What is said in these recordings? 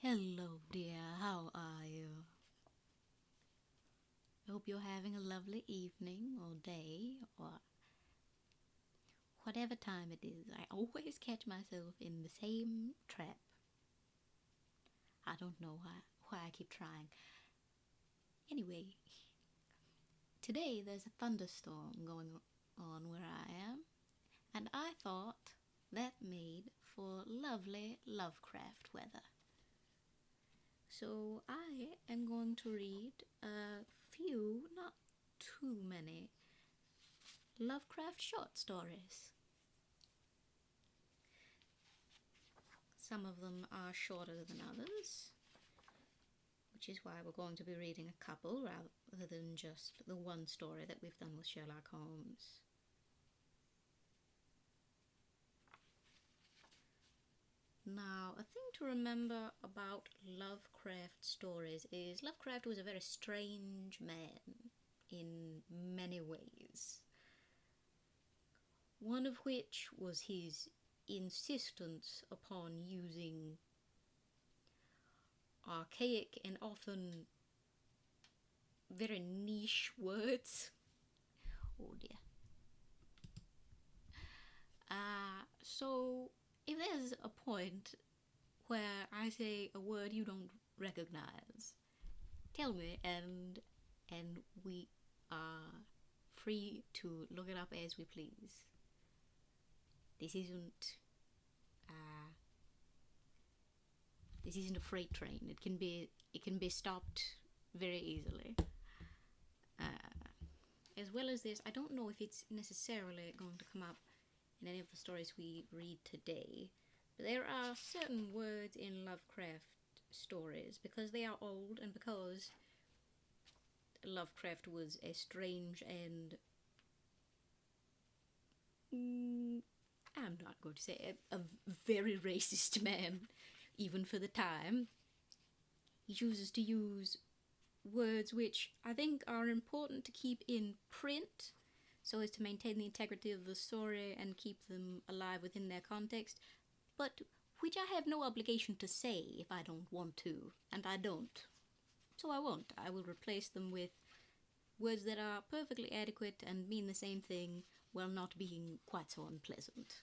Hello, dear. How are you? I hope you're having a lovely evening or day or whatever time it is. I always catch myself in the same trap. I don't know why I keep trying. Anyway, today there's a thunderstorm going on where I am, and I thought that made for lovely Lovecraft weather. So I am going to read a few, not too many, Lovecraft short stories. Some of them are shorter than others, which is why we're going to be reading a couple rather than just the one story that we've done with Sherlock Holmes. Now, a thing to remember about Lovecraft stories is Lovecraft was a very strange man in many ways. One of which was his insistence upon using archaic and often very niche words. Oh dear. So if there's a point where I say a word you don't recognize, tell me, and we are free to look it up as we please. This isn't a freight train. It can be stopped very easily. As well as this, I don't know if it's necessarily going to come up in any of the stories we read today, but there are certain words in Lovecraft stories, because they are old and because Lovecraft was a strange and I'm not going to say a very racist man, even for the time. He chooses to use words which I think are important to keep in print so as to maintain the integrity of the story and keep them alive within their context, but which I have no obligation to say if I don't want to, and I don't. So I won't. I will replace them with words that are perfectly adequate and mean the same thing while not being quite so unpleasant.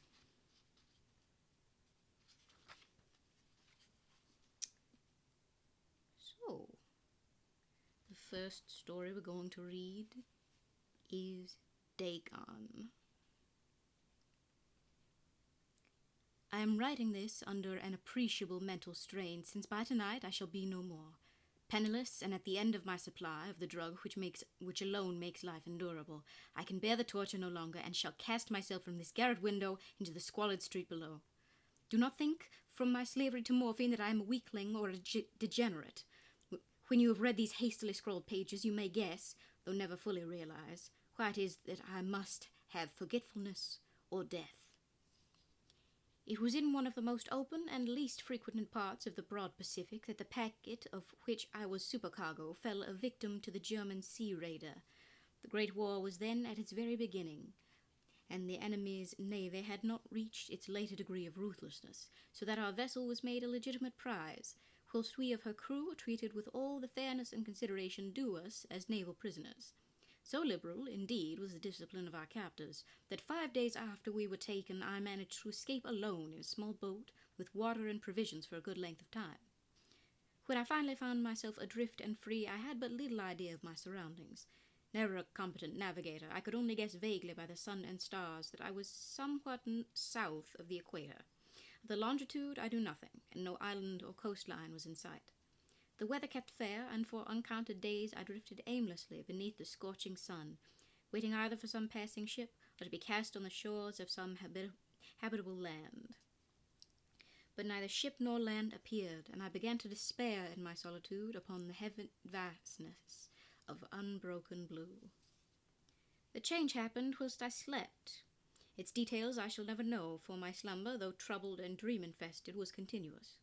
So, the first story we're going to read is Dagon. I am writing this under an appreciable mental strain, since by tonight I shall be no more. Penniless and at the end of my supply of the drug which alone makes life endurable, I can bear the torture no longer, and shall cast myself from this garret window into the squalid street below. Do not think, from my slavery to morphine, that I am a weakling or a degenerate. When you have read these hastily scrawled pages, you may guess, though never fully realize, why it is that I must have forgetfulness or death. It was in one of the most open and least frequented parts of the broad Pacific that the packet of which I was supercargo fell a victim to the German sea raider. The Great War was then at its very beginning, and the enemy's navy had not reached its later degree of ruthlessness, so that our vessel was made a legitimate prize, whilst we of her crew were treated with all the fairness and consideration due us as naval prisoners. So liberal, indeed, was the discipline of our captors, that 5 days after we were taken I managed to escape alone in a small boat with water and provisions for a good length of time. When I finally found myself adrift and free, I had but little idea of my surroundings. Never a competent navigator, I could only guess vaguely by the sun and stars that I was somewhat south of the equator. Of the longitude I knew nothing, and no island or coastline was in sight. The weather kept fair, and for uncounted days I drifted aimlessly beneath the scorching sun, waiting either for some passing ship or to be cast on the shores of some habitable land. But neither ship nor land appeared, and I began to despair in my solitude upon the heaven vastness of unbroken blue. The change happened whilst I slept. Its details I shall never know, for my slumber, though troubled and dream-infested, was continuous.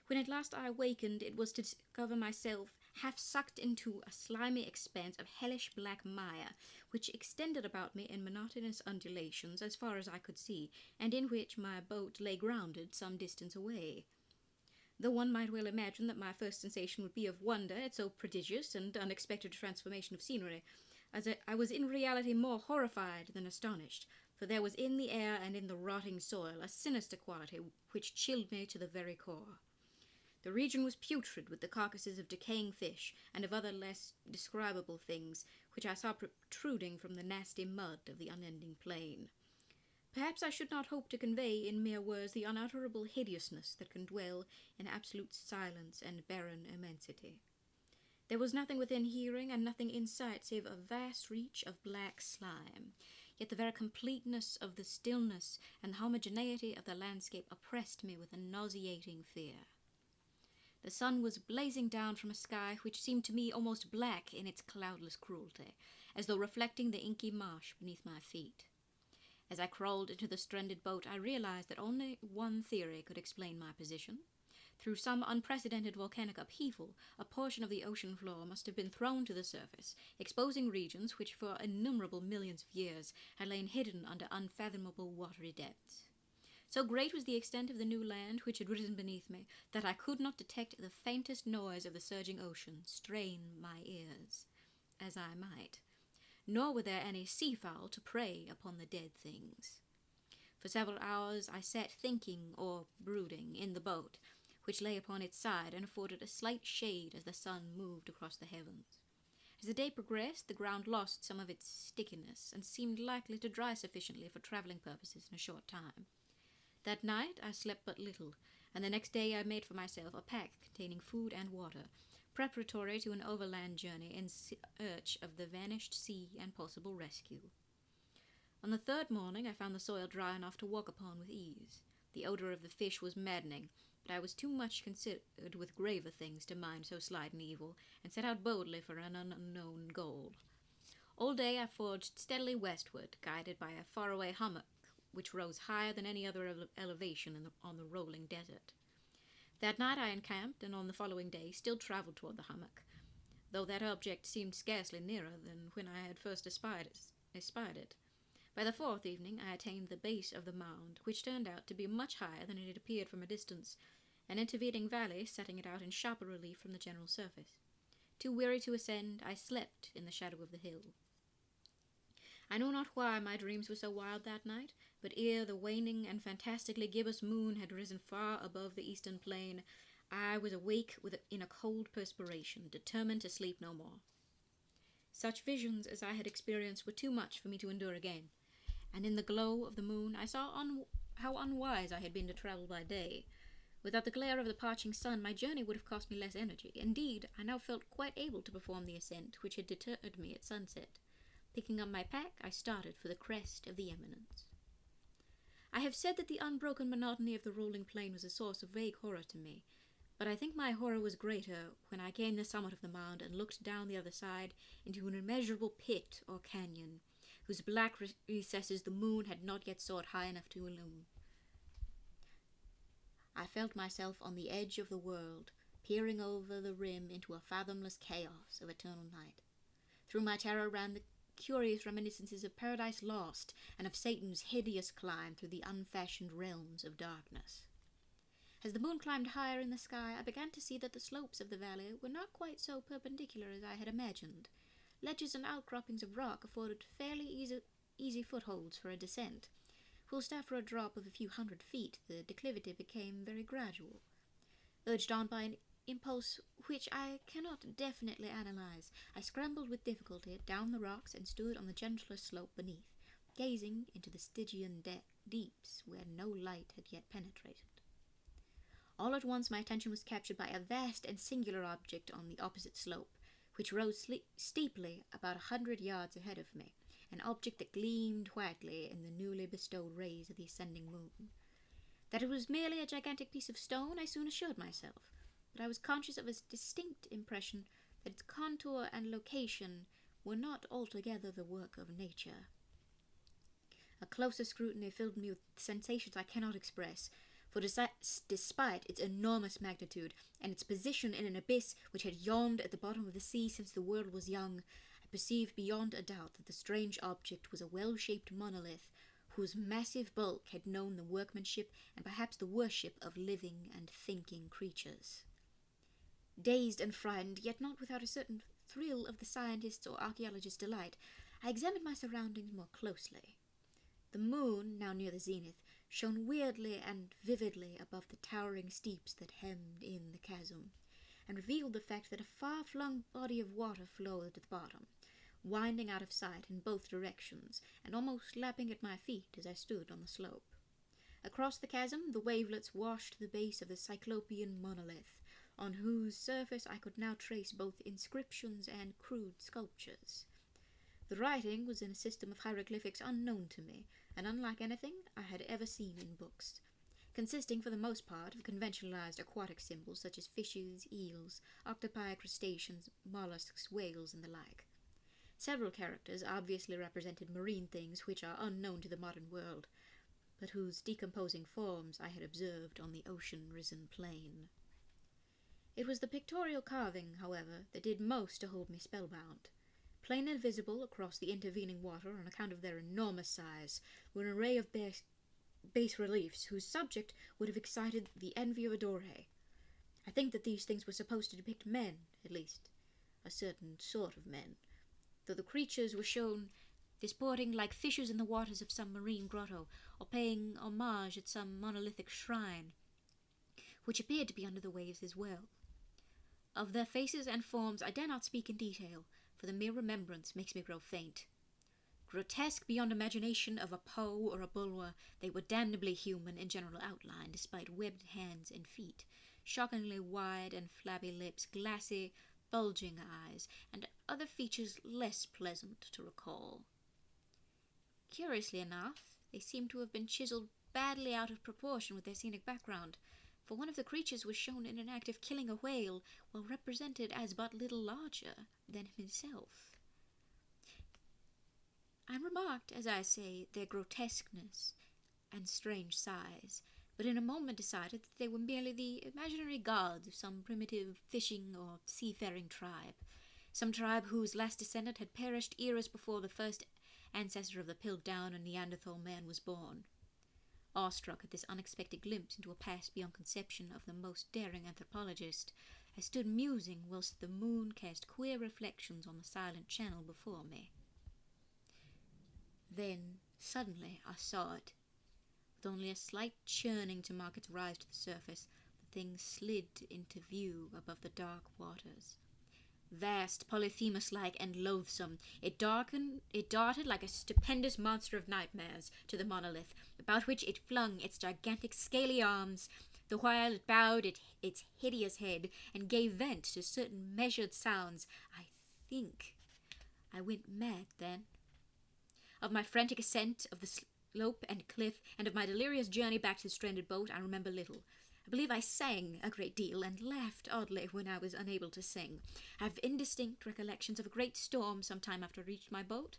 When at last I awakened, it was to discover myself half sucked into a slimy expanse of hellish black mire, which extended about me in monotonous undulations as far as I could see, and in which my boat lay grounded some distance away. Though one might well imagine that my first sensation would be of wonder at so prodigious and unexpected transformation of scenery, as I was in reality more horrified than astonished, for there was in the air and in the rotting soil a sinister quality which chilled me to the very core. The region was putrid with the carcasses of decaying fish and of other less describable things which I saw protruding from the nasty mud of the unending plain. Perhaps I should not hope to convey in mere words the unutterable hideousness that can dwell in absolute silence and barren immensity. There was nothing within hearing and nothing in sight save a vast reach of black slime, yet the very completeness of the stillness and the homogeneity of the landscape oppressed me with a nauseating fear. The sun was blazing down from a sky which seemed to me almost black in its cloudless cruelty, as though reflecting the inky marsh beneath my feet. As I crawled into the stranded boat, I realized that only one theory could explain my position. Through some unprecedented volcanic upheaval, a portion of the ocean floor must have been thrown to the surface, exposing regions which for innumerable millions of years had lain hidden under unfathomable watery depths. So great was the extent of the new land which had risen beneath me that I could not detect the faintest noise of the surging ocean strain my ears, as I might. Nor were there any seafowl to prey upon the dead things. For several hours I sat thinking or brooding in the boat, which lay upon its side and afforded a slight shade as the sun moved across the heavens. As the day progressed, the ground lost some of its stickiness and seemed likely to dry sufficiently for travelling purposes in a short time. That night I slept but little, and the next day I made for myself a pack containing food and water, preparatory to an overland journey in search of the vanished sea and possible rescue. On the third morning I found the soil dry enough to walk upon with ease. The odour of the fish was maddening, but I was too much considered with graver things to mind so slight an evil, and set out boldly for an unknown goal. All day I forged steadily westward, guided by a faraway hummock which rose higher than any other elevation on the rolling desert. That night I encamped, and on the following day still travelled toward the hummock, though that object seemed scarcely nearer than when I had first espied it. By the fourth evening I attained the base of the mound, which turned out to be much higher than it had appeared from a distance, an intervening valley setting it out in sharper relief from the general surface. Too weary to ascend, I slept in the shadow of the hill. I know not why my dreams were so wild that night, but ere the waning and fantastically gibbous moon had risen far above the eastern plain, I was awake in a cold perspiration, determined to sleep no more. Such visions as I had experienced were too much for me to endure again, and in the glow of the moon I saw how unwise I had been to travel by day. Without the glare of the parching sun, my journey would have cost me less energy. Indeed, I now felt quite able to perform the ascent which had deterred me at sunset. Picking up my pack, I started for the crest of the eminence. I have said that the unbroken monotony of the rolling plain was a source of vague horror to me, but I think my horror was greater when I gained the summit of the mound and looked down the other side into an immeasurable pit or canyon, whose black recesses the moon had not yet soared high enough to illumine. I felt myself on the edge of the world, peering over the rim into a fathomless chaos of eternal night. Through my terror ran the curious reminiscences of Paradise Lost and of Satan's hideous climb through the unfashioned realms of darkness. As the moon climbed higher in the sky, I began to see that the slopes of the valley were not quite so perpendicular as I had imagined. Ledges and outcroppings of rock afforded fairly easy footholds for a descent, whilst after a drop of a few hundred feet the declivity became very gradual. Urged on by an impulse which I cannot definitely analyze, I scrambled with difficulty down the rocks and stood on the gentler slope beneath, gazing into the Stygian deeps where no light had yet penetrated. All at once my attention was captured by a vast and singular object on the opposite slope, which rose steeply about 100 yards ahead of me, an object that gleamed whitely in the newly bestowed rays of the ascending moon. That it was merely a gigantic piece of stone I soon assured myself, but I was conscious of a distinct impression that its contour and location were not altogether the work of nature. A closer scrutiny filled me with sensations I cannot express, for despite its enormous magnitude and its position in an abyss which had yawned at the bottom of the sea since the world was young, I perceived beyond a doubt that the strange object was a well-shaped monolith whose massive bulk had known the workmanship and perhaps the worship of living and thinking creatures. Dazed and frightened, yet not without a certain thrill of the scientist's or archaeologist's delight, I examined my surroundings more closely. The moon, now near the zenith, shone weirdly and vividly above the towering steeps that hemmed in the chasm, and revealed the fact that a far-flung body of water flowed at the bottom, winding out of sight in both directions, and almost lapping at my feet as I stood on the slope. Across the chasm, the wavelets washed the base of the Cyclopean monolith, on whose surface I could now trace both inscriptions and crude sculptures. The writing was in a system of hieroglyphics unknown to me, and unlike anything I had ever seen in books, consisting for the most part of conventionalized aquatic symbols such as fishes, eels, octopi, crustaceans, mollusks, whales, and the like. Several characters obviously represented marine things which are unknown to the modern world, but whose decomposing forms I had observed on the ocean-risen plain. It was the pictorial carving, however, that did most to hold me spellbound. Plainly visible across the intervening water on account of their enormous size were an array of bas reliefs whose subject would have excited the envy of a Doré. I think that these things were supposed to depict men, at least, a certain sort of men, though the creatures were shown disporting like fishes in the waters of some marine grotto, or paying homage at some monolithic shrine, which appeared to be under the waves as well. Of their faces and forms I dare not speak in detail, for the mere remembrance makes me grow faint. Grotesque beyond imagination of a Poe or a Bulwer, they were damnably human in general outline, despite webbed hands and feet, shockingly wide and flabby lips, glassy, bulging eyes, and other features less pleasant to recall. Curiously enough, they seemed to have been chiseled badly out of proportion with their scenic background, for one of the creatures was shown in an act of killing a whale, while represented as but little larger than himself. I remarked, as I say, their grotesqueness and strange size, but in a moment decided that they were merely the imaginary gods of some primitive fishing or seafaring tribe, some tribe whose last descendant had perished eras before the first ancestor of the Piltdown and Neanderthal man was born. Awestruck at this unexpected glimpse into a past beyond conception of the most daring anthropologist, I stood musing whilst the moon cast queer reflections on the silent channel before me. Then, suddenly, I saw it. With only a slight churning to mark its rise to the surface, the thing slid into view above the dark waters. Vast, Polyphemus-like, and loathsome, it darted like a stupendous monster of nightmares to the monolith, about which it flung its gigantic scaly arms, the while it bowed its hideous head and gave vent to certain measured sounds. I think I went mad then. Of my frantic ascent of the slope and cliff, and of my delirious journey back to the stranded boat, I remember little. I believe I sang a great deal and laughed oddly when I was unable to sing. I have indistinct recollections of a great storm some time after I reached my boat.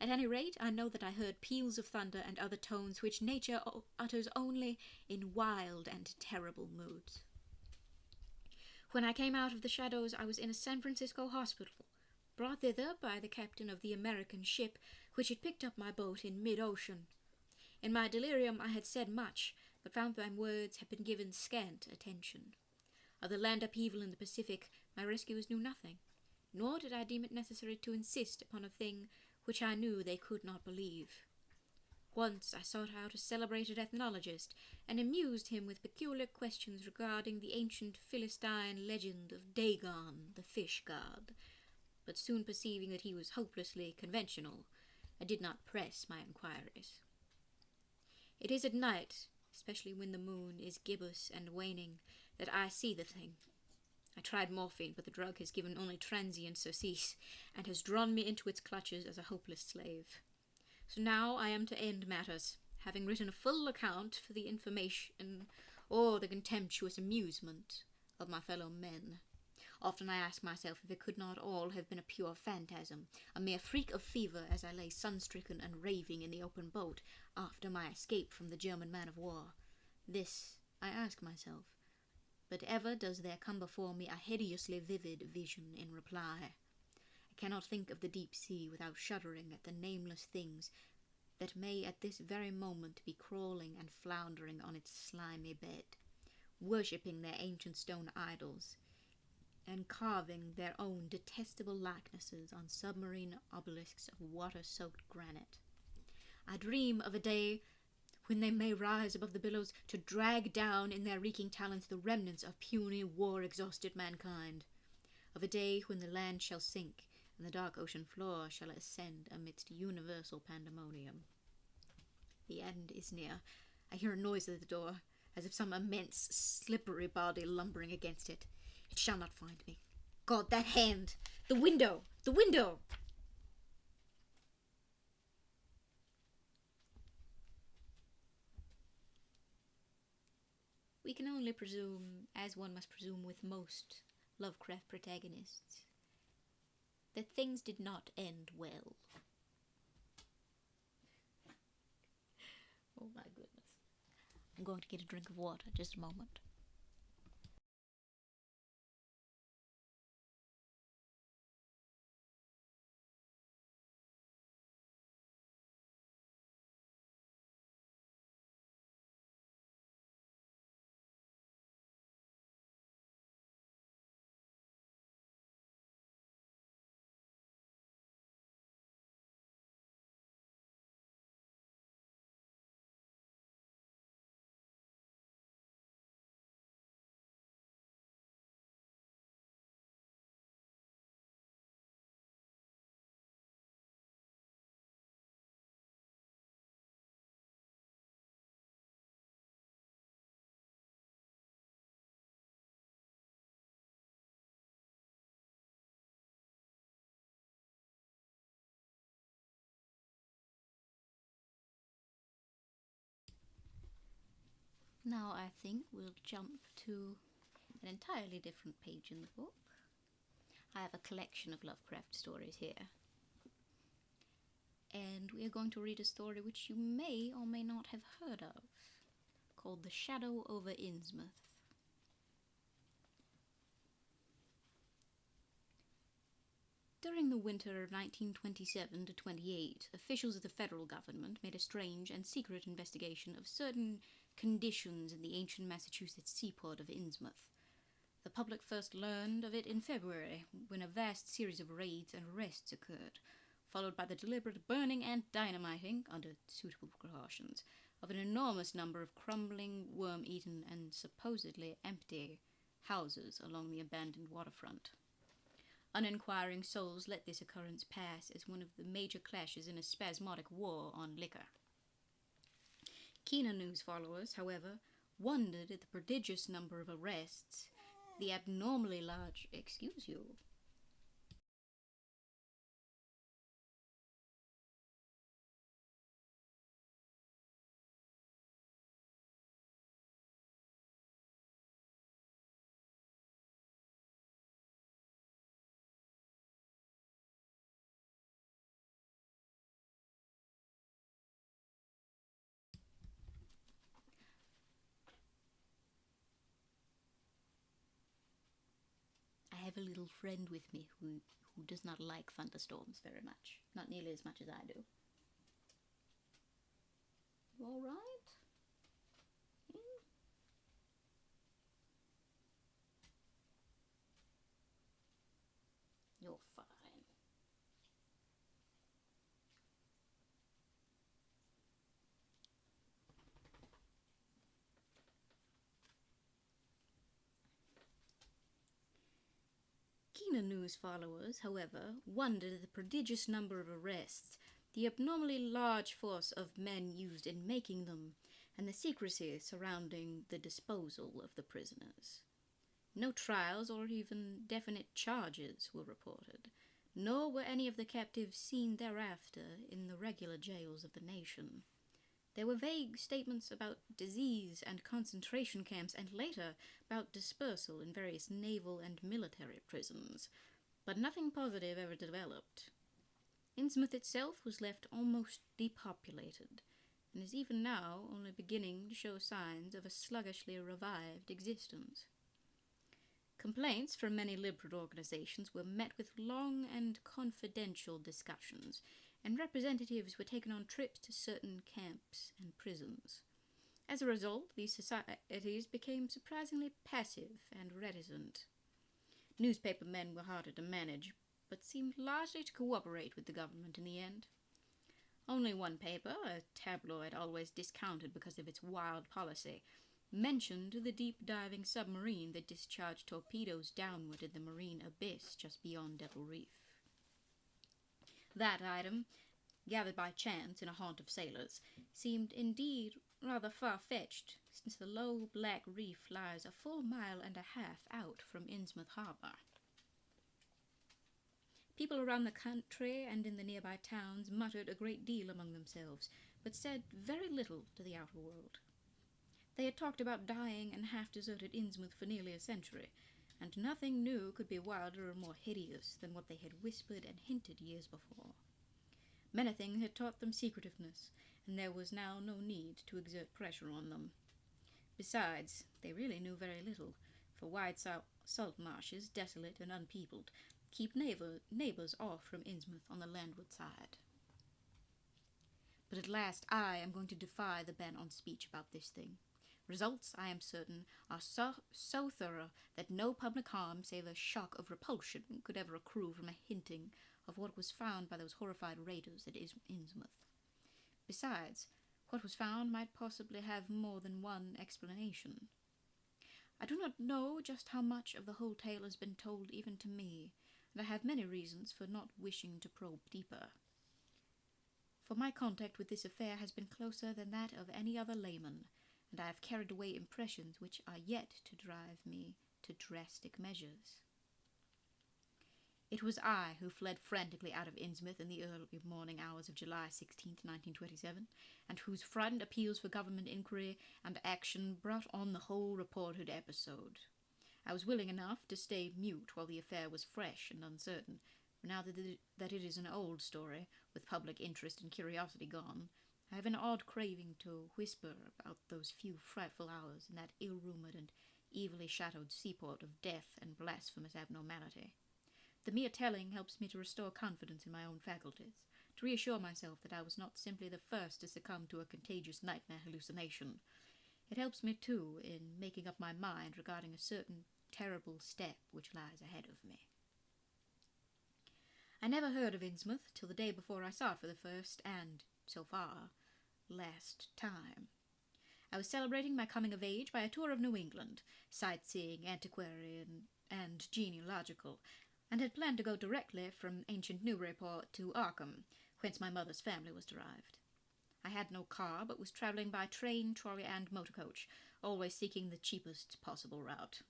At any rate, I know that I heard peals of thunder and other tones which nature utters only in wild and terrible moods. When I came out of the shadows, I was in a San Francisco hospital, brought thither by the captain of the American ship which had picked up my boat in mid-ocean. In my delirium I had said much, but found my words had been given scant attention. Of the land upheaval in the Pacific, my rescuers knew nothing, nor did I deem it necessary to insist upon a thing which I knew they could not believe. Once I sought out a celebrated ethnologist, and amused him with peculiar questions regarding the ancient Philistine legend of Dagon, the fish god, but soon perceiving that he was hopelessly conventional, I did not press my inquiries. It is at night, especially when the moon is gibbous and waning, that I see the thing. I tried morphine, but the drug has given only transient surcease, and has drawn me into its clutches as a hopeless slave. So now I am to end matters, having written a full account for the information or the contemptuous amusement of my fellow men. Often I ask myself if it could not all have been a pure phantasm, a mere freak of fever as I lay sun-stricken and raving in the open boat after my escape from the German man-of-war. This I ask myself, but ever does there come before me a hideously vivid vision in reply. I cannot think of the deep sea without shuddering at the nameless things that may at this very moment be crawling and floundering on its slimy bed, worshipping their ancient stone idols, and carving their own detestable likenesses on submarine obelisks of water-soaked granite. I dream of a day when they may rise above the billows to drag down in their reeking talons the remnants of puny, war-exhausted mankind, of a day when the land shall sink and the dark ocean floor shall ascend amidst universal pandemonium. The end is near. I hear a noise at the door, as if some immense, slippery body lumbering against it. It shall not find me. God, that hand! The window! The window! We can only presume, as one must presume with most Lovecraft protagonists, that things did not end well. Oh my goodness. I'm going to get a drink of water, just a moment. Now I think we'll jump to an entirely different page in the book. I have a collection of Lovecraft stories here. And we are going to read a story which you may or may not have heard of, called The Shadow over Innsmouth. During the winter of 1927 to 28, officials of the federal government made a strange and secret investigation of certain conditions in the ancient Massachusetts seaport of Innsmouth. The public first learned of it in February, when a vast series of raids and arrests occurred, followed by the deliberate burning and dynamiting, under suitable precautions, of an enormous number of crumbling, worm-eaten, and supposedly empty houses along the abandoned waterfront. Uninquiring souls let this occurrence pass as one of the major clashes in a spasmodic war on liquor. Keener news followers, however, wondered at the prodigious number of arrests, the abnormally large, excuse you. I have a little friend with me who does not like thunderstorms very much. Not nearly as much as I do. You alright? You're fine. Keener news followers, however, wondered at the prodigious number of arrests, the abnormally large force of men used in making them, and the secrecy surrounding the disposal of the prisoners. No trials or even definite charges were reported, nor were any of the captives seen thereafter in the regular jails of the nation. There were vague statements about disease and concentration camps, and later about dispersal in various naval and military prisons, but nothing positive ever developed. Innsmouth itself was left almost depopulated, and is even now only beginning to show signs of a sluggishly revived existence. Complaints from many liberal organizations were met with long and confidential discussions, and representatives were taken on trips to certain camps and prisons. As a result, these societies became surprisingly passive and reticent. Newspaper men were harder to manage, but seemed largely to cooperate with the government in the end. Only one paper, a tabloid always discounted because of its wild policy, mentioned the deep-diving submarine that discharged torpedoes downward in the marine abyss just beyond Devil Reef. That item, gathered by chance in a haunt of sailors, seemed indeed rather far-fetched, since the low black reef lies a full mile and a half out from Innsmouth harbour. People around the country and in the nearby towns muttered a great deal among themselves, but said very little to the outer world. They had talked about dying and half-deserted Innsmouth for nearly a century, and nothing new could be wilder or more hideous than what they had whispered and hinted years before. Many things had taught them secretiveness, and there was now no need to exert pressure on them. Besides, they really knew very little, for wide salt marshes, desolate and unpeopled, keep neighbours off from Innsmouth on the landward side. But at last I am going to defy the ban on speech about this thing. Results, I am certain, are so thorough that no public harm save a shock of repulsion could ever accrue from a hinting of what was found by those horrified raiders at Innsmouth. Besides, what was found might possibly have more than one explanation. I do not know just how much of the whole tale has been told even to me, and I have many reasons for not wishing to probe deeper. For my contact with this affair has been closer than that of any other layman, and I have carried away impressions which are yet to drive me to drastic measures. It was I who fled frantically out of Innsmouth in the early morning hours of July 16, 1927, and whose frightened appeals for government inquiry and action brought on the whole reported episode. I was willing enough to stay mute while the affair was fresh and uncertain, for now that it is an old story, with public interest and curiosity gone, I have an odd craving to whisper about those few frightful hours in that ill-rumoured and evilly shadowed seaport of death and blasphemous abnormality. The mere telling helps me to restore confidence in my own faculties, to reassure myself that I was not simply the first to succumb to a contagious nightmare hallucination. It helps me, too, in making up my mind regarding a certain terrible step which lies ahead of me. I never heard of Innsmouth till the day before I saw it for the first and, so far, last time. I was celebrating my coming of age by a tour of New England, sightseeing, antiquarian, and genealogical, and had planned to go directly from ancient Newburyport to Arkham, whence my mother's family was derived. I had no car, but was travelling by train, trolley, and motor coach, always seeking the cheapest possible route.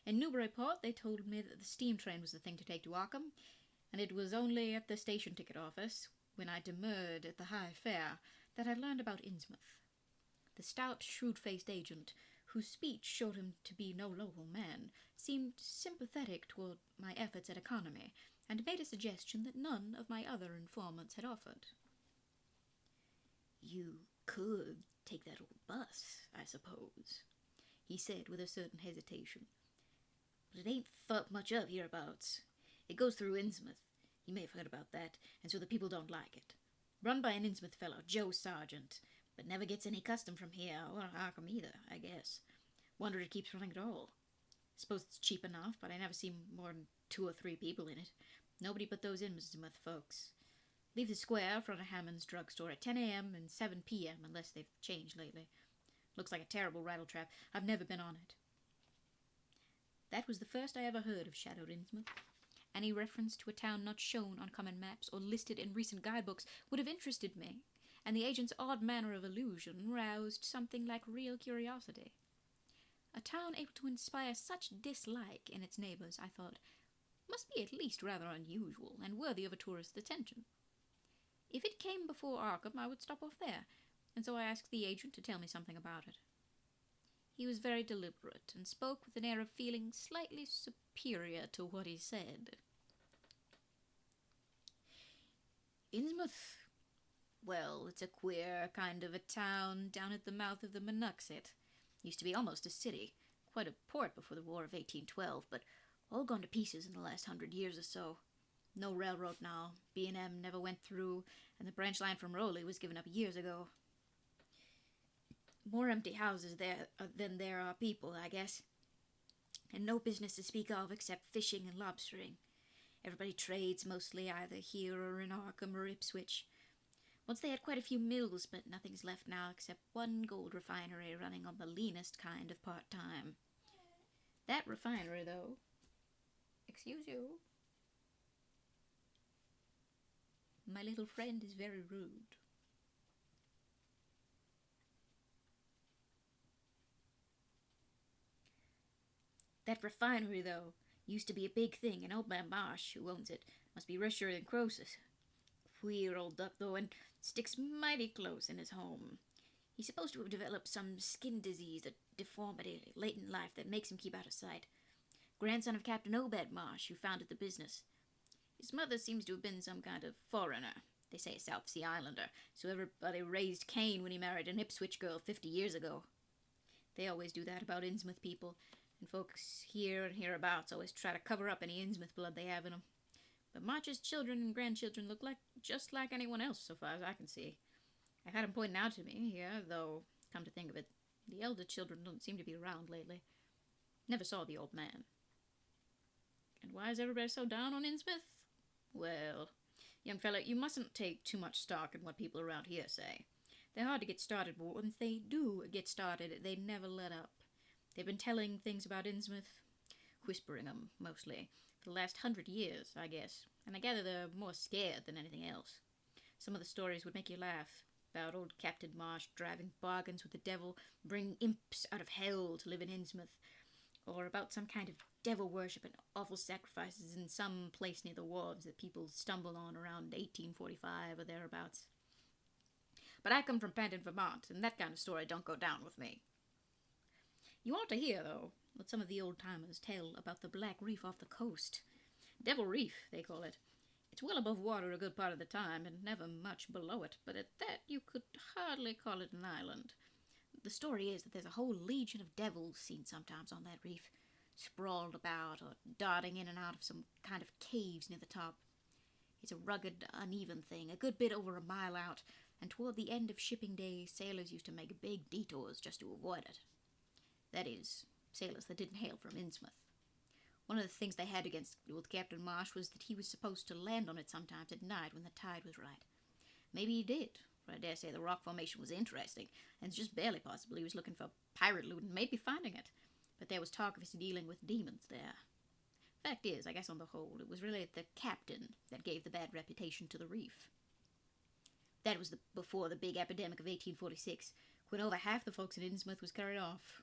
In Newburyport, they told me that the steam train was the thing to take to Arkham, and it was only at the station ticket office, when I demurred at the high fare, that I learned about Innsmouth. The stout, shrewd-faced agent, whose speech showed him to be no local man, seemed sympathetic toward my efforts at economy, and made a suggestion that none of my other informants had offered. "You could take that old bus, I suppose," he said with a certain hesitation. "But it ain't thought much of hereabouts. It goes through Innsmouth. You may have heard about that, and so the people don't like it. Run by an Innsmouth fellow, Joe Sargent, but never gets any custom from here, or Arkham either, I guess. Wonder it keeps running at all. Suppose it's cheap enough, but I never see more than 2 or 3 people in it. Nobody but those Innsmouth folks. Leave the square in front of Hammond's drugstore at 10 a.m. and 7 p.m. unless they've changed lately. Looks like a terrible rattletrap. I've never been on it." That was the first I ever heard of shadowed Innsmouth. Any reference to a town not shown on common maps or listed in recent guidebooks would have interested me, and the agent's odd manner of allusion roused something like real curiosity. A town able to inspire such dislike in its neighbours, I thought, must be at least rather unusual and worthy of a tourist's attention. If it came before Arkham, I would stop off there, and so I asked the agent to tell me something about it. He was very deliberate, and spoke with an air of feeling slightly superior to what he said. "Innsmouth? Well, it's a queer kind of a town down at the mouth of the Monuxet. Used to be almost a city, quite a port before the War of 1812, but all gone to pieces in the last 100 years or so. No railroad now. B&M never went through, and the branch line from Rowley was given up years ago. More empty houses there than there are people, I guess. And no business to speak of except fishing and lobstering. Everybody trades mostly either here or in Arkham or Ipswich. Once they had quite a few mills, but nothing's left now except one gold refinery running on the leanest kind of part-time. That refinery, though... Excuse you. My little friend is very rude. That refinery, though, used to be a big thing, and old man Marsh, who owns it, must be richer than Croesus. Queer old duck, though, and sticks mighty close in his home. He's supposed to have developed some skin disease, a deformity late in life that makes him keep out of sight. Grandson of Captain Obed Marsh, who founded the business. His mother seems to have been some kind of foreigner. They say a South Sea Islander, so everybody raised Cain when he married an Ipswich girl 50 years ago. They always do that about Innsmouth people, and folks here and hereabouts always try to cover up any Innsmouth blood they have in them. But March's children and grandchildren look just like anyone else, so far as I can see. I've had them pointing out to me here, though, come to think of it, the elder children don't seem to be around lately. Never saw the old man. And why is everybody so down on Innsmouth? Well, young fella, you mustn't take too much stock in what people around here say. They're hard to get started, but once they do get started, they never let up. They've been telling things about Innsmouth, whispering them, mostly, for the last 100 years, I guess, and I gather they're more scared than anything else. Some of the stories would make you laugh, about old Captain Marsh driving bargains with the devil, bringing imps out of hell to live in Innsmouth, or about some kind of devil worship and awful sacrifices in some place near the wharves that people stumble on around 1845 or thereabouts. But I come from Panton, Vermont, and that kind of story don't go down with me. You ought to hear, though, what some of the old-timers tell about the Black Reef off the coast. Devil Reef, they call it. It's well above water a good part of the time, and never much below it, but at that you could hardly call it an island. The story is that there's a whole legion of devils seen sometimes on that reef, sprawled about or darting in and out of some kind of caves near the top. It's a rugged, uneven thing, a good bit over a mile out, and toward the end of shipping days, sailors used to make big detours just to avoid it. That is, sailors that didn't hail from Innsmouth. One of the things they had against with Captain Marsh was that he was supposed to land on it sometimes at night when the tide was right. Maybe he did, for I dare say the rock formation was interesting, and it's just barely possible he was looking for pirate loot and maybe finding it. But there was talk of his dealing with demons there. Fact is, I guess on the whole, it was really the captain that gave the bad reputation to the reef. That was before the big epidemic of 1846, when over half the folks in Innsmouth was carried off.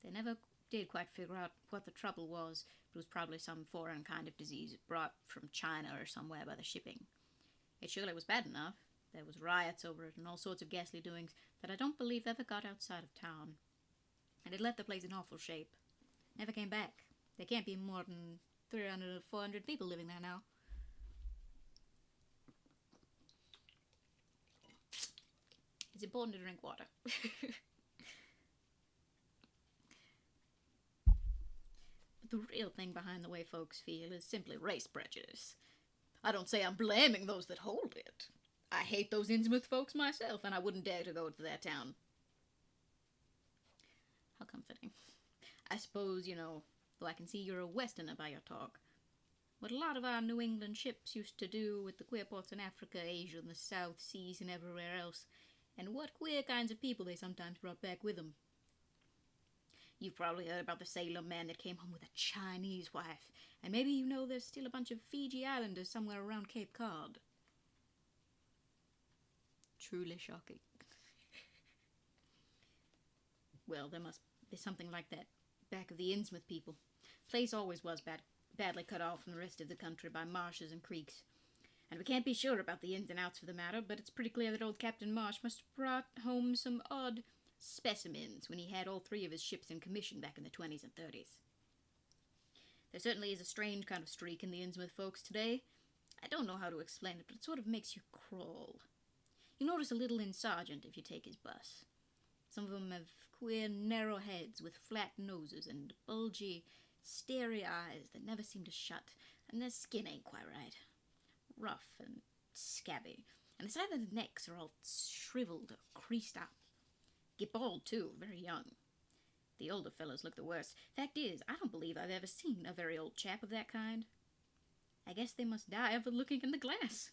They never did quite figure out what the trouble was. It was probably some foreign kind of disease brought from China or somewhere by the shipping. It surely was bad enough. There was riots over it and all sorts of ghastly doings that I don't believe ever got outside of town. And it left the place in awful shape. Never came back. There can't be more than 300 or 400 people living there now. It's important to drink water. But the real thing behind the way folks feel is simply race prejudice. I don't say I'm blaming those that hold it. I hate those Innsmouth folks myself, and I wouldn't dare to go to their town. How comforting. I suppose, though I can see you're a Westerner by your talk, what a lot of our New England ships used to do with the queer ports in Africa, Asia, and the South Seas, and everywhere else, and what queer kinds of people they sometimes brought back with them. You've probably heard about the sailor man that came home with a Chinese wife, and maybe you know there's still a bunch of Fiji Islanders somewhere around Cape Cod. Truly shocking. Well, there must be something like that back of the Innsmouth people. Place always was badly cut off from the rest of the country by marshes and creeks. And we can't be sure about the ins and outs for the matter, but it's pretty clear that old Captain Marsh must have brought home some odd specimens when he had all three of his ships in commission back in the 20s and 30s. There certainly is a strange kind of streak in the Innsmouth folks today. I don't know how to explain it, but it sort of makes you crawl. You notice a little in Sargent if you take his bus. Some of them have queer, narrow heads with flat noses and bulgy, starey eyes that never seem to shut, and their skin ain't quite right. rough and scabby, and the side of the necks are all shriveled or creased up. Get bald, too, very young. The older fellows look the worst. Fact is, I don't believe I've ever seen a very old chap of that kind. I guess they must die of looking in the glass.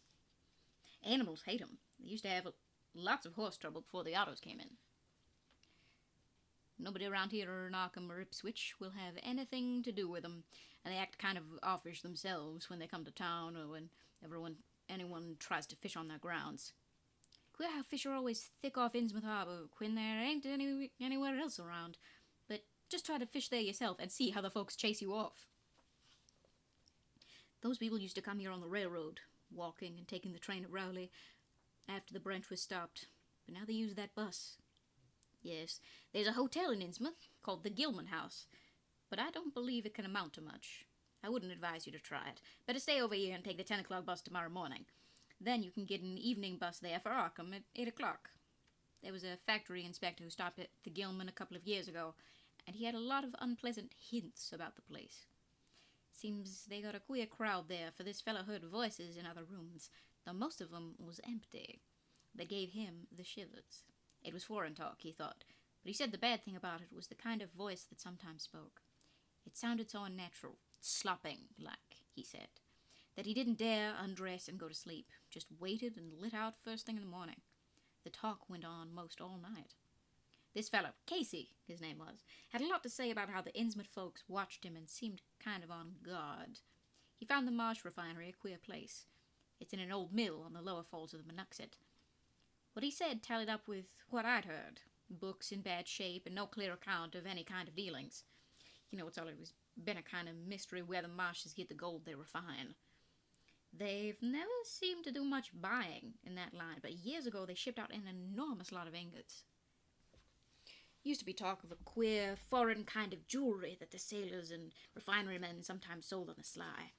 Animals hate 'em. They used to have lots of horse trouble before the autos came in. Nobody around here in Arkham or Ipswich will have anything to do with 'em, and they act kind of offish themselves when they come to town or when anyone tries to fish on their grounds. Queer how fish are always thick off Innsmouth Harbour when there ain't anywhere else around. But just try to fish there yourself and see how the folks chase you off. Those people used to come here on the railroad, walking and taking the train to Rowley after the branch was stopped, but now they use that bus. Yes, there's a hotel in Innsmouth called the Gilman House, but I don't believe it can amount to much. I wouldn't advise you to try it. Better stay over here and take the 10 o'clock bus tomorrow morning. Then you can get an evening bus there for Arkham at 8 o'clock. There was a factory inspector who stopped at the Gilman a couple of years ago, and he had a lot of unpleasant hints about the place. Seems they got a queer crowd there, for this fellow heard voices in other rooms, though most of them was empty. That gave him the shivers. It was foreign talk, he thought, but he said the bad thing about it was the kind of voice that sometimes spoke. It sounded so unnatural, slopping like, he said, that he didn't dare undress and go to sleep, just waited and lit out first thing in the morning. The talk went on most all night. This fellow, Casey, his name was, had a lot to say about how the Innsmouth folks watched him and seemed kind of on guard. He found the Marsh refinery a queer place. It's in an old mill on the lower falls of the Monuxet. What he said tallied up with what I'd heard. Books in bad shape and no clear account of any kind of dealings. You know, it's always been a kind of mystery where the Marshes get the gold they refine. They've never seemed to do much buying in that line, but years ago they shipped out an enormous lot of ingots. Used to be talk of a queer, foreign kind of jewelry that the sailors and refinery men sometimes sold on the sly,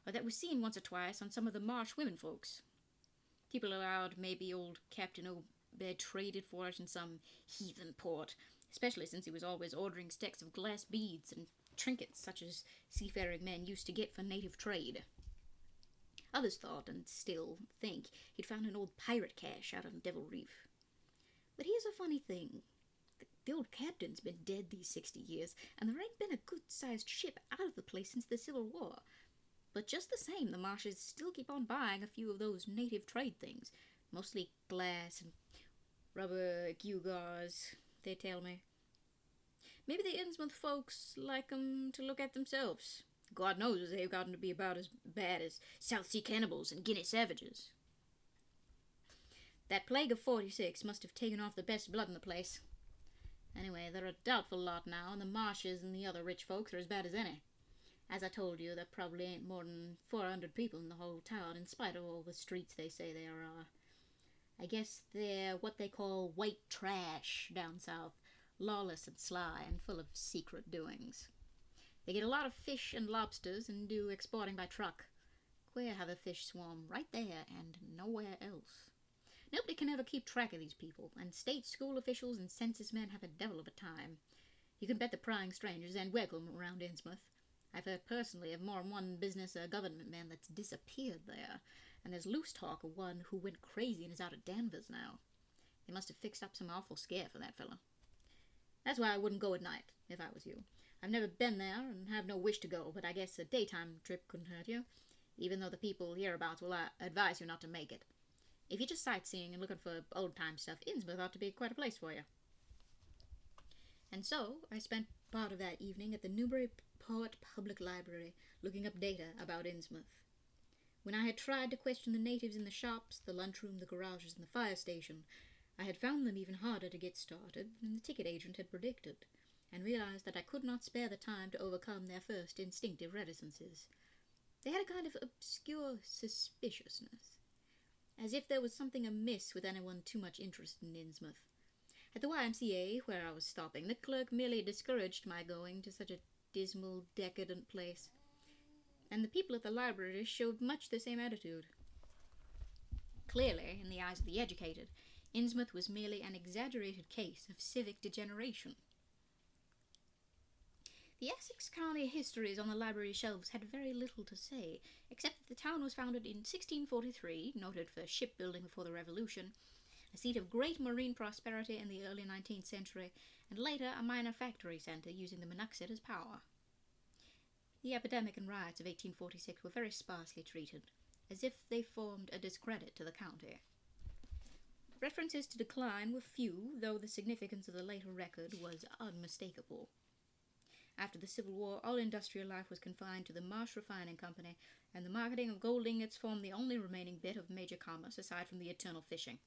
or that was seen once or twice on some of the Marsh women folks. People allowed maybe old Captain Obed traded for it in some heathen port, especially since he was always ordering stacks of glass beads and trinkets such as seafaring men used to get for native trade. Others thought, and still think, he'd found an old pirate cache out on Devil Reef. But here's a funny thing. The old captain's been dead these 60 years, and there ain't been a good-sized ship out of the place since the Civil War. But just the same, the Marshes still keep on buying a few of those native trade things, mostly glass and rubber gewgaws, they tell me. Maybe the Innsmouth folks like 'em to look at themselves. God knows they've gotten to be about as bad as South Sea cannibals and Guinea savages. That plague of 46 must have taken off the best blood in the place. Anyway, they're a doubtful lot now, and the Marshes and the other rich folks are as bad as any. As I told you, there probably ain't more than 400 people in the whole town, in spite of all the streets they say there are. I guess they're what they call white trash down south, lawless and sly and full of secret doings. They get a lot of fish and lobsters and do exporting by truck. Queer how the fish swarm right there and nowhere else. Nobody can ever keep track of these people, and state school officials and census men have a devil of a time. You can bet the prying strangers and welcome around Innsmouth. I've heard personally of more than one business or government man that's disappeared there, and there's loose talk of one who went crazy and is out of Danvers now. They must have fixed up some awful scare for that fellow. That's why I wouldn't go at night, if I was you. I've never been there and have no wish to go, but I guess a daytime trip couldn't hurt you, even though the people hereabouts will advise you not to make it. If you're just sightseeing and looking for old-time stuff, Innsmouth ought to be quite a place for you. And so, I spent part of that evening at the Newburyport Public Library, looking up data about Innsmouth. When I had tried to question the natives in the shops, the lunchroom, the garages, and the fire station, I had found them even harder to get started than the ticket agent had predicted, and realized that I could not spare the time to overcome their first instinctive reticences. They had a kind of obscure suspiciousness, as if there was something amiss with anyone too much interested in Innsmouth. At the YMCA, where I was stopping, the clerk merely discouraged my going to such a dismal, decadent place, and the people at the library showed much the same attitude. Clearly, in the eyes of the educated, Innsmouth was merely an exaggerated case of civic degeneration. The Essex County histories on the library shelves had very little to say, except that the town was founded in 1643, noted for shipbuilding before the Revolution, a seat of great marine prosperity in the early 19th century, and later a minor factory centre using the Monoxide as power. The epidemic and riots of 1846 were very sparsely treated, as if they formed a discredit to the county. References to decline were few, though the significance of the later record was unmistakable. After the Civil War, all industrial life was confined to the Marsh Refining Company, and the marketing of gold ingots formed the only remaining bit of major commerce aside from the eternal fishing.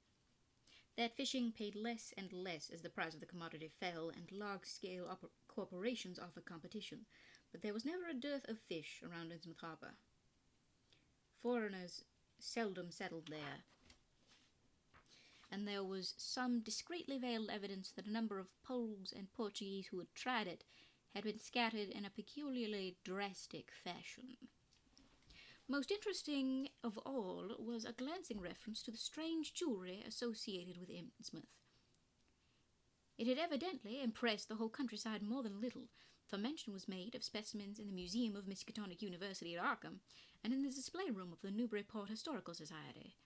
That fishing paid less and less as the price of the commodity fell and large-scale corporations offered competition, but there was never a dearth of fish around Innsmouth Harbour. Foreigners seldom settled there, and there was some discreetly veiled evidence that a number of Poles and Portuguese who had tried it had been scattered in a peculiarly drastic fashion. Most interesting of all was a glancing reference to the strange jewellery associated with Innsmouth. It had evidently impressed the whole countryside more than a little, for mention was made of specimens in the Museum of Miskatonic University at Arkham and in the display room of the Newburyport Historical Society.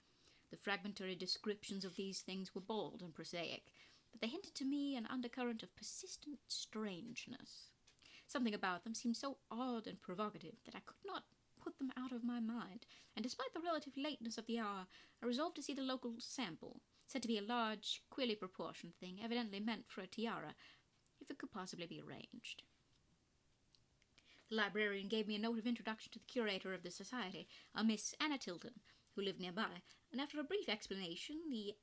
The fragmentary descriptions of these things were bald and prosaic, but they hinted to me an undercurrent of persistent strangeness. Something about them seemed so odd and provocative that I could not put them out of my mind, and despite the relative lateness of the hour, I resolved to see the local sample, said to be a large, queerly proportioned thing, evidently meant for a tiara, if it could possibly be arranged. The librarian gave me a note of introduction to the curator of the society, a Miss Anna Tilton, who lived nearby, and after a brief explanation,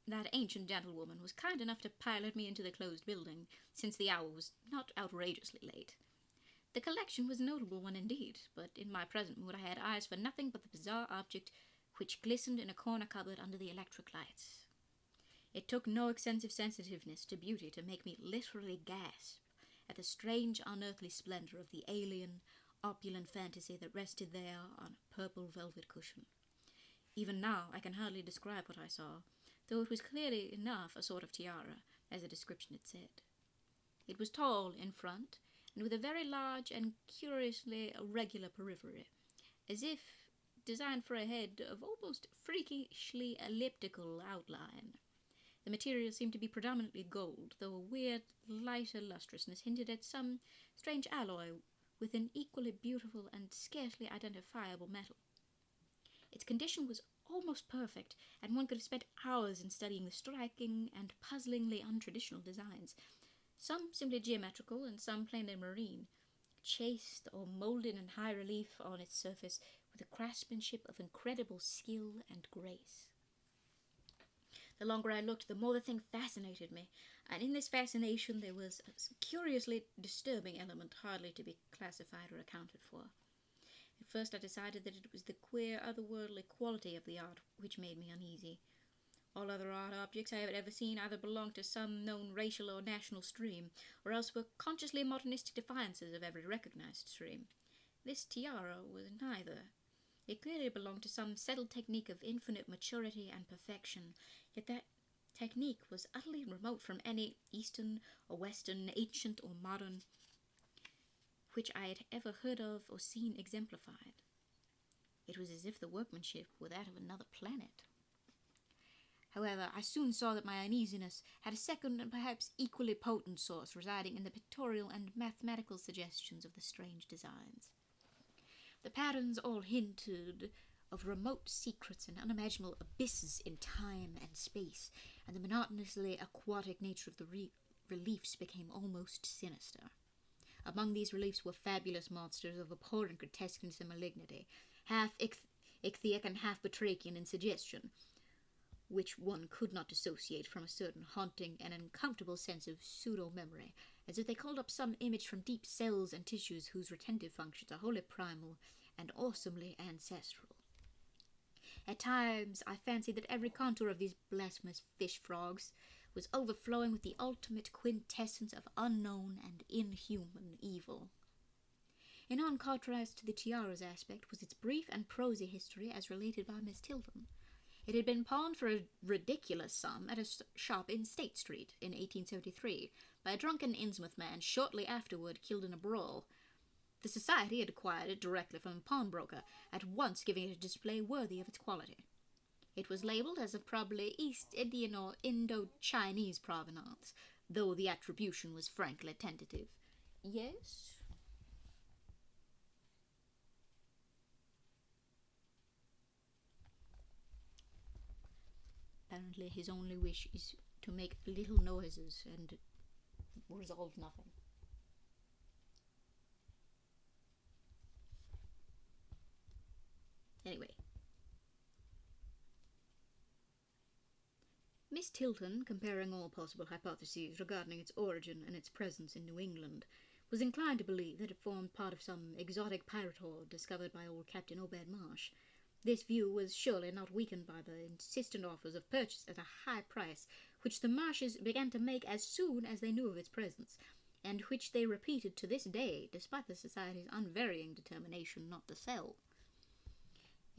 that ancient gentlewoman was kind enough to pilot me into the closed building, since the hour was not outrageously late. The collection was a notable one indeed, but in my present mood I had eyes for nothing but the bizarre object which glistened in a corner cupboard under the electric lights. It took no excessive sensitiveness to beauty to make me literally gasp at the strange unearthly splendor of the alien, opulent fantasy that rested there on a purple velvet cushion. Even now I can hardly describe what I saw, though it was clearly enough a sort of tiara, as the description had said. It was tall in front, and with a very large and curiously irregular periphery, as if designed for a head of almost freakishly elliptical outline. The material seemed to be predominantly gold, though a weird, lighter lustrousness hinted at some strange alloy with an equally beautiful and scarcely identifiable metal. Its condition was almost perfect, and one could have spent hours in studying the striking and puzzlingly untraditional designs, some simply geometrical and some plainly marine, chased or moulded in high relief on its surface with a craftsmanship of incredible skill and grace. The longer I looked, the more the thing fascinated me, and in this fascination there was a curiously disturbing element hardly to be classified or accounted for. At first I decided that it was the queer, otherworldly quality of the art which made me uneasy. All other art objects I had ever seen either belonged to some known racial or national stream, or else were consciously modernistic defiances of every recognized stream. This tiara was neither. It clearly belonged to some settled technique of infinite maturity and perfection, yet that technique was utterly remote from any Eastern or Western, ancient or modern, which I had ever heard of or seen exemplified. It was as if the workmanship were that of another planet. However, I soon saw that my uneasiness had a second and perhaps equally potent source residing in the pictorial and mathematical suggestions of the strange designs. The patterns all hinted of remote secrets and unimaginable abysses in time and space, and the monotonously aquatic nature of the reliefs became almost sinister. Among these reliefs were fabulous monsters of abhorrent grotesqueness and malignity, half ichthyaic and half batrachian in suggestion, which one could not dissociate from a certain haunting and uncomfortable sense of pseudo-memory, as if they called up some image from deep cells and tissues whose retentive functions are wholly primal and awesomely ancestral. At times I fancied that every contour of these blasphemous fish-frogs was overflowing with the ultimate quintessence of unknown and inhuman evil. In contrast to the tiara's aspect was its brief and prosy history as related by Miss Tilton. It had been pawned for a ridiculous sum at a shop in State Street in 1873 by a drunken Innsmouth man, shortly afterward killed in a brawl. The society had acquired it directly from a pawnbroker, at once giving it a display worthy of its quality. It was labelled as of probably East Indian or Indo-Chinese provenance, though the attribution was frankly tentative. Yes? Apparently his only wish is to make little noises and resolve nothing. Anyway. Miss Tilton, comparing all possible hypotheses regarding its origin and its presence in New England, was inclined to believe that it formed part of some exotic pirate horde discovered by old Captain Obed Marsh. This view was surely not weakened by the insistent offers of purchase at a high price, which the Marshes began to make as soon as they knew of its presence, and which they repeated to this day, despite the Society's unvarying determination not to sell.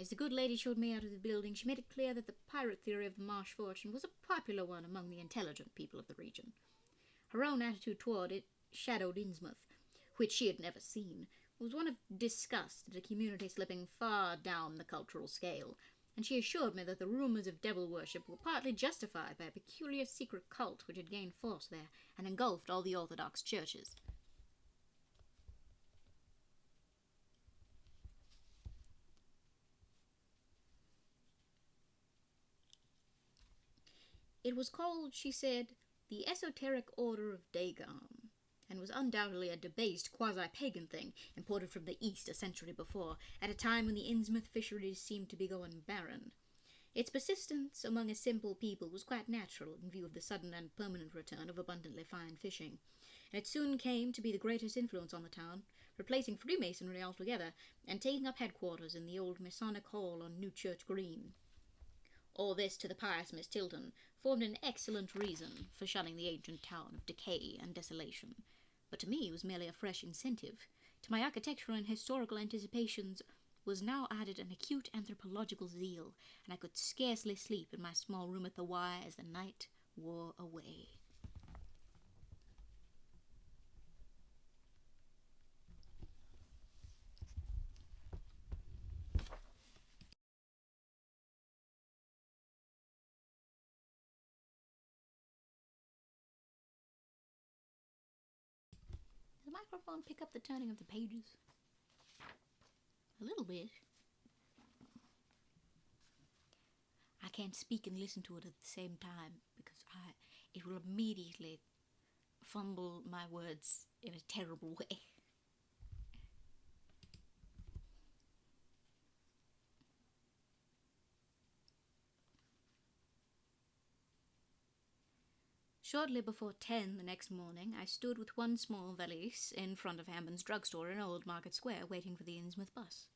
As the good lady showed me out of the building, she made it clear that the pirate theory of the Marsh fortune was a popular one among the intelligent people of the region. Her own attitude toward it shadowed Innsmouth, which she had never seen, was one of disgust at a community slipping far down the cultural scale, and she assured me that the rumours of devil worship were partly justified by a peculiar secret cult which had gained force there and engulfed all the orthodox churches. It was called, she said, the Esoteric Order of Dagon, and was undoubtedly a debased quasi-pagan thing imported from the East a century before, at a time when the Innsmouth fisheries seemed to be going barren. Its persistence among a simple people was quite natural in view of the sudden and permanent return of abundantly fine fishing, and it soon came to be the greatest influence on the town, replacing Freemasonry altogether, and taking up headquarters in the old Masonic Hall on New Church Green. All this, to the pious Miss Tilton, formed an excellent reason for shunning the ancient town of decay and desolation, but to me it was merely a fresh incentive. To my architectural and historical anticipations was now added an acute anthropological zeal, and I could scarcely sleep in my small room at the Y as the night wore away. Does the microphone pick up the turning of the pages? A little bit. I can't speak and listen to it at the same time because it will immediately fumble my words in a terrible way. Shortly before 10 the next morning, I stood with one small valise in front of Hammond's drugstore in Old Market Square, waiting for the Innsmouth bus.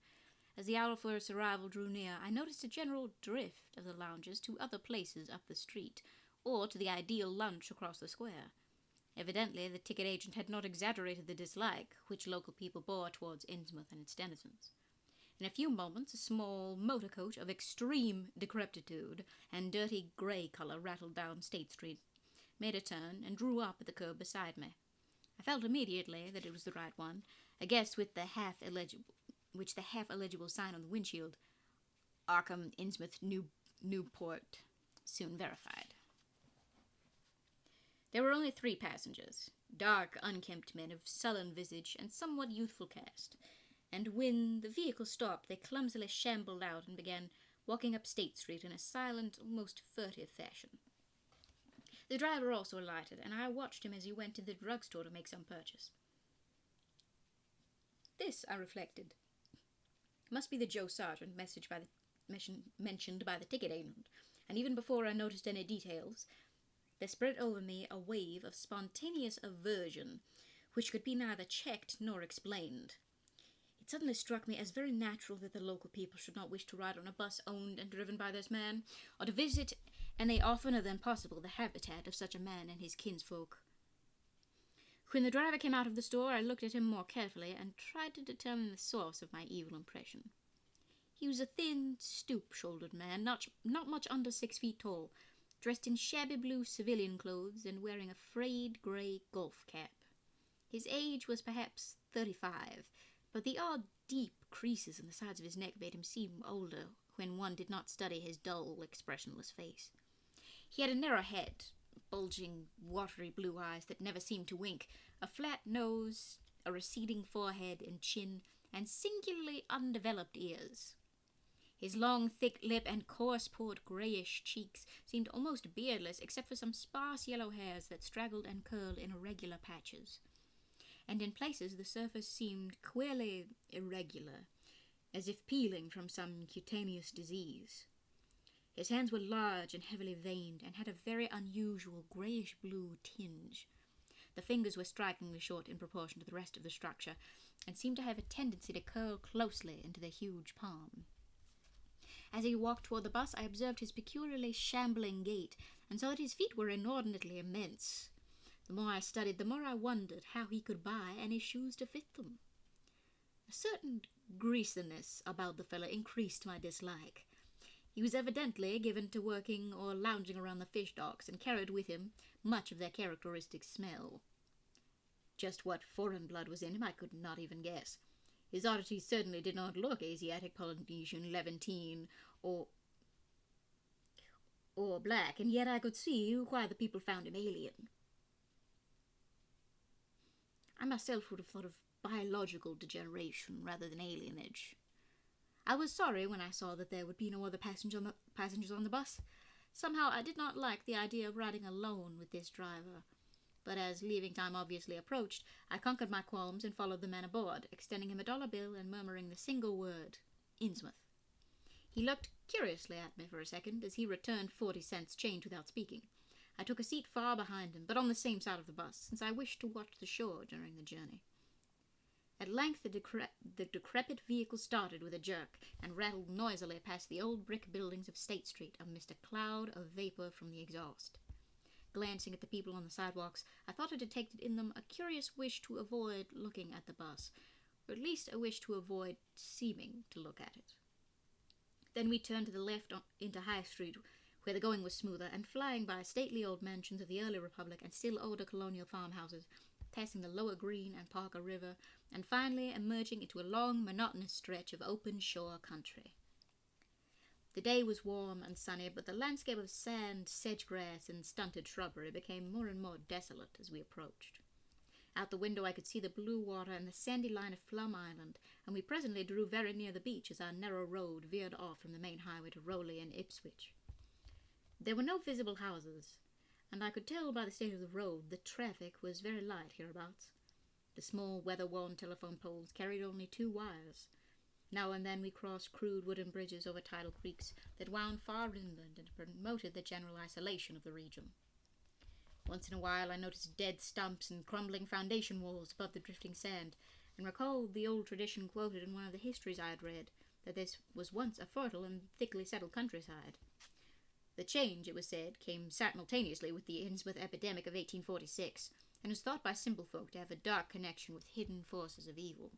As the hour for its arrival drew near, I noticed a general drift of the loungers to other places up the street, or to the ideal lunch across the square. Evidently, the ticket agent had not exaggerated the dislike which local people bore towards Innsmouth and its denizens. In a few moments, a small motor coach of extreme decrepitude and dirty grey colour rattled down State Street, made a turn, and drew up at the curb beside me. I felt immediately that it was the right one, I guess with the half-illegible sign on the windshield, Arkham, Innsmouth, Newport, soon verified. There were only 3 passengers, dark, unkempt men of sullen visage and somewhat youthful cast, and when the vehicle stopped, they clumsily shambled out and began walking up State Street in a silent, almost furtive fashion. The driver also alighted, and I watched him as he went to the drugstore to make some purchase. This, I reflected, must be the Joe Sargent mentioned by the ticket agent, and even before I noticed any details, there spread over me a wave of spontaneous aversion, which could be neither checked nor explained. It suddenly struck me as very natural that the local people should not wish to ride on a bus owned and driven by this man, or to visit any oftener than possible the habitat of such a man and his kinsfolk. When the driver came out of the store, I looked at him more carefully and tried to determine the source of my evil impression. He was a thin, stoop-shouldered man, not much under 6 feet tall, dressed in shabby blue civilian clothes and wearing a frayed grey golf cap. His age was perhaps 35, but the odd deep creases in the sides of his neck made him seem older when one did not study his dull, expressionless face. He had a narrow head, bulging, watery blue eyes that never seemed to wink, a flat nose, a receding forehead and chin, and singularly undeveloped ears. His long, thick lip and coarse-poured greyish cheeks seemed almost beardless, except for some sparse yellow hairs that straggled and curled in irregular patches. And in places the surface seemed queerly irregular, as if peeling from some cutaneous disease. His hands were large and heavily veined, and had a very unusual greyish-blue tinge. The fingers were strikingly short in proportion to the rest of the structure, and seemed to have a tendency to curl closely into the huge palm. As he walked toward the bus, I observed his peculiarly shambling gait, and saw that his feet were inordinately immense. The more I studied, the more I wondered how he could buy any shoes to fit them. A certain greasiness about the fellow increased my dislike. He was evidently given to working or lounging around the fish docks, and carried with him much of their characteristic smell. Just what foreign blood was in him I could not even guess. His oddities certainly did not look Asiatic, Polynesian, Levantine, or black, and yet I could see why the people found him alien. I myself would have thought of biological degeneration rather than alienage. I was sorry when I saw that there would be no other passengers on the bus. Somehow I did not like the idea of riding alone with this driver. But as leaving time obviously approached, I conquered my qualms and followed the man aboard, extending him a dollar bill and murmuring the single word, Innsmouth. He looked curiously at me for a second as he returned 40 cents change without speaking. I took a seat far behind him, but on the same side of the bus, since I wished to watch the shore during the journey. At length the decrepit vehicle started with a jerk and rattled noisily past the old brick buildings of State Street amidst a cloud of vapour from the exhaust. Glancing at the people on the sidewalks, I thought I detected in them a curious wish to avoid looking at the bus, or at least a wish to avoid seeming to look at it. Then we turned to the left into High Street, where the going was smoother, and flying by stately old mansions of the early Republic and still older colonial farmhouses, passing the Lower Green and Parker River, and finally emerging into a long, monotonous stretch of open shore country. The day was warm and sunny, but the landscape of sand, sedge-grass, and stunted shrubbery became more and more desolate as we approached. Out the window I could see the blue water and the sandy line of Plum Island, and we presently drew very near the beach as our narrow road veered off from the main highway to Rowley and Ipswich. There were no visible houses, and I could tell by the state of the road that traffic was very light hereabouts. The small, weather-worn telephone poles carried only 2 wires. Now and then we crossed crude wooden bridges over tidal creeks that wound far inland and promoted the general isolation of the region. Once in a while I noticed dead stumps and crumbling foundation walls above the drifting sand, and recalled the old tradition quoted in one of the histories I had read, that this was once a fertile and thickly settled countryside. The change, it was said, came simultaneously with the Innsmouth epidemic of 1846, and was thought by simple folk to have a dark connection with hidden forces of evil.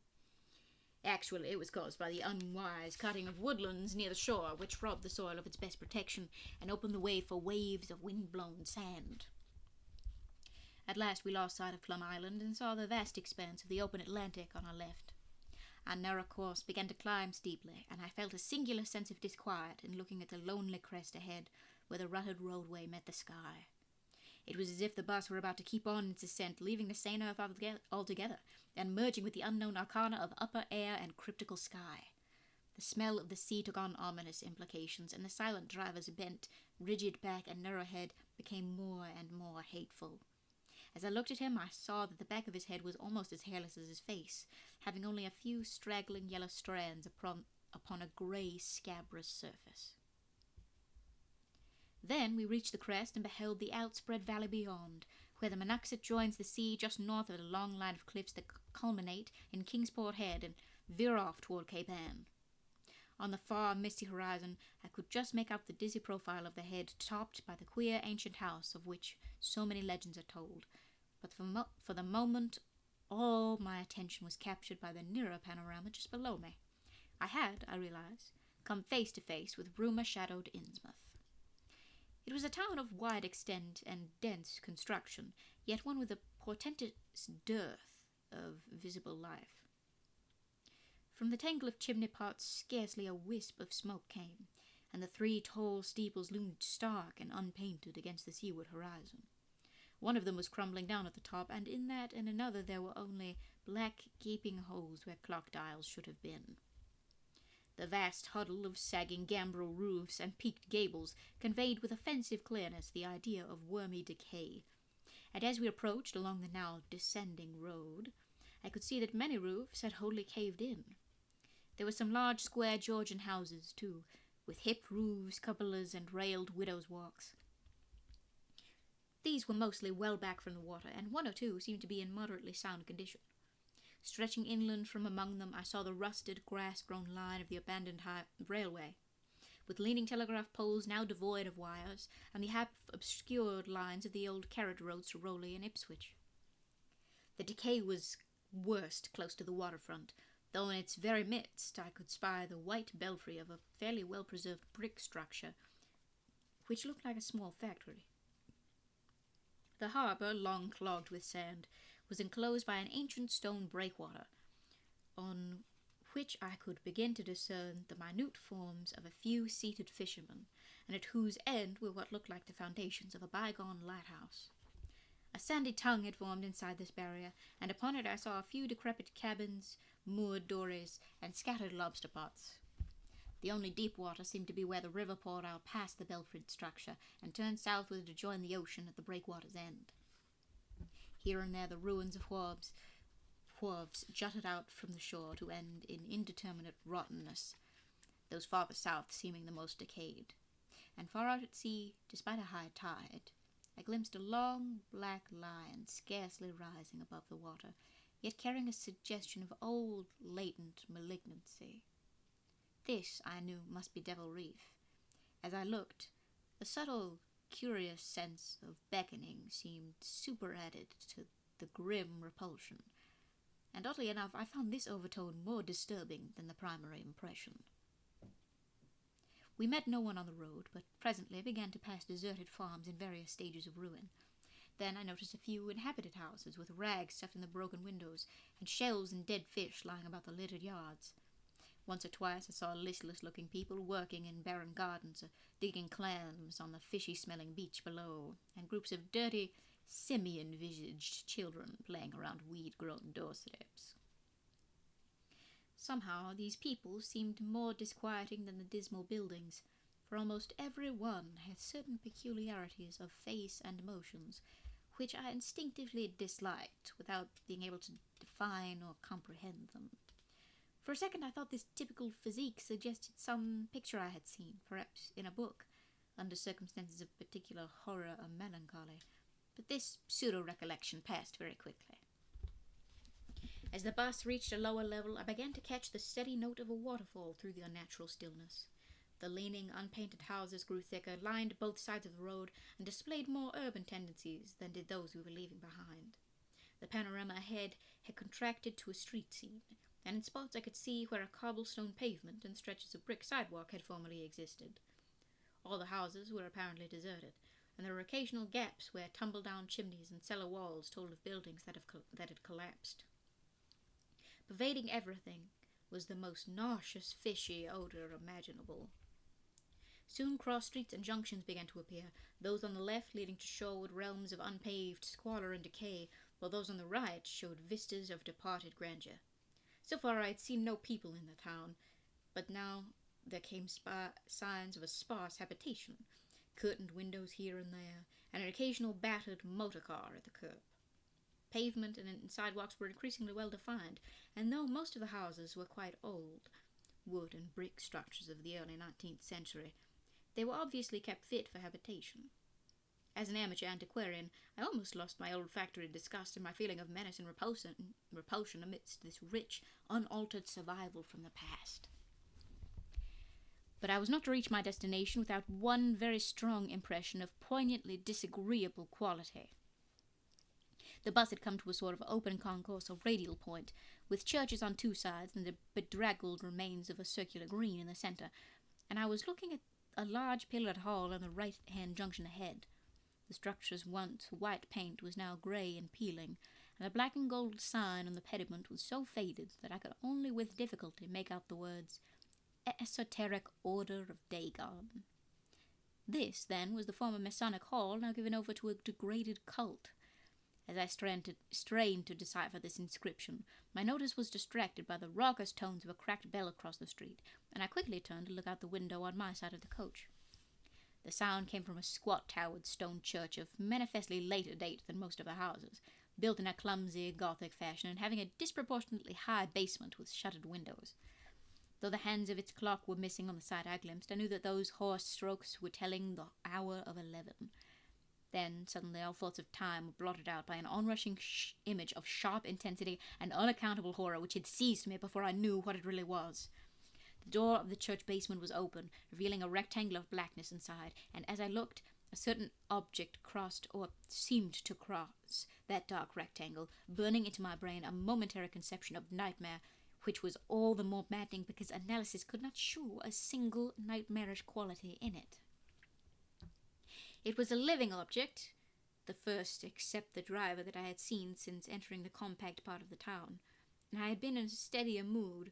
Actually, it was caused by the unwise cutting of woodlands near the shore, which robbed the soil of its best protection and opened the way for waves of wind-blown sand. At last we lost sight of Plum Island and saw the vast expanse of the open Atlantic on our left. Our narrow course began to climb steeply, and I felt a singular sense of disquiet in looking at the lonely crest ahead, where the rutted roadway met the sky. It was as if the bus were about to keep on its ascent, leaving the sane earth altogether, and merging with the unknown arcana of upper air and cryptical sky. The smell of the sea took on ominous implications, and the silent driver's bent, rigid back and narrow head became more and more hateful. As I looked at him, I saw that the back of his head was almost as hairless as his face, having only a few straggling yellow strands upon a grey, scabrous surface. Then we reached the crest and beheld the outspread valley beyond, where the Monoxet joins the sea just north of a long line of cliffs that culminate in Kingsport Head and veer off toward Cape Ann. On the far, misty horizon, I could just make out the dizzy profile of the head topped by the queer ancient house of which so many legends are told, but for the moment all my attention was captured by the nearer panorama just below me. I had, I realized, come face to face with rumour-shadowed Innsmouth. It was a town of wide extent and dense construction, yet one with a portentous dearth of visible life. From the tangle of chimney pots scarcely a wisp of smoke came, and the 3 tall steeples loomed stark and unpainted against the seaward horizon. One of them was crumbling down at the top, and in that and another there were only black gaping holes where clock dials should have been. The vast huddle of sagging gambrel roofs and peaked gables conveyed with offensive clearness the idea of wormy decay, and as we approached along the now descending road, I could see that many roofs had wholly caved in. There were some large square Georgian houses, too, with hipped roofs, cupolas, and railed widows' walks. These were mostly well back from the water, and 1 or 2 seemed to be in moderately sound condition. Stretching inland from among them, I saw the rusted, grass-grown line of the abandoned railway, with leaning telegraph poles now devoid of wires, and the half-obscured lines of the old carriage roads to Rowley and Ipswich. The decay was worst close to the waterfront, though in its very midst I could spy the white belfry of a fairly well-preserved brick structure, which looked like a small factory. The harbour, long clogged with sand, was enclosed by an ancient stone breakwater, on which I could begin to discern the minute forms of a few seated fishermen, and at whose end were what looked like the foundations of a bygone lighthouse. A sandy tongue had formed inside this barrier, and upon it I saw a few decrepit cabins, moored dories, and scattered lobster pots. The only deep water seemed to be where the river poured out past the belfried structure and turned southward to join the ocean at the breakwater's end. Here and there the ruins of wharves jutted out from the shore to end in indeterminate rottenness, those farther south seeming the most decayed. And far out at sea, despite a high tide, I glimpsed a long black line scarcely rising above the water, yet carrying a suggestion of old, latent malignancy. This, I knew, must be Devil Reef. As I looked, a subtle, curious sense of beckoning seemed superadded to the grim repulsion, and oddly enough I found this overtone more disturbing than the primary impression. We met no one on the road, but presently began to pass deserted farms in various stages of ruin. Then I noticed a few inhabited houses with rags stuffed in the broken windows, and shells and dead fish lying about the littered yards. Once or twice I saw listless-looking people working in barren gardens or digging clams on the fishy-smelling beach below, and groups of dirty, simian-visaged children playing around weed-grown doorsteps. Somehow these people seemed more disquieting than the dismal buildings, for almost every one had certain peculiarities of face and motions, which I instinctively disliked without being able to define or comprehend them. For a second I thought this typical physique suggested some picture I had seen, perhaps in a book, under circumstances of particular horror or melancholy, but this pseudo-recollection passed very quickly. As the bus reached a lower level, I began to catch the steady note of a waterfall through the unnatural stillness. The leaning, unpainted houses grew thicker, lined both sides of the road, and displayed more urban tendencies than did those we were leaving behind. The panorama ahead had contracted to a street scene, and in spots I could see where a cobblestone pavement and stretches of brick sidewalk had formerly existed. All the houses were apparently deserted, and there were occasional gaps where tumble-down chimneys and cellar walls told of buildings that had collapsed. Pervading everything was the most nauseous, fishy odor imaginable. Soon cross streets and junctions began to appear, those on the left leading to shoreward realms of unpaved squalor and decay, while those on the right showed vistas of departed grandeur. So far I had seen no people in the town, but now there came signs of a sparse habitation, curtained windows here and there, and an occasional battered motor car at the curb. Pavement and sidewalks were increasingly well defined, and though most of the houses were quite old, wood and brick structures of the early 19th century, they were obviously kept fit for habitation. As an amateur antiquarian, I almost lost my olfactory disgust and my feeling of menace and repulsion amidst this rich, unaltered survival from the past. But I was not to reach my destination without one very strong impression of poignantly disagreeable quality. The bus had come to a sort of open concourse or radial point, with churches on 2 sides and the bedraggled remains of a circular green in the centre, and I was looking at a large pillared hall on the right-hand junction ahead. The structure's once white paint was now grey and peeling, and and the black and gold sign on the pediment was so faded that I could only with difficulty make out the words, Esoteric Order of Dagon. This, then, was the former Masonic Hall, now given over to a degraded cult. As I strained to decipher this inscription, my notice was distracted by the raucous tones of a cracked bell across the street, and I quickly turned to look out the window on my side of the coach. The sound came from a squat towered stone church of manifestly later date than most of the houses, built in a clumsy Gothic fashion and having a disproportionately high basement with shuttered windows. Though the hands of its clock were missing on the side I glimpsed, I knew that those hoarse strokes were telling the hour of 11. Then, suddenly, all thoughts of time were blotted out by an onrushing image of sharp intensity and unaccountable horror which had seized me before I knew what it really was. The door of the church basement was open, revealing a rectangle of blackness inside, and as I looked, a certain object crossed, or seemed to cross, that dark rectangle, burning into my brain a momentary conception of nightmare, which was all the more maddening because analysis could not show a single nightmarish quality in it. It was a living object, the first except the driver that I had seen since entering the compact part of the town, and I had been in a steadier mood.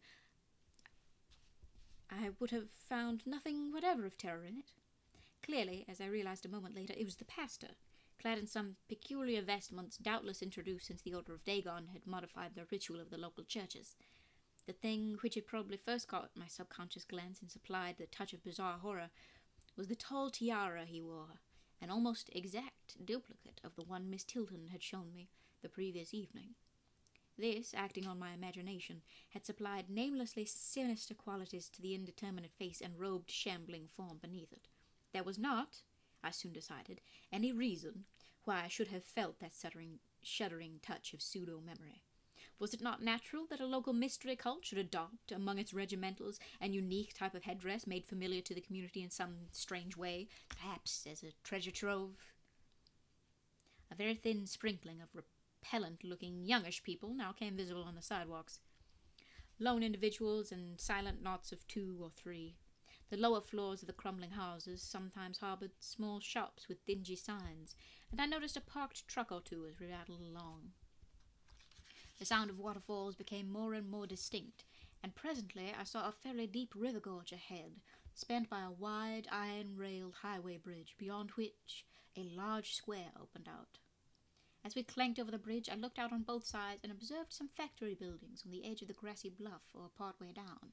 I would have found nothing whatever of terror in it. Clearly, as I realized a moment later, it was the pastor, clad in some peculiar vestments doubtless introduced since the Order of Dagon had modified the ritual of the local churches. The thing which had probably first caught my subconscious glance and supplied the touch of bizarre horror was the tall tiara he wore, an almost exact duplicate of the one Miss Tilton had shown me the previous evening. This, acting on my imagination, had supplied namelessly sinister qualities to the indeterminate face and robed, shambling form beneath it. There was not, I soon decided, any reason why I should have felt that shuddering touch of pseudo-memory. Was it not natural that a local mystery cult should adopt, among its regimentals, an unique type of headdress made familiar to the community in some strange way, perhaps as a treasure trove? A very thin sprinkling of repellent-looking youngish people now came visible on the sidewalks. Lone individuals and silent knots of 2 or 3. The lower floors of the crumbling houses sometimes harbored small shops with dingy signs, and I noticed a parked truck or two as we rattled along. The sound of waterfalls became more and more distinct, and presently I saw a fairly deep river gorge ahead, spanned by a wide, iron-railed highway bridge, beyond which a large square opened out. As we clanked over the bridge, I looked out on both sides and observed some factory buildings on the edge of the grassy bluff or part way down.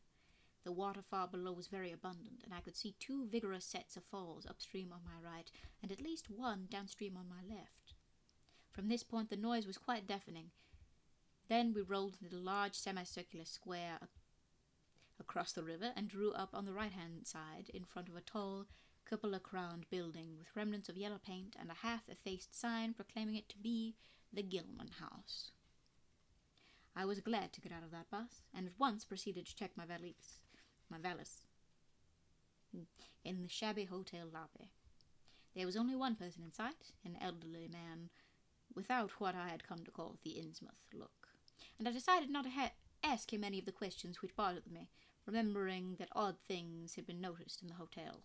The water far below was very abundant, and I could see 2 vigorous sets of falls upstream on my right, and at least one downstream on my left. From this point the noise was quite deafening. Then we rolled into the large semicircular square across the river and drew up on the right-hand side in front of a tall, cupola-crowned building with remnants of yellow paint and a half-effaced sign proclaiming it to be the Gilman House. I was glad to get out of that bus, and at once proceeded to check my valise in the shabby hotel lobby. There was only one person in sight, an elderly man without what I had come to call the Innsmouth look, and I decided not to ask him any of the questions which bothered me, remembering that odd things had been noticed in the hotel.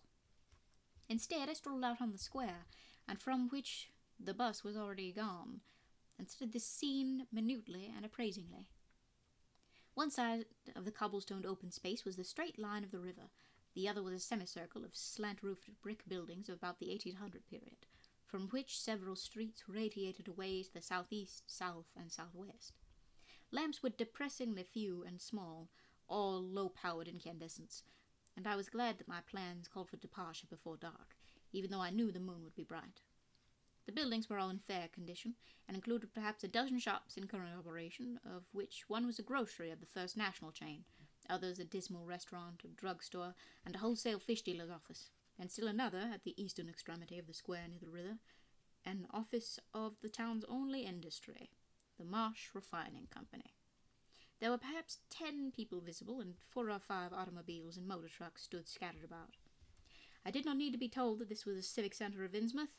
Instead, I strolled out on the square, and from which the bus was already gone, and studied the scene minutely and appraisingly. One side of the cobblestoned open space was the straight line of the river. The other was a semicircle of slant-roofed brick buildings of about the 1800 period, from which several streets radiated away to the southeast, south, and southwest. Lamps were depressingly few and small, all low-powered incandescents, and I was glad that my plans called for departure before dark, even though I knew the moon would be bright. The buildings were all in fair condition, and included perhaps a dozen shops in current operation, of which one was a grocery of the First National chain, others a dismal restaurant, a drugstore, and a wholesale fish dealer's office, and still another, at the eastern extremity of the square near the river, an office of the town's only industry, the Marsh Refining Company. There were perhaps 10 people visible, and 4 or 5 automobiles and motor trucks stood scattered about. I did not need to be told that this was the civic centre of Innsmouth.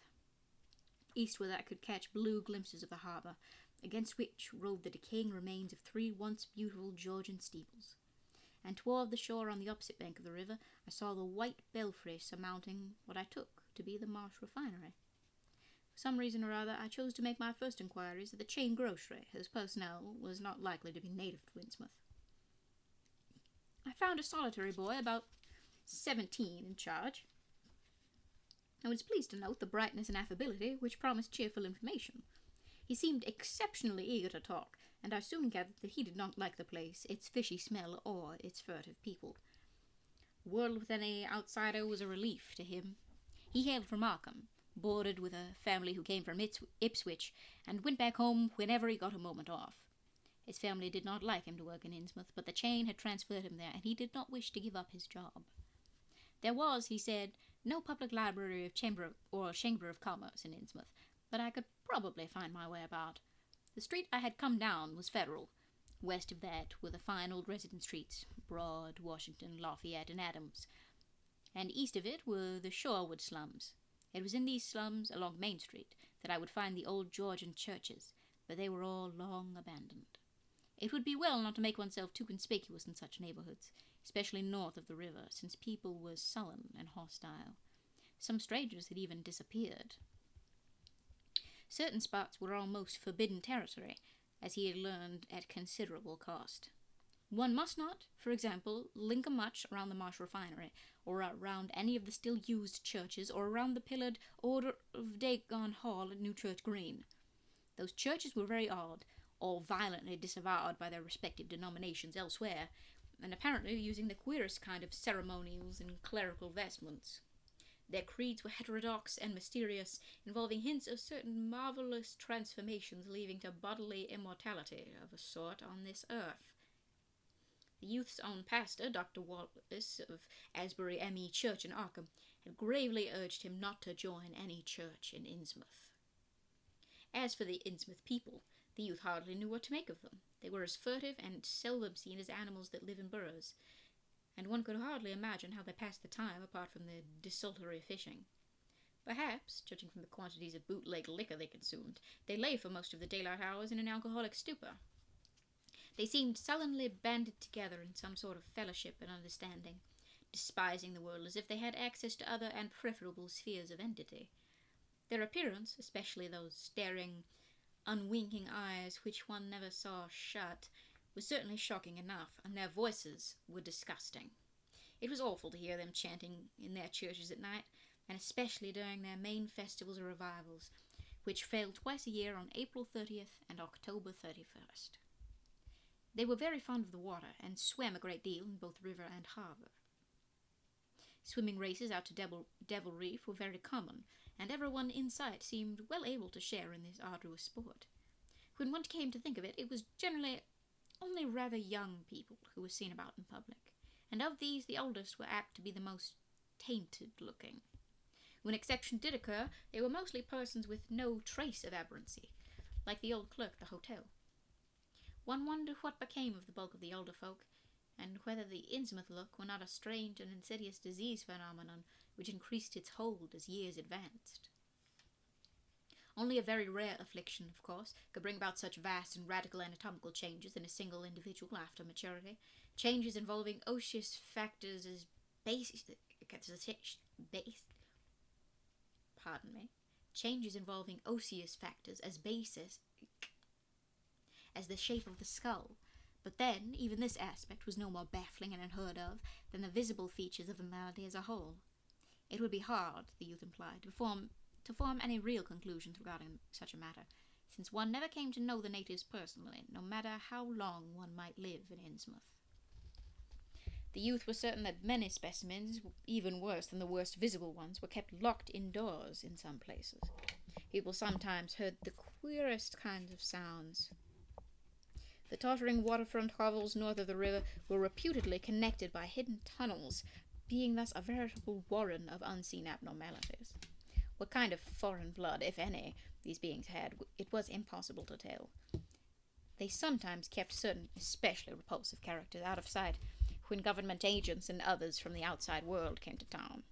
Eastward I could catch blue glimpses of the harbour, against which rode the decaying remains of 3 once beautiful Georgian steeples. And toward the shore on the opposite bank of the river I saw the white belfry surmounting what I took to be the Marsh Refinery. For some reason or other, I chose to make my first inquiries at the chain grocery, whose personnel was not likely to be native to Innsmouth. I found a solitary boy about 17 in charge. I was pleased to note the brightness and affability which promised cheerful information. He seemed exceptionally eager to talk, and I soon gathered that he did not like the place, its fishy smell, or its furtive people. The world with any outsider was a relief to him. He hailed from Markham, boarded with a family who came from Ipswich, and went back home whenever he got a moment off. His family did not like him to work in Innsmouth, but the chain had transferred him there, and he did not wish to give up his job. There was, he said, no public library or chamber of commerce in Innsmouth, but I could probably find my way about. The street I had come down was Federal. West of that were the fine old residence streets, Broad, Washington, Lafayette, and Adams, and east of it were the Shorewood slums. It was in these slums, along Main Street, that I would find the old Georgian churches, but they were all long abandoned. It would be well not to make oneself too conspicuous in such neighborhoods, especially north of the river, since people were sullen and hostile. Some strangers had even disappeared. Certain spots were almost forbidden territory, as he had learned at considerable cost. One must not, for example, linger much around the Marsh Refinery, or around any of the still used churches, or around the pillared Order of Dagon Hall at New Church Green. Those churches were very odd, all violently disavowed by their respective denominations elsewhere, and apparently using the queerest kind of ceremonials and clerical vestments. Their creeds were heterodox and mysterious, involving hints of certain marvelous transformations leading to bodily immortality of a sort on this earth. The youth's own pastor, Dr. Wallace of Asbury M.E. Church in Arkham, had gravely urged him not to join any church in Innsmouth. As for the Innsmouth people, the youth hardly knew what to make of them. They were as furtive and seldom seen as animals that live in burrows, and one could hardly imagine how they passed the time apart from their desultory fishing. Perhaps, judging from the quantities of bootleg liquor they consumed, they lay for most of the daylight hours in an alcoholic stupor. They seemed sullenly banded together in some sort of fellowship and understanding, despising the world as if they had access to other and preferable spheres of entity. Their appearance, especially those staring, unwinking eyes which one never saw shut, was certainly shocking enough, and their voices were disgusting. It was awful to hear them chanting in their churches at night, and especially during their main festivals or revivals, which fell twice a year on April 30th and October 31st. They were very fond of the water, and swam a great deal in both river and harbour. Swimming races out to Devil Reef were very common, and everyone in sight seemed well able to share in this arduous sport. When one came to think of it, it was generally only rather young people who were seen about in public, and of these the oldest were apt to be the most tainted-looking. When exception did occur, they were mostly persons with no trace of aberrancy, like the old clerk at the hotel. One wondered what became of the bulk of the older folk, and whether the Innsmouth look were not a strange and insidious disease phenomenon which increased its hold as years advanced. Only a very rare affliction, of course, could bring about such vast and radical anatomical changes in a single individual after maturity, changes involving osseous factors as basis as the shape of the skull. But then, even this aspect was no more baffling and unheard of than the visible features of the malady as a whole. It would be hard, the youth implied, to form any real conclusions regarding such a matter, since one never came to know the natives personally, no matter how long one might live in Innsmouth. The youth was certain that many specimens, even worse than the worst visible ones, were kept locked indoors in some places. People sometimes heard the queerest kinds of sounds. The tottering waterfront hovels north of the river were reputedly connected by hidden tunnels, being thus a veritable warren of unseen abnormalities. What kind of foreign blood, if any, these beings had, it was impossible to tell. They sometimes kept certain especially repulsive characters out of sight when government agents and others from the outside world came to town.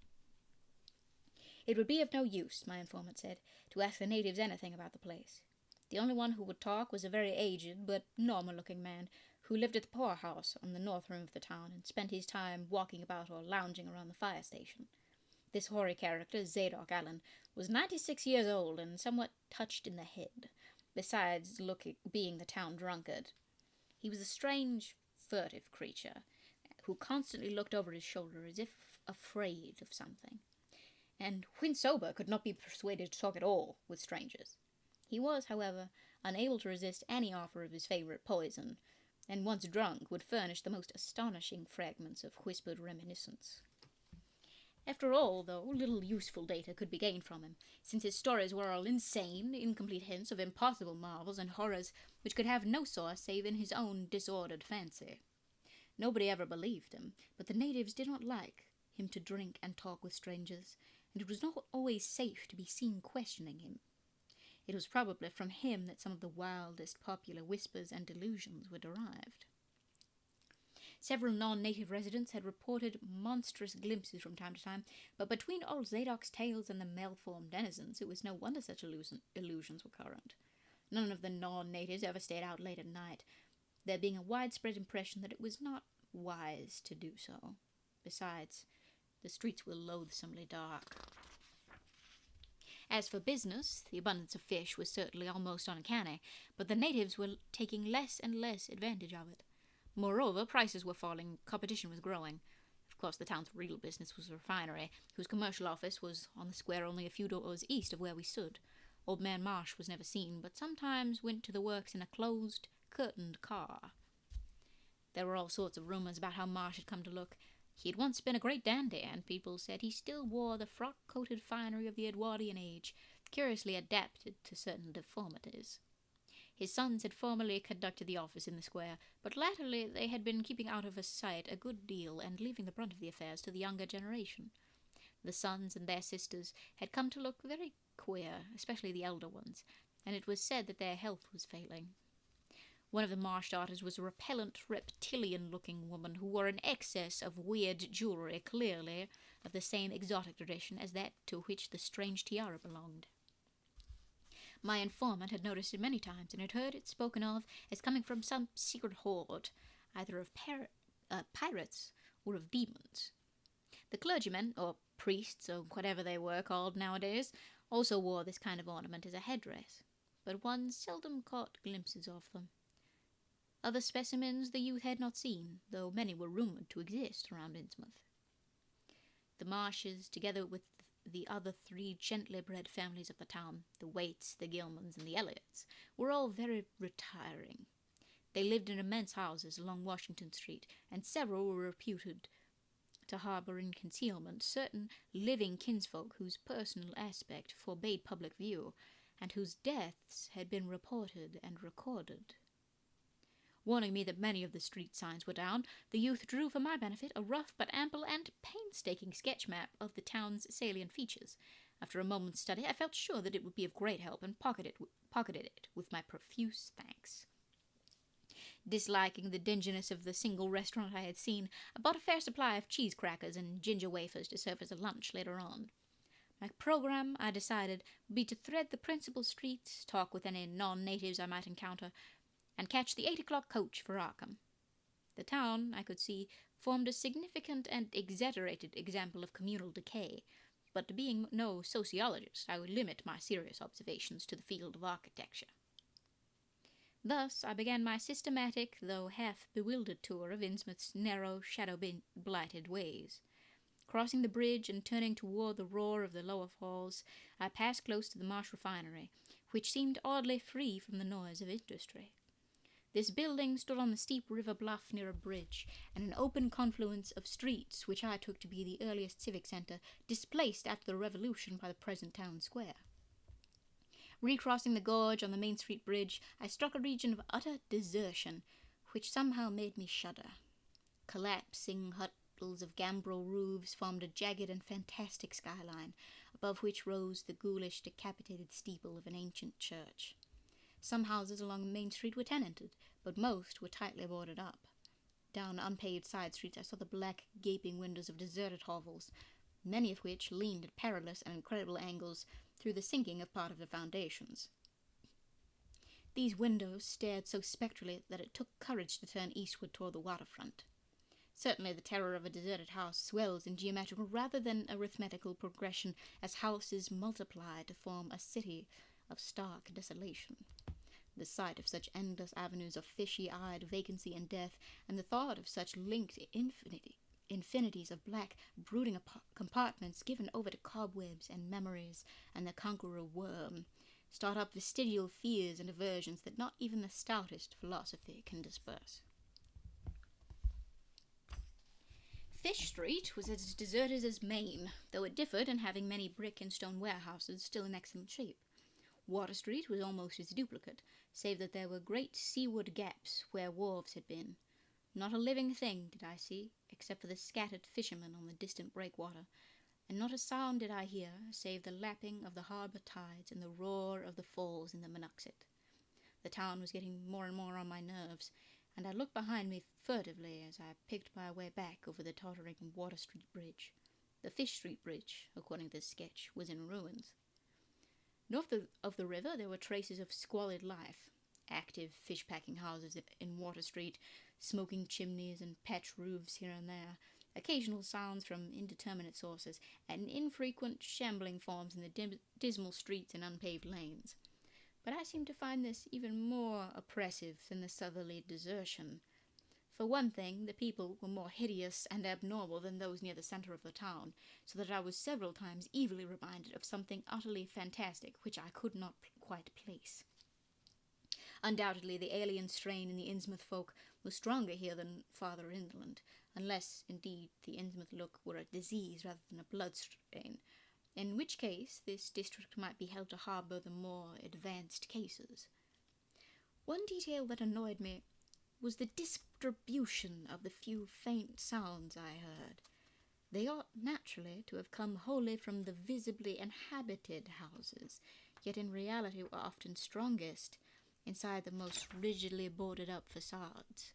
It would be of no use, my informant said, to ask the natives anything about the place. The only one who would talk was a very aged but normal-looking man who lived at the poorhouse on the north rim of the town and spent his time walking about or lounging around the fire station. This hoary character, Zadok Allen, was 96 years old and somewhat touched in the head, besides being the town drunkard. He was a strange, furtive creature, who constantly looked over his shoulder as if afraid of something, and when sober could not be persuaded to talk at all with strangers. He was, however, unable to resist any offer of his favourite poison, and once drunk would furnish the most astonishing fragments of whispered reminiscence. After all, though, little useful data could be gained from him, since his stories were all insane, incomplete hints of impossible marvels and horrors which could have no source save in his own disordered fancy. Nobody ever believed him, but the natives did not like him to drink and talk with strangers, and it was not always safe to be seen questioning him. It was probably from him that some of the wildest popular whispers and delusions were derived. Several non-native residents had reported monstrous glimpses from time to time, but between old Zadok's tales and the malformed denizens, it was no wonder such illusions were current. None of the non-natives ever stayed out late at night, there being a widespread impression that it was not wise to do so. Besides, the streets were loathsomely dark. As for business, the abundance of fish was certainly almost uncanny, but the natives were taking less and less advantage of it. Moreover, prices were falling, competition was growing. Of course, the town's real business was a refinery, whose commercial office was on the square only a few doors east of where we stood. Old Man Marsh was never seen, but sometimes went to the works in a closed, curtained car. There were all sorts of rumours about how Marsh had come to look. He had once been a great dandy, and people said he still wore the frock-coated finery of the Edwardian age, curiously adapted to certain deformities. His sons had formerly conducted the office in the square, but latterly they had been keeping out of his sight a good deal and leaving the brunt of the affairs to the younger generation. The sons and their sisters had come to look very queer, especially the elder ones, and it was said that their health was failing. One of the Marsh daughters was a repellent, reptilian-looking woman who wore an excess of weird jewellery, clearly of the same exotic tradition as that to which the strange tiara belonged. My informant had noticed it many times, and had heard it spoken of as coming from some secret horde, either of pirates or of demons. The clergymen, or priests, or whatever they were called nowadays, also wore this kind of ornament as a headdress, but one seldom caught glimpses of them. Other specimens the youth had not seen, though many were rumoured to exist around Innsmouth. The Marshes, together with the other 3 gently bred families of the town, the Waits, the Gilmans, and the Elliots, were all very retiring. They lived in immense houses along Washington Street, and several were reputed to harbour in concealment certain living kinsfolk whose personal aspect forbade public view, and whose deaths had been reported and recorded. Warning me that many of the street signs were down, the youth drew for my benefit a rough but ample and painstaking sketch map of the town's salient features. After a moment's study, I felt sure that it would be of great help, and pocketed it with my profuse thanks. Disliking the dinginess of the single restaurant I had seen, I bought a fair supply of cheese crackers and ginger wafers to serve as a lunch later on. My programme, I decided, would be to thread the principal streets, talk with any non-natives I might encounter, and catch the 8 o'clock coach for Arkham. The town, I could see, formed a significant and exaggerated example of communal decay, but being no sociologist, I would limit my serious observations to the field of architecture. Thus I began my systematic, though half-bewildered tour of Innsmouth's narrow, shadow-blighted ways. Crossing the bridge and turning toward the roar of the lower falls, I passed close to the Marsh refinery, which seemed oddly free from the noise of industry. This building stood on the steep river bluff near a bridge, and an open confluence of streets which I took to be the earliest civic centre, displaced after the Revolution by the present town square. Recrossing the gorge on the Main Street Bridge, I struck a region of utter desertion, which somehow made me shudder. Collapsing huddles of gambrel roofs formed a jagged and fantastic skyline, above which rose the ghoulish, decapitated steeple of an ancient church. Some houses along Main Street were tenanted, but most were tightly boarded up. Down unpaved side streets I saw the black, gaping windows of deserted hovels, many of which leaned at perilous and incredible angles through the sinking of part of the foundations. These windows stared so spectrally that it took courage to turn eastward toward the waterfront. Certainly the terror of a deserted house swells in geometrical rather than arithmetical progression as houses multiply to form a city of stark desolation. The sight of such endless avenues of fishy-eyed vacancy and death, and the thought of such linked infinities of black, brooding compartments given over to cobwebs and memories and the conqueror worm, start up vestigial fears and aversions that not even the stoutest philosophy can disperse. Fish Street was as deserted as Maine, though it differed in having many brick and stone warehouses still in excellent shape. Water Street was almost its duplicate, save that there were great seaward gaps where wharves had been. Not a living thing did I see, except for the scattered fishermen on the distant breakwater, and not a sound did I hear, save the lapping of the harbour tides and the roar of the falls in the Monoxet. The town was getting more and more on my nerves, and I looked behind me furtively as I picked my way back over the tottering Water Street Bridge. The Fish Street Bridge, according to this sketch, was in ruins. North of the river there were traces of squalid life. Active fish-packing houses in Water Street, smoking chimneys and patched roofs here and there, occasional sounds from indeterminate sources, and infrequent shambling forms in the dismal streets and unpaved lanes. But I seemed to find this even more oppressive than the southerly desertion. For one thing, the people were more hideous and abnormal than those near the centre of the town, so that I was several times evilly reminded of something utterly fantastic which I could not quite place. Undoubtedly, the alien strain in the Innsmouth folk was stronger here than farther inland, unless, indeed, the Innsmouth look were a disease rather than a blood strain, in which case this district might be held to harbour the more advanced cases. One detail that annoyed me was the distribution of the few faint sounds I heard. They ought naturally to have come wholly from the visibly inhabited houses, yet in reality were often strongest inside the most rigidly boarded-up facades.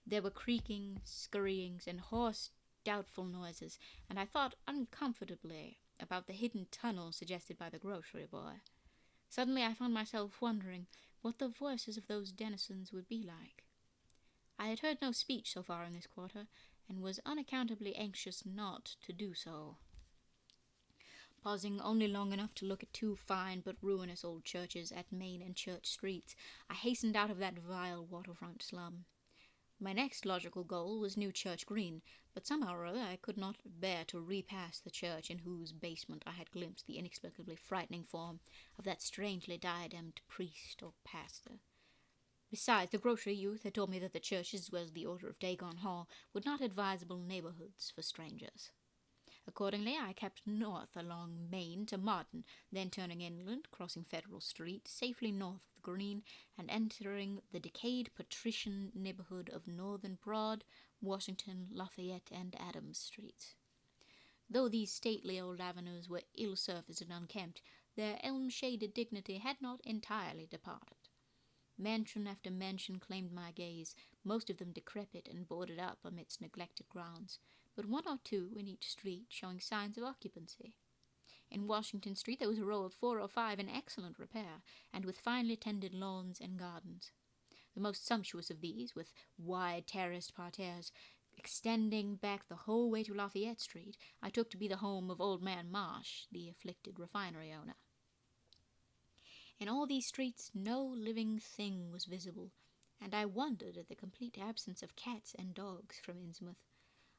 There were creakings, scurryings, and hoarse, doubtful noises, and I thought uncomfortably about the hidden tunnel suggested by the grocery boy. Suddenly I found myself wondering what the voices of those denizens would be like. I had heard no speech so far in this quarter, and was unaccountably anxious not to do so. Pausing only long enough to look at two fine but ruinous old churches at Main and Church Streets, I hastened out of that vile waterfront slum. My next logical goal was New Church Green, but somehow or other I could not bear to repass the church in whose basement I had glimpsed the inexplicably frightening form of that strangely diademed priest or pastor. Besides, the grocery youth had told me that the church, as well as the Order of Dagon Hall, were not advisable neighbourhoods for strangers. Accordingly, I kept north along Main to Martin, then turning inland, crossing Federal Street, safely north of the Green, and entering the decayed patrician neighborhood of Northern Broad, Washington, Lafayette, and Adams Streets. Though these stately old avenues were ill-surfaced and unkempt, their elm-shaded dignity had not entirely departed. Mansion after mansion claimed my gaze, most of them decrepit and boarded up amidst neglected grounds, but one or two in each street showing signs of occupancy. In Washington Street there was a row of 4 or 5 in excellent repair, and with finely tended lawns and gardens. The most sumptuous of these, with wide terraced parterres extending back the whole way to Lafayette Street, I took to be the home of Old Man Marsh, the afflicted refinery owner. In all these streets no living thing was visible, and I wondered at the complete absence of cats and dogs from Innsmouth.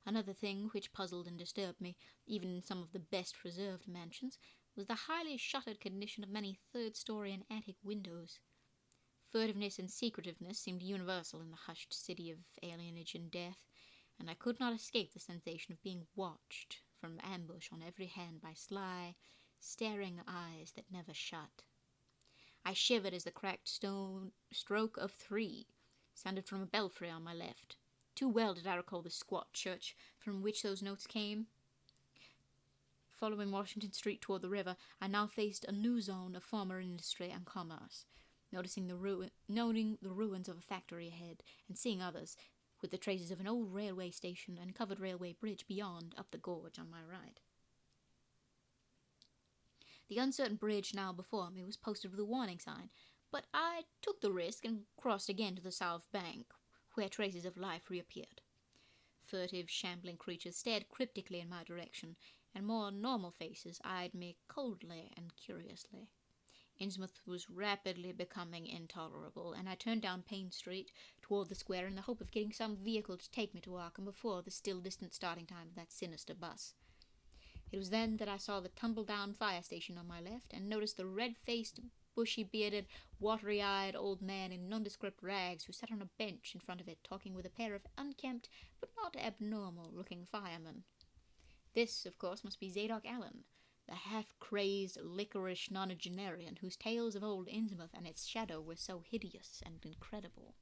Another thing which puzzled and disturbed me, even in some of the best preserved mansions, was the highly shuttered condition of many third-story and attic windows. Furtiveness and secretiveness seemed universal in the hushed city of alienage and death, and I could not escape the sensation of being watched from ambush on every hand by sly, staring eyes that never shut. I shivered as the cracked stone stroke of 3 sounded from a belfry on my left. Too well did I recall the squat church from which those notes came. Following Washington Street toward the river, I now faced a new zone of former industry and commerce, noting the ruins of a factory ahead, and seeing others, with the traces of an old railway station and covered railway bridge beyond, up the gorge on my right. The uncertain bridge now before me was posted with a warning sign, but I took the risk and crossed again to the south bank, where traces of life reappeared. Furtive, shambling creatures stared cryptically in my direction, and more normal faces eyed me coldly and curiously. Innsmouth was rapidly becoming intolerable, and I turned down Payne Street toward the square in the hope of getting some vehicle to take me to Arkham before the still distant starting time of that sinister bus. It was then that I saw the tumble-down fire station on my left, and noticed the red-faced, bushy-bearded, watery-eyed old man in nondescript rags who sat on a bench in front of it, talking with a pair of unkempt but not abnormal-looking firemen. This, of course, must be Zadok Allen, the half-crazed, licorice nonagenarian whose tales of old Innsmouth and its shadow were so hideous and incredible.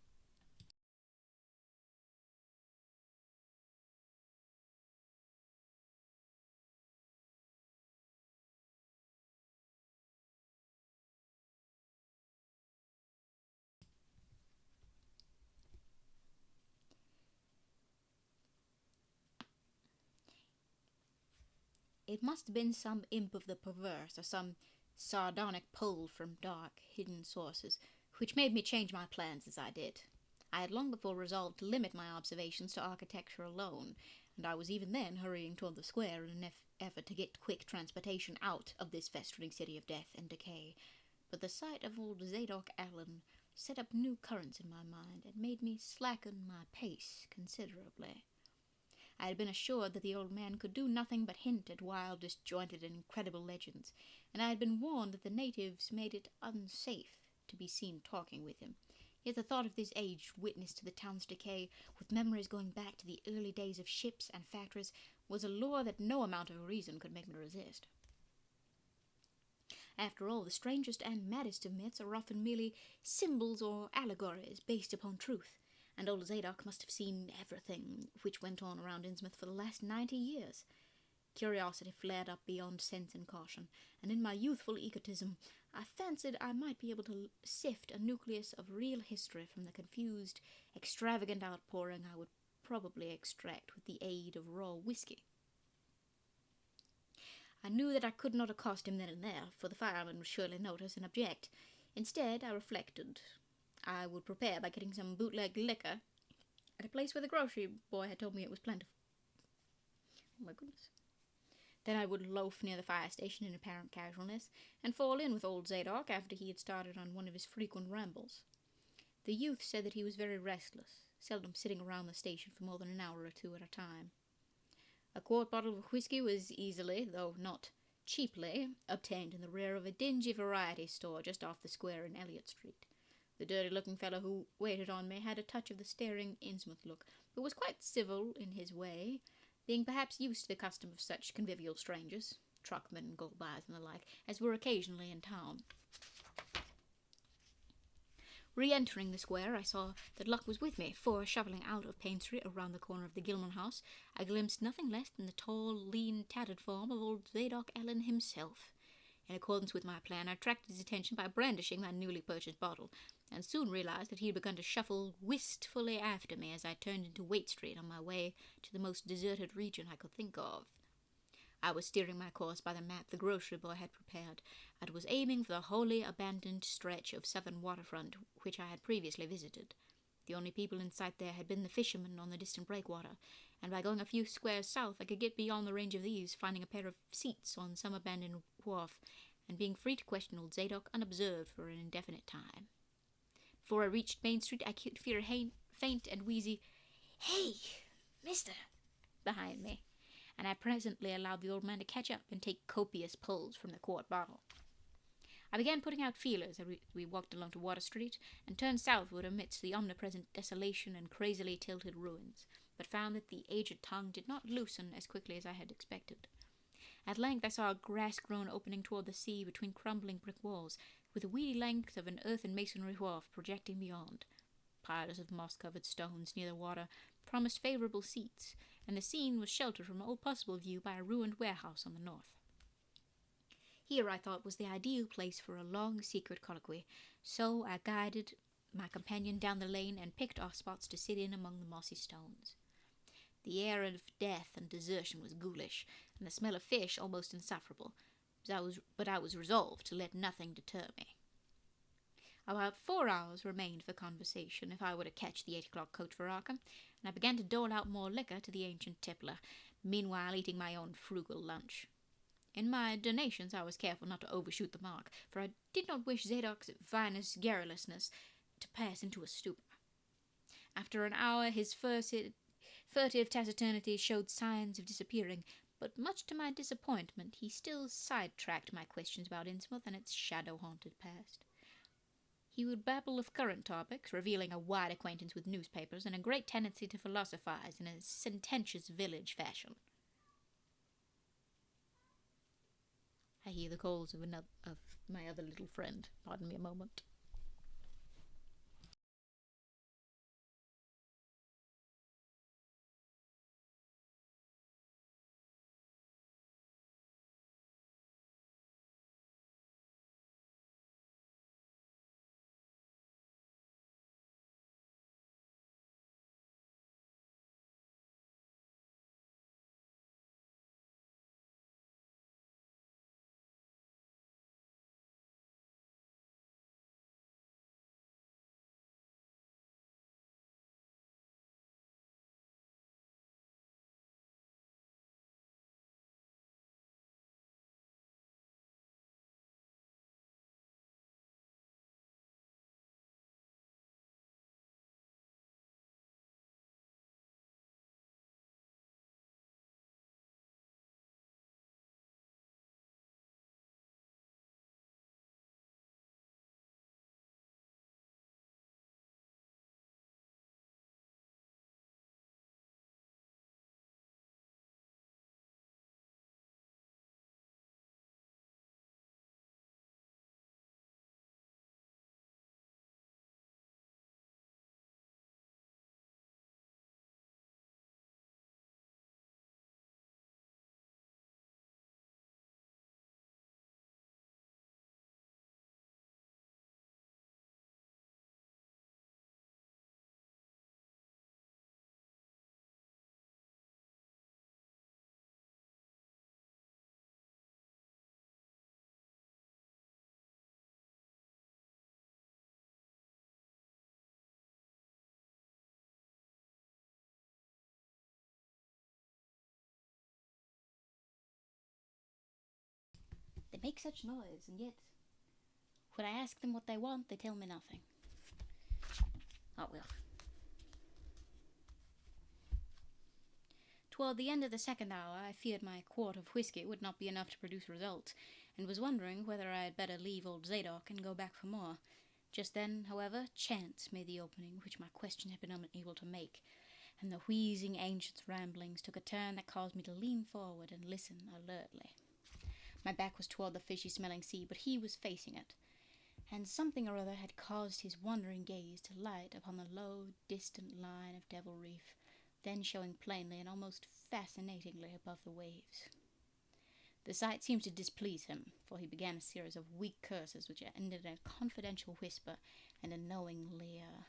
It must have been some imp of the perverse, or some sardonic pull from dark, hidden sources, which made me change my plans as I did. I had long before resolved to limit my observations to architecture alone, and I was even then hurrying toward the square in an effort to get quick transportation out of this festering city of death and decay. But the sight of old Zadok Allen set up new currents in my mind and made me slacken my pace considerably. I had been assured that the old man could do nothing but hint at wild, disjointed, and incredible legends, and I had been warned that the natives made it unsafe to be seen talking with him. Yet the thought of this aged witness to the town's decay, with memories going back to the early days of ships and factories, was a lure that no amount of reason could make me resist. After all, the strangest and maddest of myths are often merely symbols or allegories based upon truth, and old Zadok must have seen everything which went on around Innsmouth for the last 90 years. Curiosity flared up beyond sense and caution, and in my youthful egotism I fancied I might be able to sift a nucleus of real history from the confused, extravagant outpouring I would probably extract with the aid of raw whiskey. I knew that I could not accost him then and there, for the fireman would surely notice and object. Instead, I reflected I would prepare by getting some bootleg liquor at a place where the grocery boy had told me it was plentiful. Oh my goodness. Then I would loaf near the fire station in apparent casualness, and fall in with old Zadok after he had started on one of his frequent rambles. The youth said that he was very restless, seldom sitting around the station for more than an hour or two at a time. A quart bottle of whiskey was easily, though not cheaply, obtained in the rear of a dingy variety store just off the square in Elliot Street. The dirty-looking fellow who waited on me had a touch of the staring Innsmouth look, but was quite civil in his way, being perhaps used to the custom of such convivial strangers, truckmen, gold-buyers, and the like, as were occasionally in town. Re-entering the square, I saw that luck was with me, for, shuffling out of Payne Street around the corner of the Gilman house, I glimpsed nothing less than the tall, lean, tattered form of old Zadok Allen himself. In accordance with my plan, I attracted his attention by brandishing my newly purchased bottle, and soon realized that he had begun to shuffle wistfully after me as I turned into Waite Street on my way to the most deserted region I could think of. I was steering my course by the map the grocery boy had prepared, and was aiming for the wholly abandoned stretch of southern waterfront which I had previously visited. The only people in sight there had been the fishermen on the distant breakwater, and by going a few squares south I could get beyond the range of these, finding a pair of seats on some abandoned wharf, and being free to question old Zadok unobserved for an indefinite time. Before I reached Main Street, I could hear a faint and wheezy, "Hey, mister," behind me, and I presently allowed the old man to catch up and take copious pulls from the quart bottle. I began putting out feelers as we walked along to Water Street, and turned southward amidst the omnipresent desolation and crazily tilted ruins, but found that the aged tongue did not loosen as quickly as I had expected. At length I saw a grass-grown opening toward the sea between crumbling brick walls, with a weedy length of an earth and masonry wharf projecting beyond. Piles of moss-covered stones near the water promised favourable seats, and the scene was sheltered from all possible view by a ruined warehouse on the north. Here, I thought, was the ideal place for a long, secret colloquy, so I guided my companion down the lane and picked off spots to sit in among the mossy stones. The air of death and desertion was ghoulish, and the smell of fish almost insufferable, but I was resolved to let nothing deter me. About 4 hours remained for conversation if I were to catch the 8 o'clock coach for Arkham, and I began to dole out more liquor to the ancient tippler, meanwhile eating my own frugal lunch. In my donations I was careful not to overshoot the mark, for I did not wish Zadok's vinous garrulousness to pass into a stupor. After an hour his furtive taciturnity showed signs of disappearing, but much to my disappointment he still sidetracked my questions about Innsmouth and its shadow-haunted past. He would babble of current topics, revealing a wide acquaintance with newspapers and a great tendency to philosophize in a sententious village fashion. I hear the calls of my other little friend. Pardon me a moment. They make such noise, and yet, when I ask them what they want, they tell me nothing. Oh well. Toward the end of the second hour, I feared my quart of whiskey would not be enough to produce results, and was wondering whether I had better leave old Zadok and go back for more. Just then, however, chance made the opening which my question had been unable to make, and the wheezing ancient's ramblings took a turn that caused me to lean forward and listen alertly. My back was toward the fishy-smelling sea, but he was facing it, and something or other had caused his wandering gaze to light upon the low, distant line of Devil Reef, then showing plainly and almost fascinatingly above the waves. The sight seemed to displease him, for he began a series of weak curses which ended in a confidential whisper and a knowing leer.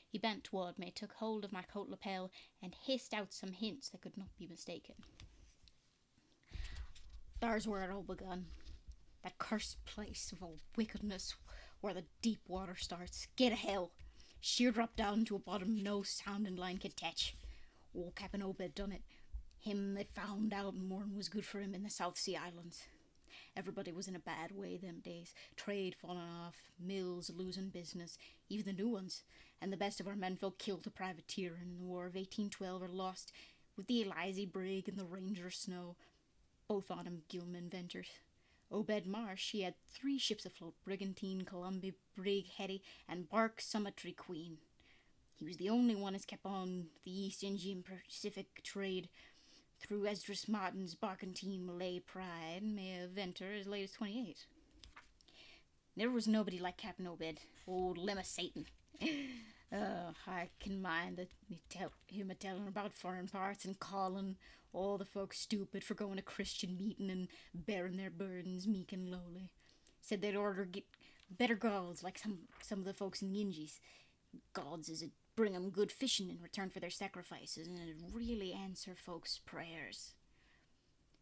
He bent toward me, took hold of my coat lapel, and hissed out some hints that could not be mistaken. There's where it all begun. That cursed place of all wickedness where the deep water starts. Get a hell. Sheer drop down to a bottom no sounding line could touch. Old Captain Obed done it. Him they found out more'n was good for him in the South Sea Islands. Everybody was in a bad way them days. Trade falling off, mills losing business, even the new ones. And the best of our men fell killed to privateering in the War of 1812 or lost with the Elizy brig and the Ranger Snow. Both on 'em Gilman ventures. Obed Marsh, he had 3 ships afloat, Brigantine, Columbia, Brig Hetty, and Bark Summitry Queen. He was the only one as kept on the East Indian Pacific trade through Esdras Martin's barkentine Malay Pride, may have entered as late as 28. There was nobody like Captain Obed, old Lemma Satan. I can mind that him a-telling about foreign parts and calling all the folks stupid for going to Christian meeting and bearing their burdens meek and lowly. Said they'd order get better gods like some of the folks in Yinji's. Gods as 'd bring 'em good fishing in return for their sacrifices and 'd really answer folks' prayers.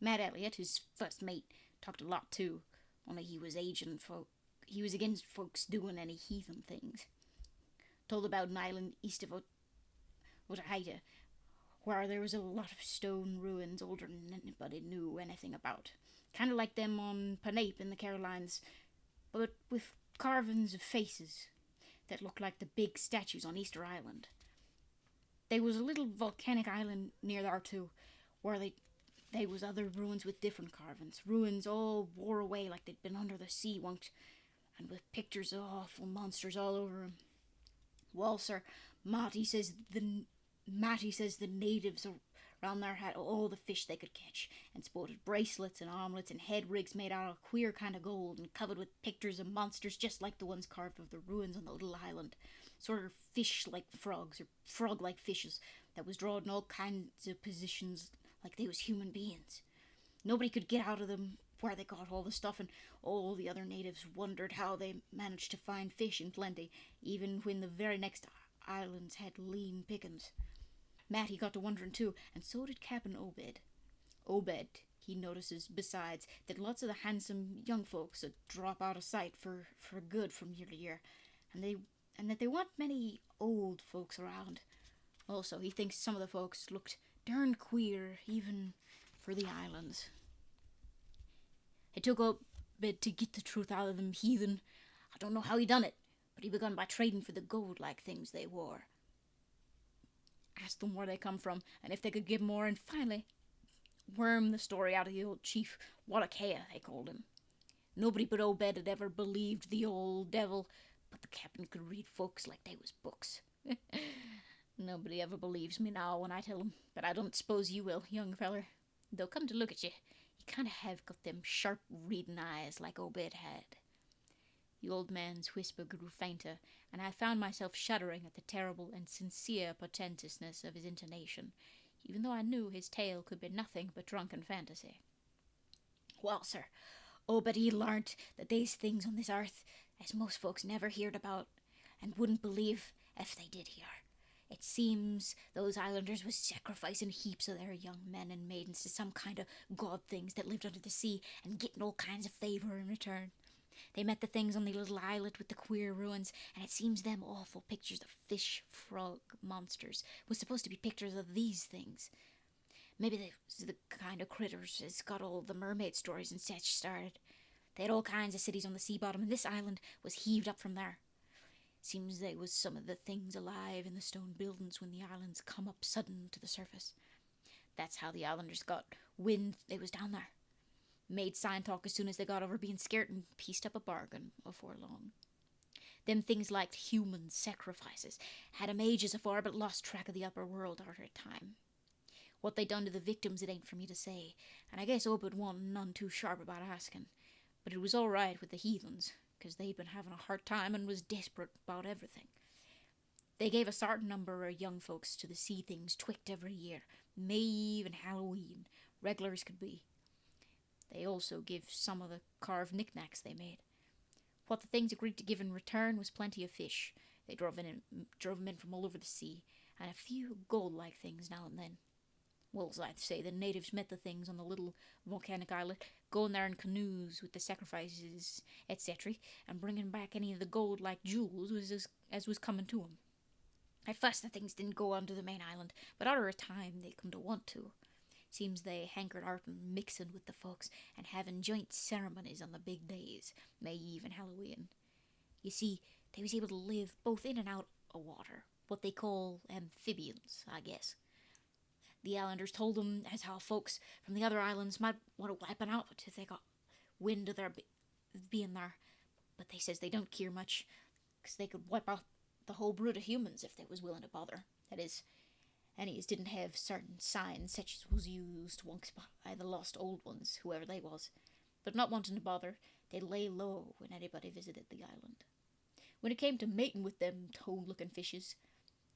Matt Elliot, his first mate, talked a lot too, only he was aging folk he was against folks doing any heathen things. Told about an island east of Otaheite, where there was a lot of stone ruins older than anybody knew anything about. Kind of like them on Penape in the Carolines, but with carvings of faces that looked like the big statues on Easter Island. There was a little volcanic island near there too, where they was other ruins with different carvings. Ruins all wore away like they'd been under the sea once, and with pictures of awful monsters all over 'em. Well, sir, Matty says the natives around there had all the fish they could catch, and sported bracelets and armlets and head rigs made out of queer kind of gold and covered with pictures of monsters just like the ones carved of the ruins on the little island. Sort of fish-like frogs or frog-like fishes that was drawn in all kinds of positions like they was human beings. Nobody could get out of them where they got all the stuff, and all the other natives wondered how they managed to find fish in plenty, even when the very next islands had lean pickings. Matty got to wondering too, and so did Captain Obed. Obed, he notices, besides, that lots of the handsome young folks drop out of sight for good from year to year, and that they want many old folks around. Also, he thinks some of the folks looked darn queer, even for the islands. It took Obed to get the truth out of them heathen. I don't know how he done it, but he begun by trading for the gold-like things they wore. Asked them where they come from, and if they could give more, and finally wormed the story out of the old chief, Wallachea, they called him. Nobody but Obed had ever believed the old devil, but the captain could read folks like they was books. Nobody ever believes me now when I tell 'em, but I don't suppose you will, young feller. Though come to look at you kind of have got them sharp reading eyes like Obed had. The old man's whisper grew fainter, and I found myself shuddering at the terrible and sincere portentousness of his intonation, even though I knew his tale could be nothing but drunken fantasy. Well, sir, Obed he learnt that they's things on this earth as most folks never heard about, and wouldn't believe if they did hear. It seems those islanders was sacrificing heaps of their young men and maidens to some kind of god things that lived under the sea, and getting all kinds of favour in return. They met the things on the little islet with the queer ruins, and it seems them awful pictures of fish, frog, monsters was supposed to be pictures of these things. Maybe they was the kind of critters as got all the mermaid stories and such started. They had all kinds of cities on the sea bottom, and this island was heaved up from there. Seems they was some of the things alive in the stone buildings when the islands come up sudden to the surface. That's how the islanders got wind they was down there. Made sign talk as soon as they got over being scared and pieced up a bargain before long. Them things like human sacrifices had 'em ages afore, but lost track of the upper world after a time. What they done to the victims it ain't for me to say, and I guess Obed wasn't none too sharp about asking. But it was all right with the heathens, 'cause they'd been having a hard time and was desperate about everything. They gave a certain number of young folks to the sea things twict every year, May Eve and Halloween, regular as could be. They also give some of the carved knickknacks they made. What the things agreed to give in return was plenty of fish. They drove 'em in from all over the sea, and a few gold-like things now and then. Well, as I say, the natives met the things on the little volcanic islet, going there in canoes with the sacrifices, etc., and bringing back any of the gold-like jewels as was coming to 'em. At first the things didn't go on to the main island, but after a time they come to want to. Seems they hankered out and mixing with the folks and having joint ceremonies on the big days, May Eve and Halloween. You see, they was able to live both in and out of water, what they call amphibians, I guess. The islanders told them as how folks from the other islands might want to wipe 'em out if they got wind of their being there, but they says they don't care much, 'cause they could wipe out the whole brood of humans if they was willing to bother. That is, any as didn't have certain signs such as was used once by the lost old ones, whoever they was. But not wanting to bother, they'd lay low when anybody visited the island. When it came to mating with them toad-looking fishes,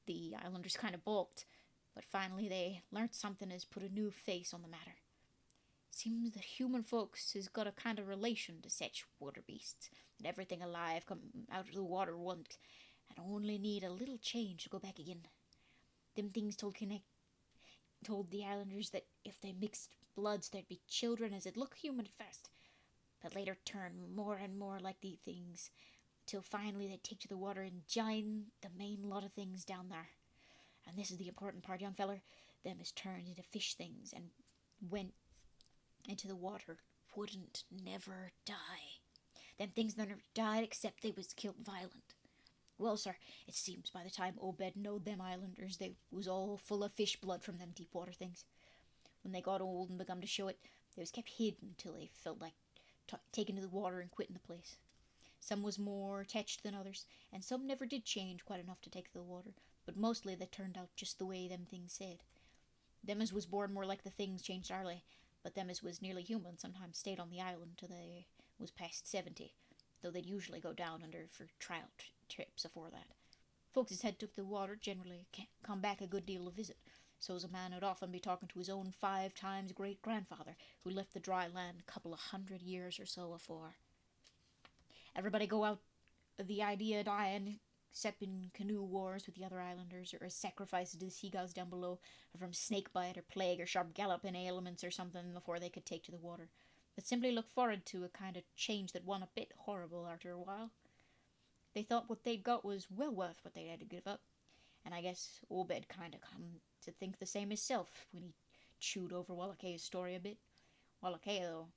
the islanders kind of balked, but finally they learnt something as put a new face on the matter. Seems that human folks has got a kind of relation to such water beasts, and everything alive come out of the water once, and only need a little change to go back again. Them things told the islanders that if they mixed bloods there'd be children as'd look human at first, but later turn more and more like these things, till finally they take to the water and join the main lot of things down there. And this is the important part, young feller. Them is turned into fish things and went into the water. Wouldn't never die. Them things never died except they was killed violent. Well, sir, it seems by the time Obed knowed them islanders, they was all full of fish blood from them deep water things. When they got old and begun to show it, they was kept hidden till they felt like taking to the water and quitting the place. Some was more attached than others, and some never did change quite enough to take to the water, but mostly they turned out just the way them things said. Them as was born more like the things changed early, but them as was nearly human sometimes stayed on the island till they was past 70, though they'd usually go down under for trial trips afore that. Folks as had took the water generally come back a good deal to visit, so's a man would often be talking to his own 5 times great-grandfather, who left the dry land a couple of 100 years or so afore. Everybody go out of the idea of dying, except in canoe wars with the other islanders, or as sacrifices to the seagulls down below, or from snake bite or plague or sharp galloping ailments or something before they could take to the water, but simply look forward to a kind of change that won a bit horrible after a while. They thought what they'd got was well worth what they had to give up, and I guess Obed kind of come to think the same himself when he chewed over Wallace's story a bit. Wallace, though,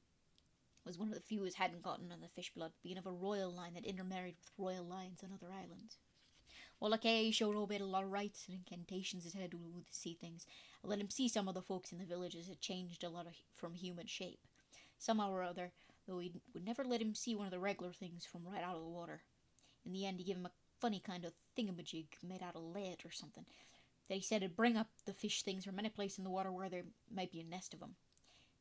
was one of the few as hadn't gotten on the fish blood, being of a royal line that intermarried with royal lines on other islands. Wallace showed Obed a lot of rites and incantations that had to do with the sea things, and let him see some of the folks in the villages had changed a lot from human shape. Somehow or other, though he would never let him see one of the regular things from right out of the water. In the end, he gave him a funny kind of thingamajig made out of lead or something, that he said would bring up the fish things from any place in the water where there might be a nest of them.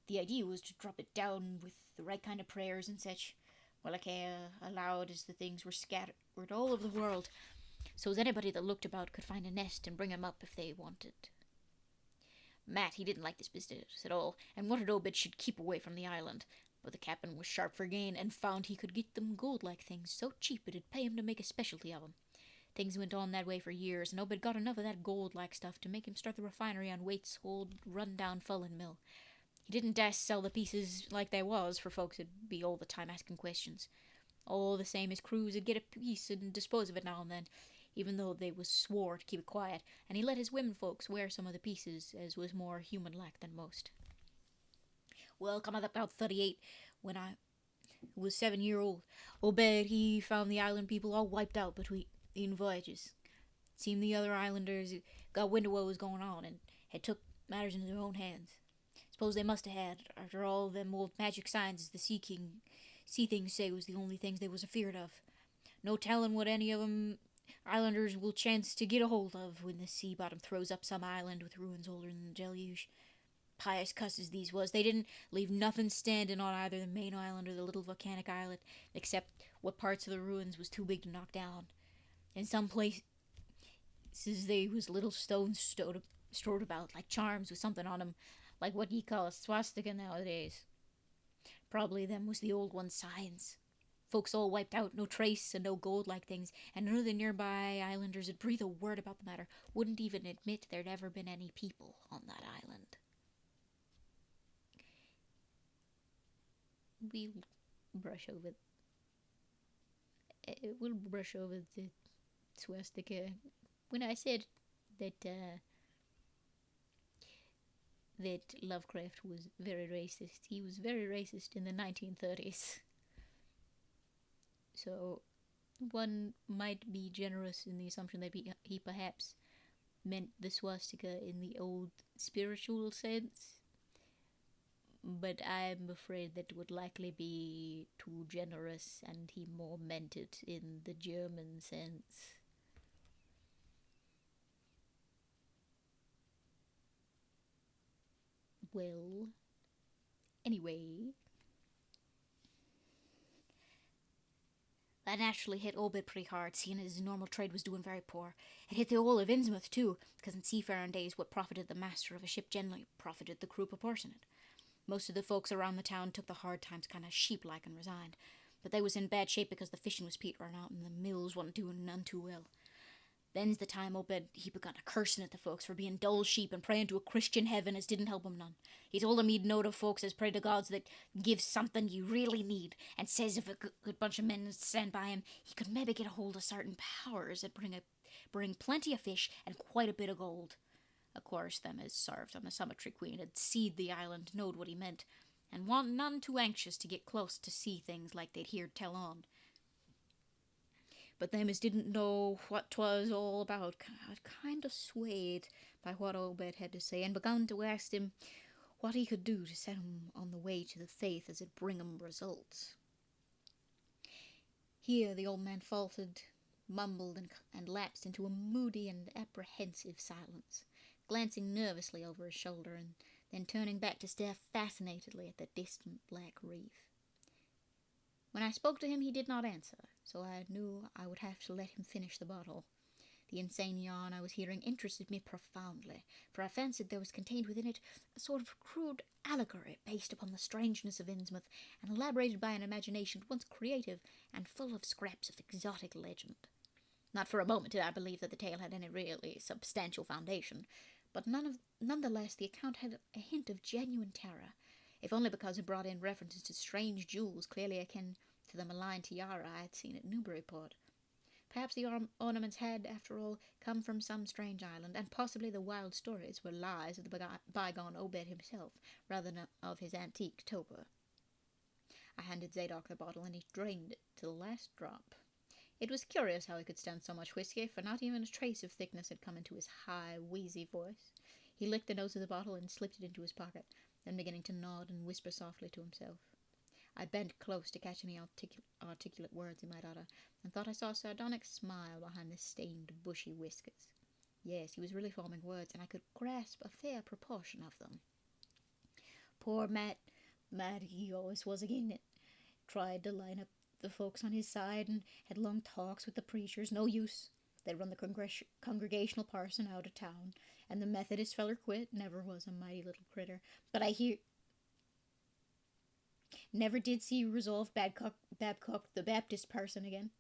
The idea was to drop it down with the right kind of prayers and such. Wallace allowed as the things were scattered all over the world, so as anybody that looked about could find a nest and bring 'em up if they wanted. Matt, he didn't like this business at all, and wanted Obed should keep away from the island, but the captain was sharp for gain, and found he could get them gold-like things so cheap it'd pay him to make a specialty of 'em. Things went on that way for years, and Obed got enough of that gold-like stuff to make him start the refinery on Waite's old run-down fulling mill. He didn't dast sell the pieces like they was, for folks would be all the time asking questions. All the same, his crews would get a piece and dispose of it now and then, even though they was swore to keep it quiet, and he let his women folks wear some of the pieces, as was more human-like than most. Well, come about 38, when I was 7-year-old, Obed, he found the island people all wiped out between voyages. Seemed the other islanders got wind of what was going on, and had took matters into their own hands. Suppose they must have had, after all them old magic signs as the sea things say was the only things they was afeared of. No telling what any of 'em islanders will chance to get a hold of when the sea bottom throws up some island with ruins older than the deluge. Pious cusses these was. They didn't leave nothing standing on either the main island or the little volcanic islet, except what parts of the ruins was too big to knock down. In some places they was little stones stored about, like charms with something on 'em, like what ye call a swastika nowadays. Probably them was the old one's signs. Folks all wiped out, no trace and no gold-like things, and none of the nearby islanders would breathe a word about the matter, wouldn't even admit there'd ever been any people on that island. We'll brush over the swastika. When I said that Lovecraft was very racist, he was very racist in the 1930s. So one might be generous in the assumption that he perhaps meant the swastika in the old spiritual sense, but I'm afraid that would likely be too generous, and he more meant it in the German sense. Well, anyway, that naturally hit Obed pretty hard, seeing his normal trade was doing very poor. It hit the whole of Innsmouth, too, because in seafaring days what profited the master of a ship generally profited the crew proportionate. Most of the folks around the town took the hard times kind of sheep-like and resigned, but they was in bad shape because the fishing was petering out and the mills wasn't doing none too well. Then's the time Obed he begun a cursing at the folks for being dull sheep and praying to a Christian heaven as didn't help him none. He told them he'd know the folks as pray to gods that give something you really need, and says if a good bunch of men stand by him, he could maybe get a hold of certain powers that bring plenty of fish and quite a bit of gold. Of course, them as served on the Summitry Queen had seed the island, knowed what he meant, and wan't none too anxious to get close to see things like they'd heard tell on. But them as didn't know what 'twas all about got kind of swayed by what Obed had to say, and begun to ask him what he could do to set him on the way to the faith as it bring him results. Here the old man faltered, mumbled, and lapsed into a moody and apprehensive silence, glancing nervously over his shoulder, and then turning back to stare fascinatedly at the distant black reef. When I spoke to him, he did not answer, so I knew I would have to let him finish the bottle. The insane yarn I was hearing interested me profoundly, for I fancied there was contained within it a sort of crude allegory based upon the strangeness of Innsmouth, and elaborated by an imagination once creative and full of scraps of exotic legend. Not for a moment did I believe that the tale had any really substantial foundation, but nonetheless the account had a hint of genuine terror, if only because it brought in references to strange jewels clearly akin to the malign tiara I had seen at Newburyport. Perhaps the ornaments had, after all, come from some strange island, and possibly the wild stories were lies of the bygone Obed himself, rather than of his antique toper. I handed Zadok the bottle, and he drained it to the last drop. It was curious how he could stand so much whiskey, for not even a trace of thickness had come into his high, wheezy voice. He licked the nose of the bottle and slipped it into his pocket, then beginning to nod and whisper softly to himself. I bent close to catch any articulate words he might utter, and thought I saw a sardonic smile behind the stained, bushy whiskers. Yes, he was really forming words, and I could grasp a fair proportion of them. Poor Matt, he always was again it. Tried to line up the folks on his side, and had long talks with the preachers. No use. They'd run the congregational parson out of town, and the Methodist feller quit. Never was a mighty little critter. But I never did see Resolve Babcock, the Baptist parson, again.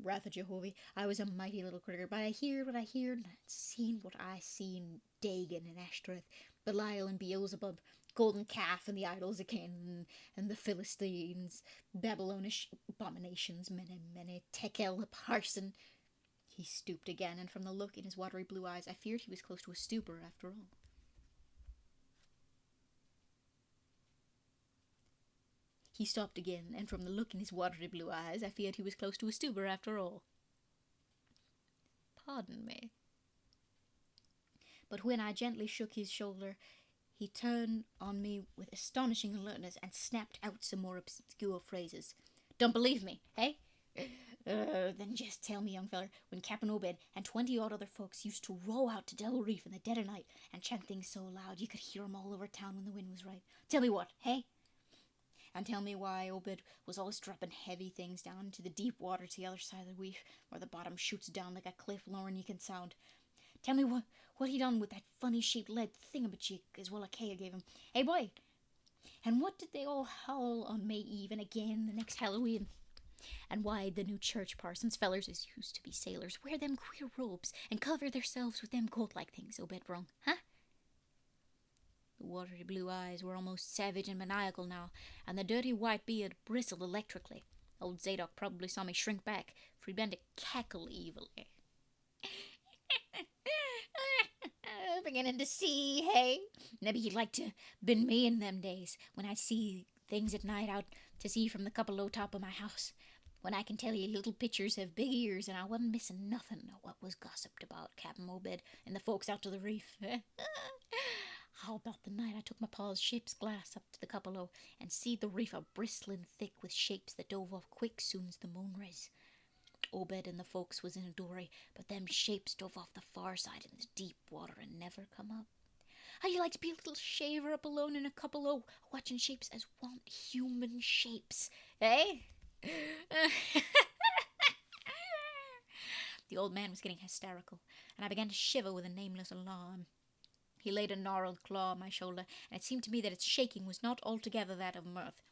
Wrath of Jehovah, I was a mighty little critter, but I heard what I heard, and seen what I seen. Dagon and Ashtoreth, Belial and Beelzebub, Golden Calf and the idols of Canaan, and the Philistines, Babylonish abominations, many, Tekel the parson. He stooped again, and from the look in his watery blue eyes, I feared he was close to a stupor after all. He stopped again, and from the look in his watery blue eyes, I feared he was close to a stupor after all. Pardon me. But when I gently shook his shoulder, he turned on me with astonishing alertness and snapped out some more obscure phrases. Don't believe me, hey? Then just tell me, young feller, when Captain Obed and 20-odd other folks used to row out to Devil Reef in the dead of night and chant things so loud you could hear 'em all over town when the wind was right. Tell me what, hey? And tell me why Obed was always dropping heavy things down into the deep water to the other side of the reef, where the bottom shoots down like a cliff lowering you can sound. Tell me what he done with that funny-shaped lead thingamajig as well Achaia gave him. Hey, boy! And what did they all howl on May Eve and again the next Halloween? And why the new church parsons, fellers as used to be sailors, wear them queer robes and cover theirselves with them coat-like things, Obed brung, huh? The watery blue eyes were almost savage and maniacal now, and the dirty white beard bristled electrically. Old Zadok probably saw me shrink back, for he began to cackle evilly. Beginning to see, hey? Maybe he'd like to been me in them days, when I'd see things at night out to sea from the cupola top of my house, when I can tell you little pitchers have big ears, and I wasn't missing nothing of what was gossiped about Captain Obed and the folks out to the reef. How about the night I took my pa's ship's glass up to the cupola and seed the reef a bristling thick with shapes that dove off quick soon's the moon rise. Obed and the folks was in a dory, but them shapes dove off the far side in the deep water and never come up. How'd you like to be a little shaver up alone in a cupola, watching shapes as want human shapes, eh? The old man was getting hysterical, and I began to shiver with a nameless alarm. He laid a gnarled claw on my shoulder, and it seemed to me that its shaking was not altogether that of mirth.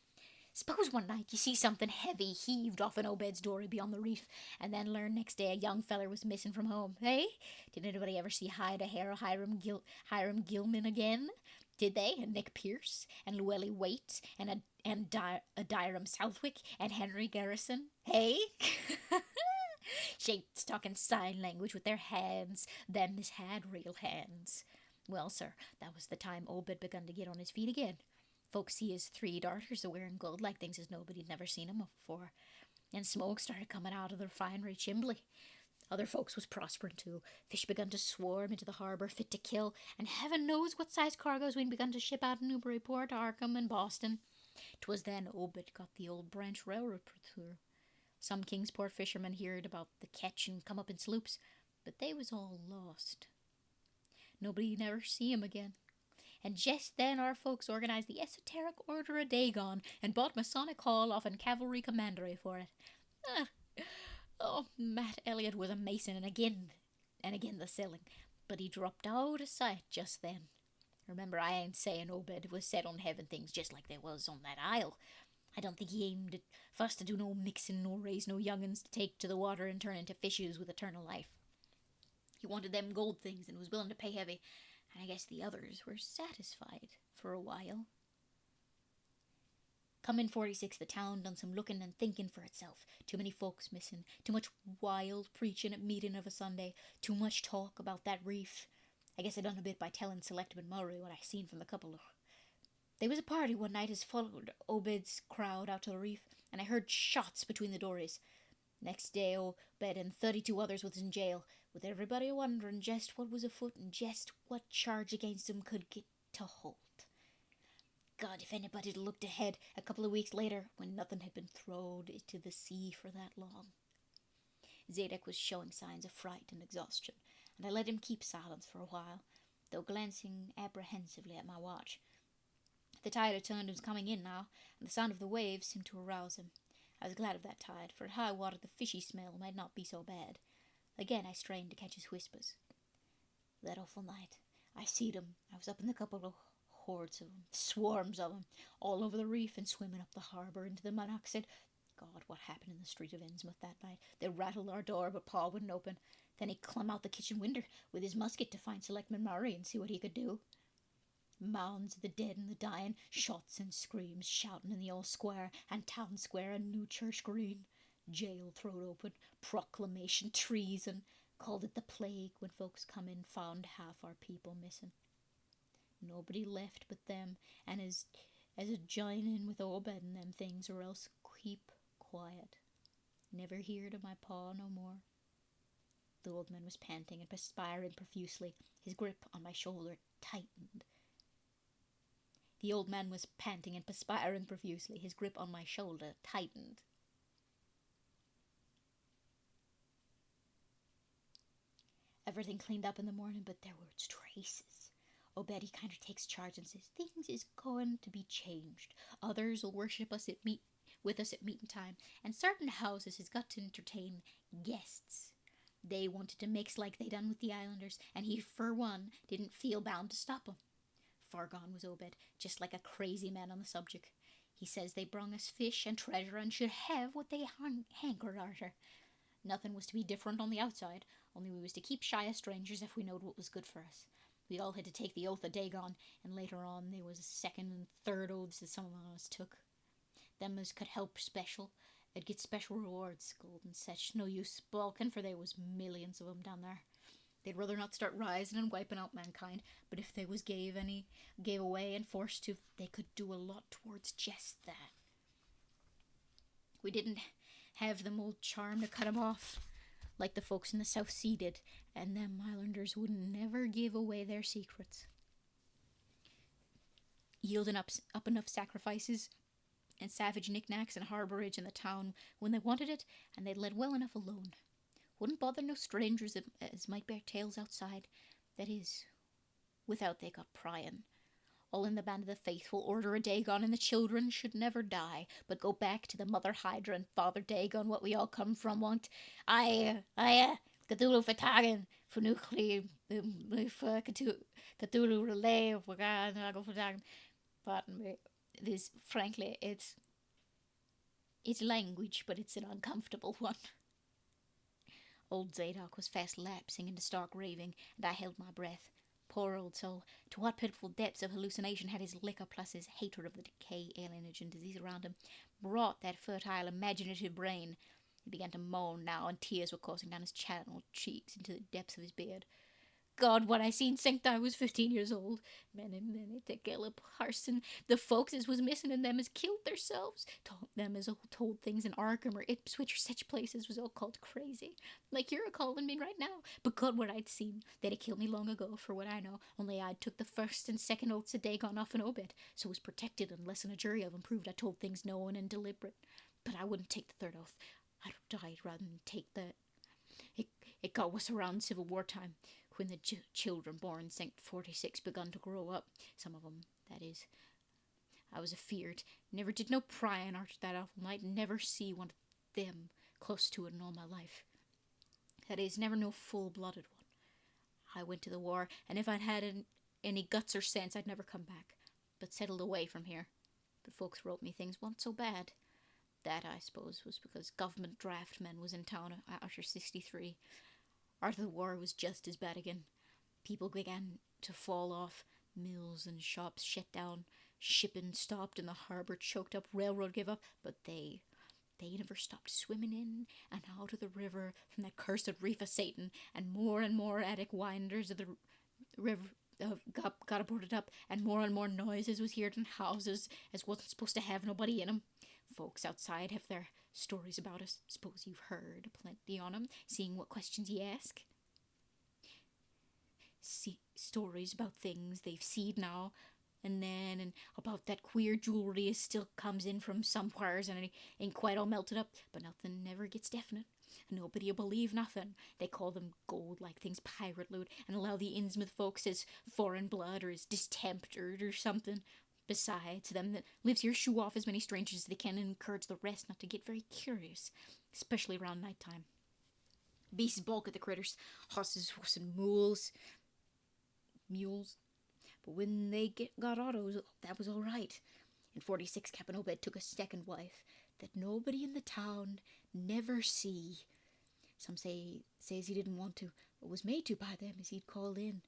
Suppose one night you see something heavy heaved off an Obed's dory beyond the reef, and then learn next day a young feller was missing from home. Hey? Did anybody ever see Hide a Hair Hiram Gilman again? Did they? And Nick Pierce? And Llewellyn Waite? And Adairam Southwick? And Henry Garrison? Hey? Shapes talking sign language with their hands. Them as had real hands. Well, sir, that was the time Obed begun to get on his feet again. Folks see his 3 daughters a wearing gold like things as nobody'd never seen 'em before. And smoke started coming out of the refinery chimbley. Other folks was prospering too. Fish begun to swarm into the harbour fit to kill, and heaven knows what size cargoes we'd begun to ship out of Newburyport, Arkham, and Boston. 'Twas then Obed got the old branch railroad put through. Some Kingsport fishermen heard about the catch and come up in sloops, but they was all lost. Nobody never see 'em again. And just then our folks organized the Esoteric Order of Dagon and bought Masonic Hall off and Cavalry Commandery for it. Matt Elliott was a mason and again the selling, but he dropped out of sight just then. Remember, I ain't saying Obed was set on heaven things just like they was on that isle. I don't think he aimed at fuss to do no mixing nor raise no young'uns to take to the water and turn into fishes with eternal life. He wanted them gold things and was willing to pay heavy, and I guess the others were satisfied for a while. Come in 46, the town done some looking and thinking for itself. Too many folks missing, too much wild preaching at meeting of a Sunday, too much talk about that reef. I guess I done a bit by telling Selectman Murray what I seen from the couple. There was a party one night as followed Obed's crowd out to the reef, and I heard shots between the dories. Next day, Obed and 32 others was in jail, with everybody wondering just what was afoot and just what charge against him could get to hold. God, if anybody'd looked ahead a couple of weeks later, when nothing had been thrown into the sea for that long. Zadok was showing signs of fright and exhaustion, and I let him keep silence for a while, though glancing apprehensively at my watch. The tide had turned and was coming in now, and the sound of the waves seemed to arouse him. I was glad of that tide, for at high water the fishy smell might not be so bad. Again I strained to catch his whispers. That awful night, I seed 'em. I was up in the couple of hordes of 'em, swarms of 'em, all over the reef and swimming up the harbour into the monoxide. God, what happened in the street of Innsmouth that night? They rattled our door, but Pa wouldn't open. Then he clumb out the kitchen winder with his musket to find Selectman Murray and see what he could do. Mounds of the dead and the dying, shots and screams, shouting in the old square and town square and New Church Green. Jail throwed open, proclamation, treason. Called it the plague when folks come in, found half our people missing. Nobody left but them, and as a join in with Obed and them things, or else keep quiet. Never heard of my Pa no more. The old man was panting and perspiring profusely. His grip on my shoulder tightened. The old man was panting and perspiring profusely. His grip on my shoulder tightened. Everything cleaned up in the morning, but there were traces. Obed, he kind of takes charge and says, things is going to be changed. Others will worship us with us at meeting time, and certain houses has got to entertain guests. They wanted to mix like they done with the islanders, and he, for one, didn't feel bound to stop 'em. Far gone was Obed, just like a crazy man on the subject. He says they brung us fish and treasure and should have what they hankered arter. Nothing was to be different on the outside, only we was to keep shy of strangers if we knowed what was good for us. We all had to take the oath of Dagon, and later on there was a second and third oaths that some of us took. Them as could help special, I'd get special rewards, gold and such. No use balking, for there was millions of 'em down there. They'd rather not start rising and wiping out mankind, but if they was gave away and forced to, they could do a lot towards just that. We didn't have them old charm to cut 'em off, like the folks in the South Sea did, and them islanders wouldn't never give away their secrets. Yielding up enough sacrifices and savage knickknacks and harbourage in the town when they wanted it, and they'd let well enough alone. Wouldn't bother no strangers as might bear tales outside, that is, without they got prying. All in the band of the faithful, order of Dagon, and the children should never die, but go back to the Mother Hydra and Father Dagon, what we all come from, won't? Cthulhu Fatagan, for nuclear, for Cthulhu relay, for God, Fatagan. Pardon me. Frankly, it's It's language, but it's an uncomfortable one. Old Zadok was fast lapsing into stark raving, and I held my breath. Poor old soul, to what pitiful depths of hallucination had his liquor plus his hatred of the decay, alienage, and disease around him brought that fertile, imaginative brain? He began to moan now, and tears were coursing down his channeled cheeks into the depths of his beard. God, what I seen since I was 15 years old. Many to Gillip Harson. The folks as was missing in them as killed theirselves. Told them as all told things in Arkham or Ipswich or such places was all called crazy. Like you're a-calling me right now. But God, what I'd seen. They'd have killed me long ago, for what I know. Only I'd took the first and second oaths of Dagon off an obit, so was protected unless in a jury of 'em proved I told things knowing and deliberate. But I wouldn't take the third oath. I'd have died rather than take that. It got worse around Civil War time, when the children born St. 46 begun to grow up. Some of 'em, that is. I was afeard. Never did no prying after that awful night. Never see one of them close to it in all my life. That is, never no full-blooded one. I went to the war, and if I'd had any guts or sense, I'd never come back, but settled away from here. But folks wrote me things weren't so bad. That, I suppose, was because government draftmen was in town after 63. After the war was just as bad again. People began to fall off. Mills and shops shut down. Shipping stopped and the harbour choked up. Railroad gave up. But they never stopped swimming in and out of the river from that cursed reef of Satan. And more attic winders of the river got boarded up. And more noises was heard in houses as wasn't supposed to have nobody in 'em. Folks outside have their stories about us. Suppose you've heard plenty on 'em, seeing what questions ye ask. Stories about things they've seed now and then, and about that queer jewelry as still comes in from somewheres and it ain't quite all melted up, but nothing never gets definite. Nobody'll believe nothing. They call them gold-like things pirate loot and allow the Innsmouth folks as foreign blood or as distempered or something. Besides, them that lives here shoo off as many strangers as they can and encourage the rest not to get very curious, especially around night time. Beasts balk at the critters, horses and mules. But when they got autos, that was all right. In 46, Captain Obed took a second wife that nobody in the town never see. Some says he didn't want to, but was made to by them as he'd called in.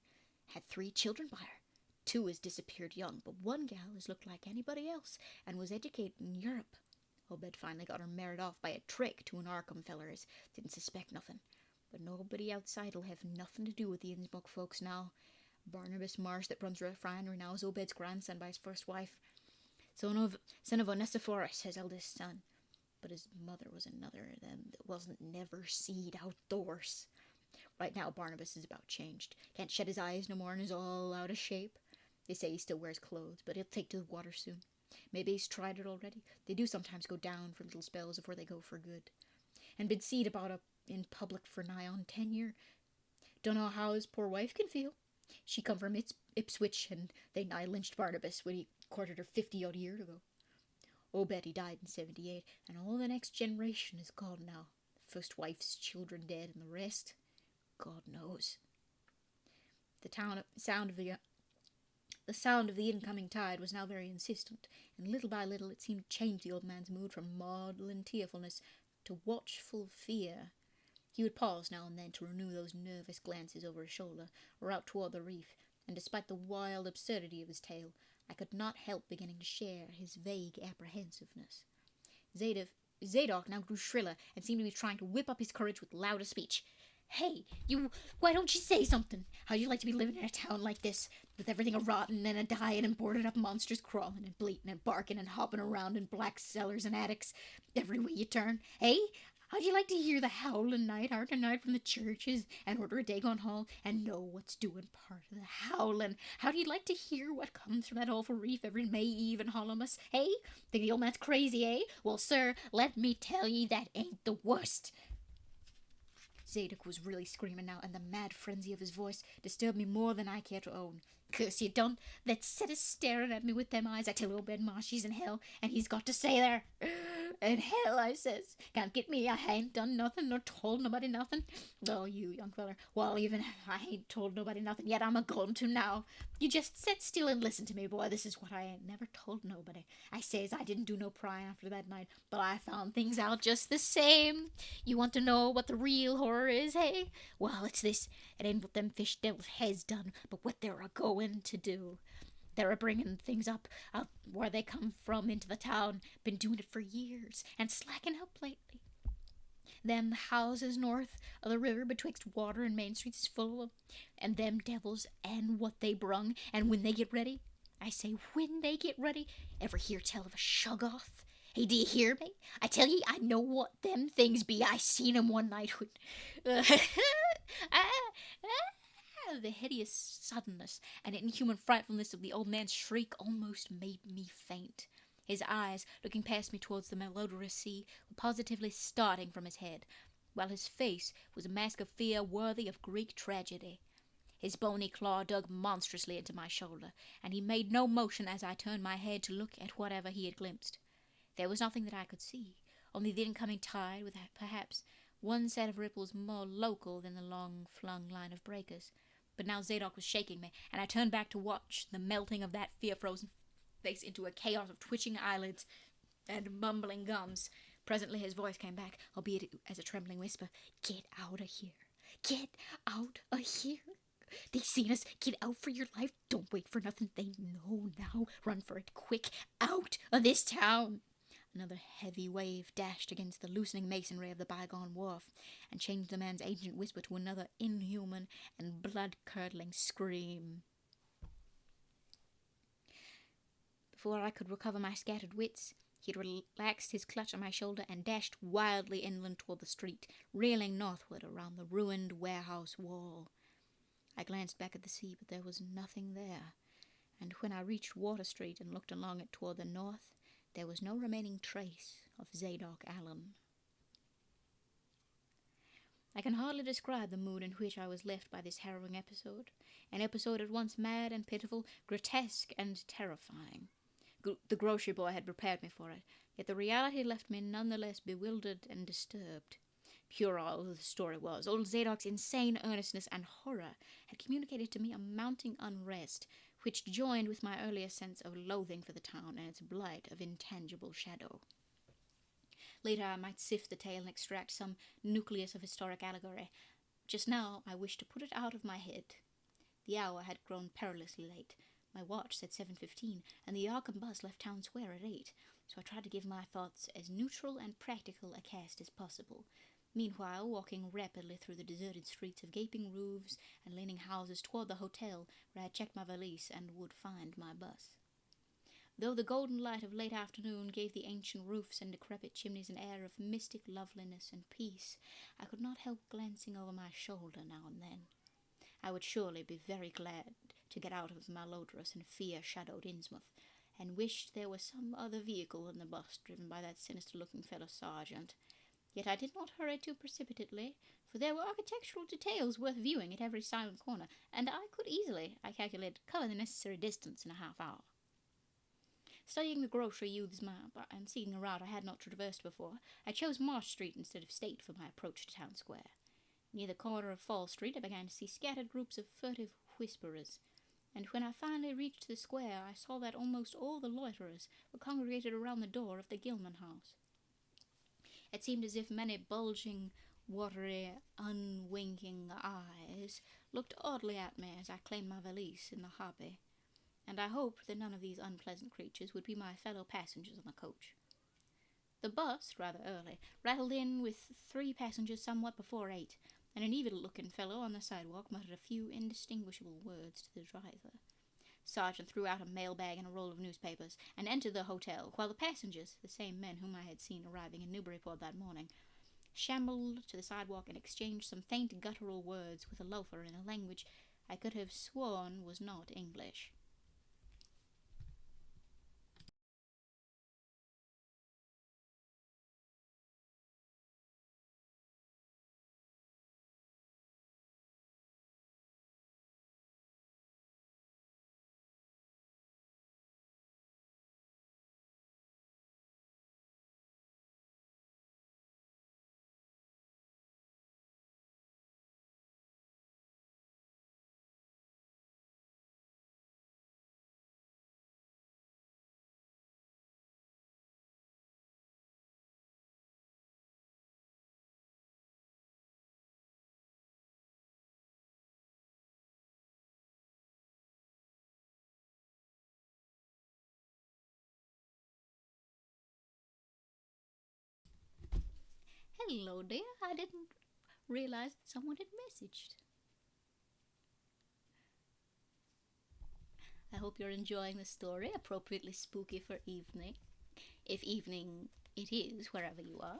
Had 3 children by her. 2 has disappeared young, but one gal has looked like anybody else and was educated in Europe. Obed finally got her married off by a trick to an Arkham feller as didn't suspect nothing. But nobody outside'll have nothing to do with the Innsbruck folks now. Barnabas Marsh that runs refinery now is Obed's grandson by his first wife. Son of Onesiphorus, his eldest son. But his mother was another of them that wasn't never seed outdoors. Right now Barnabas is about changed. Can't shut his eyes no more and is all out of shape. They say he still wears clothes, but he'll take to the water soon. Maybe he's tried it already. They do sometimes go down for little spells before they go for good. And been seed about up in public for nigh on 10 year. Dunno how his poor wife can feel. She come from Ipswich, and they nigh lynched Barnabas when he courted her 50-odd years ago. Obed, he died in 78, and all the next generation is gone now. The first wife's children dead, and the rest, God knows. The sound of the incoming tide was now very insistent, and little by little it seemed to change the old man's mood from maudlin tearfulness to watchful fear. He would pause now and then to renew those nervous glances over his shoulder or out toward the reef, and despite the wild absurdity of his tale, I could not help beginning to share his vague apprehensiveness. Zadok now grew shriller and seemed to be trying to whip up his courage with louder speech. "Hey, you, why don't you say something? How'd you like to be living in a town like this, with everything a-rotten and a-dying and boarded-up monsters crawling and bleating and barking and hopping around in black cellars and attics every way you turn? Hey? How'd you like to hear the howling night after night from the churches and order a Dagon hall and know what's doing part of the howling? How'd you like to hear what comes from that awful reef every May Eve in Holomus? Hey? Think the old man's crazy, eh? Well, sir, let me tell ye that ain't the worst." Zadok was really screaming now, and the mad frenzy of his voice disturbed me more than I care to own. "Curse you, don't! That set is staring at me with them eyes. I tell Obed Marsh he's in hell, and he's got to stay there. in hell, I says. Can't get me. I ain't done nothing nor told nobody nothing. Oh, you young feller. Well, even if I ain't told nobody nothing yet, I'm a going to now. You just sit still and listen to me, boy. This is what I ain't never told nobody. I says I didn't do no prying after that night, but I found things out just the same. You want to know what the real horror is, hey? Well, it's this. It ain't what them fish devils has done, but what they're a-going to do. They're bringing things up out where they come from into the town. Been doing it for years and slacking up lately. Them houses north of the river betwixt Water and Main Streets is full of 'em. And them devils and what they brung. And when they get ready, I say when they get ready, ever hear tell of a shug-off? Hey, do you hear me? I tell ye, I know what them things be. I seen 'em one night when... The hideous suddenness and inhuman frightfulness of the old man's shriek almost made me faint. His eyes, looking past me towards the malodorous sea, were positively starting from his head, while his face was a mask of fear worthy of Greek tragedy. His bony claw dug monstrously into my shoulder, and he made no motion as I turned my head to look at whatever he had glimpsed. There was nothing that I could see, only the incoming tide, with perhaps one set of ripples more local than the long-flung line of breakers. But now Zadok was shaking me, and I turned back to watch the melting of that fear-frozen face into a chaos of twitching eyelids and mumbling gums. Presently his voice came back, albeit as a trembling whisper. Get out of here. Get out of here. They seen us. Get out for your life. Don't wait for nothing. They know now. Run for it quick. Out of this town. Another heavy wave dashed against the loosening masonry of the bygone wharf, and changed the man's ancient whisper to another inhuman and blood-curdling scream. Before I could recover my scattered wits, he had relaxed his clutch on my shoulder and dashed wildly inland toward the street, reeling northward around the ruined warehouse wall. I glanced back at the sea, but there was nothing there, and when I reached Water Street and looked along it toward the north, there was no remaining trace of Zadok Allen. I can hardly describe the mood in which I was left by this harrowing episode, an episode at once mad and pitiful, grotesque and terrifying. The grocery boy had prepared me for it, yet the reality left me none the less bewildered and disturbed. Puerile though the story was, old Zadok's insane earnestness and horror had communicated to me a mounting unrest, which joined with my earlier sense of loathing for the town and its blight of intangible shadow. Later I might sift the tale and extract some nucleus of historic allegory. Just now I wished to put it out of my head. The hour had grown perilously late. My watch said 7:15, and the Arkham bus left Town Square at 8, so I tried to give my thoughts as neutral and practical a cast as possible, meanwhile walking rapidly through the deserted streets of gaping roofs and leaning houses toward the hotel where I had checked my valise and would find my bus. Though the golden light of late afternoon gave the ancient roofs and decrepit chimneys an air of mystic loveliness and peace, I could not help glancing over my shoulder now and then. I would surely be very glad to get out of malodorous and fear-shadowed Innsmouth, and wished there was some other vehicle than the bus driven by that sinister-looking fellow sergeant. Yet I did not hurry too precipitately, for there were architectural details worth viewing at every silent corner, and I could easily, I calculated, cover the necessary distance in a half-hour. Studying the grocery youth's map, and seeking a route I had not traversed before, I chose Marsh Street instead of State for my approach to Town Square. Near the corner of Fall Street I began to see scattered groups of furtive whisperers, and when I finally reached the square I saw that almost all the loiterers were congregated around the door of the Gilman house. It seemed as if many bulging, watery, unwinking eyes looked oddly at me as I claimed my valise in the hobby, and I hoped that none of these unpleasant creatures would be my fellow passengers on the coach. The bus, rather early, rattled in with 3 passengers somewhat before 8, and an evil-looking fellow on the sidewalk muttered a few indistinguishable words to the driver. Sergeant threw out a mail-bag and a roll of newspapers, and entered the hotel, while the passengers, the same men whom I had seen arriving in Newburyport that morning, shambled to the sidewalk and exchanged some faint guttural words with a loafer in a language I could have sworn was not English. Hello, dear. I didn't realize that someone had messaged. I hope you're enjoying the story, appropriately spooky for evening, if evening it is wherever you are.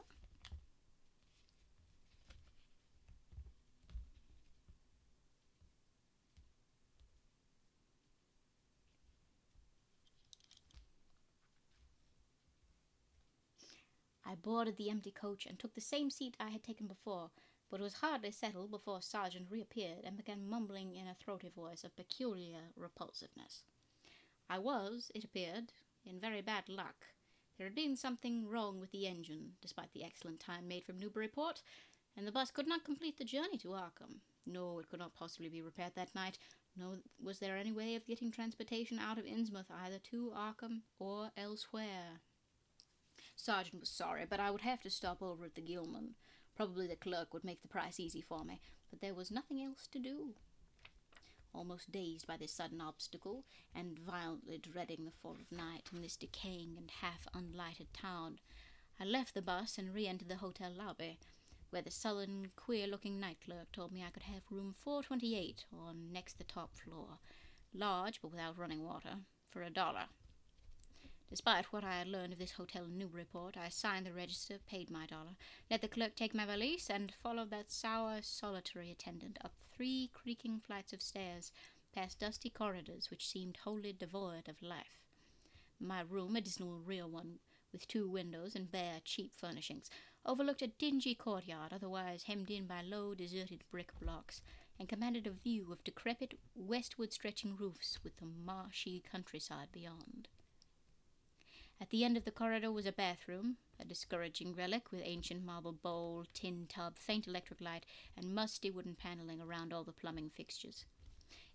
I boarded the empty coach and took the same seat I had taken before, but was hardly settled before a sergeant reappeared and began mumbling in a throaty voice of peculiar repulsiveness. I was, it appeared, in very bad luck. There had been something wrong with the engine, despite the excellent time made from Newburyport, and the bus could not complete the journey to Arkham. No, it could not possibly be repaired that night. Nor was there any way of getting transportation out of Innsmouth either to Arkham or elsewhere. Sergeant was sorry, but I would have to stop over at the Gilman. Probably the clerk would make the price easy for me, but there was nothing else to do. Almost dazed by this sudden obstacle, and violently dreading the fall of night in this decaying and half-unlighted town, I left the bus and re-entered the hotel lobby, where the sullen, queer-looking night clerk told me I could have room 428 on next the top floor, large but without running water, for $1. Despite what I had learned of this hotel in Newburyport, I signed the register, paid my $1, let the clerk take my valise, and followed that sour, solitary attendant up 3 creaking flights of stairs, past dusty corridors which seemed wholly devoid of life. My room, a dismal rear one, with 2 windows and bare, cheap furnishings, overlooked a dingy courtyard, otherwise hemmed in by low, deserted brick blocks, and commanded a view of decrepit, westward-stretching roofs with the marshy countryside beyond. At the end of the corridor was a bathroom, a discouraging relic with ancient marble bowl, tin tub, faint electric light, and musty wooden paneling around all the plumbing fixtures.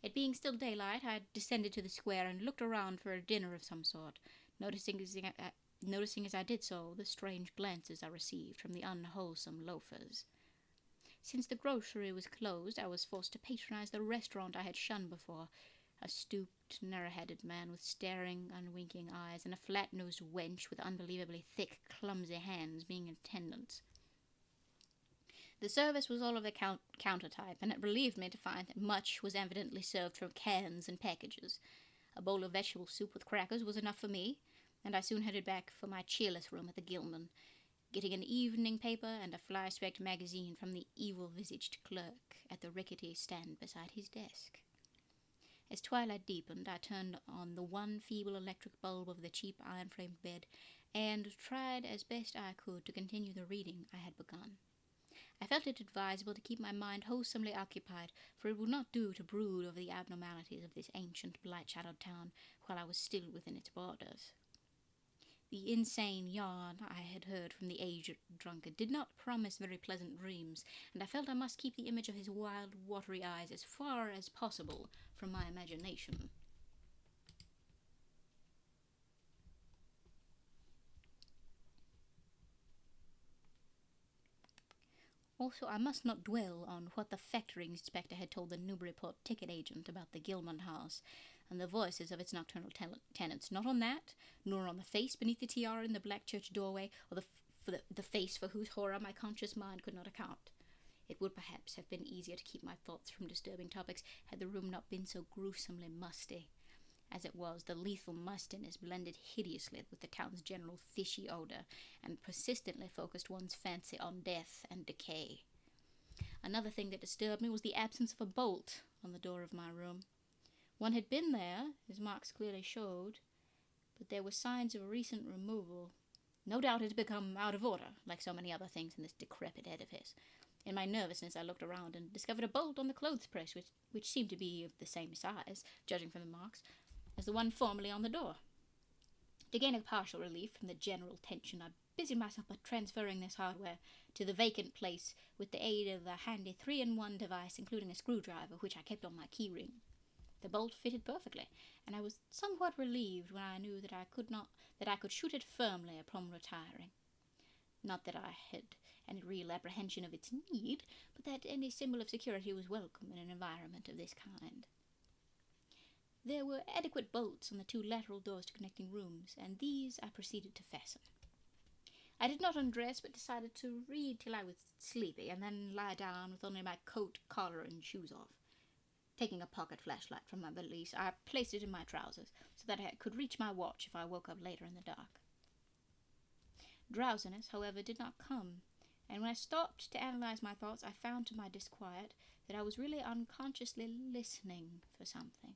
It being still daylight, I descended to the square and looked around for a dinner of some sort, noticing as I did so the strange glances I received from the unwholesome loafers. Since the grocery was closed, I was forced to patronize the restaurant I had shunned before, a stooped, narrow-headed man with staring, unwinking eyes, and a flat-nosed wench with unbelievably thick, clumsy hands being in attendance. The service was all of the counter type, and it relieved me to find that much was evidently served from cans and packages. A bowl of vegetable soup with crackers was enough for me, and I soon headed back for my cheerless room at the Gilman, getting an evening paper and a fly-specked magazine from the evil-visaged clerk at the rickety stand beside his desk. As twilight deepened, I turned on the one feeble electric bulb of the cheap iron-framed bed, and tried as best I could to continue the reading I had begun. I felt it advisable to keep my mind wholesomely occupied, for it would not do to brood over the abnormalities of this ancient, blight-shadowed town while I was still within its borders. The insane yarn I had heard from the aged drunkard did not promise very pleasant dreams, and I felt I must keep the image of his wild, watery eyes as far as possible from my imagination. Also, I must not dwell on what the factory inspector had told the Newburyport ticket agent about the Gilman house and the voices of its nocturnal tenants. Not on that, nor on the face beneath the tiara in the black church doorway, or the face for whose horror my conscious mind could not account. It would perhaps have been easier to keep my thoughts from disturbing topics had the room not been so gruesomely musty. As it was, the lethal mustiness blended hideously with the town's general fishy odor, and persistently focused one's fancy on death and decay. Another thing that disturbed me was the absence of a bolt on the door of my room. One had been there, as marks clearly showed, but there were signs of recent removal. No doubt it had become out of order, like so many other things in this decrepit edifice. In my nervousness, I looked around and discovered a bolt on the clothes press, which seemed to be of the same size, judging from the marks, as the one formerly on the door. To gain a partial relief from the general tension, I busied myself by transferring this hardware to the vacant place with the aid of a handy 3-in-1 device, including a screwdriver, which I kept on my key ring. The bolt fitted perfectly, and I was somewhat relieved when I knew that I could shoot it firmly upon retiring. Not that I had any real apprehension of its need, but that any symbol of security was welcome in an environment of this kind. There were adequate bolts on the 2 lateral doors to connecting rooms, and these I proceeded to fasten. I did not undress, but decided to read till I was sleepy, and then lie down with only my coat, collar, and shoes off. Taking a pocket flashlight from my valise, I placed it in my trousers, so that I could reach my watch if I woke up later in the dark. Drowsiness, however, did not come, and when I stopped to analyze my thoughts, I found to my disquiet that I was really unconsciously listening for something.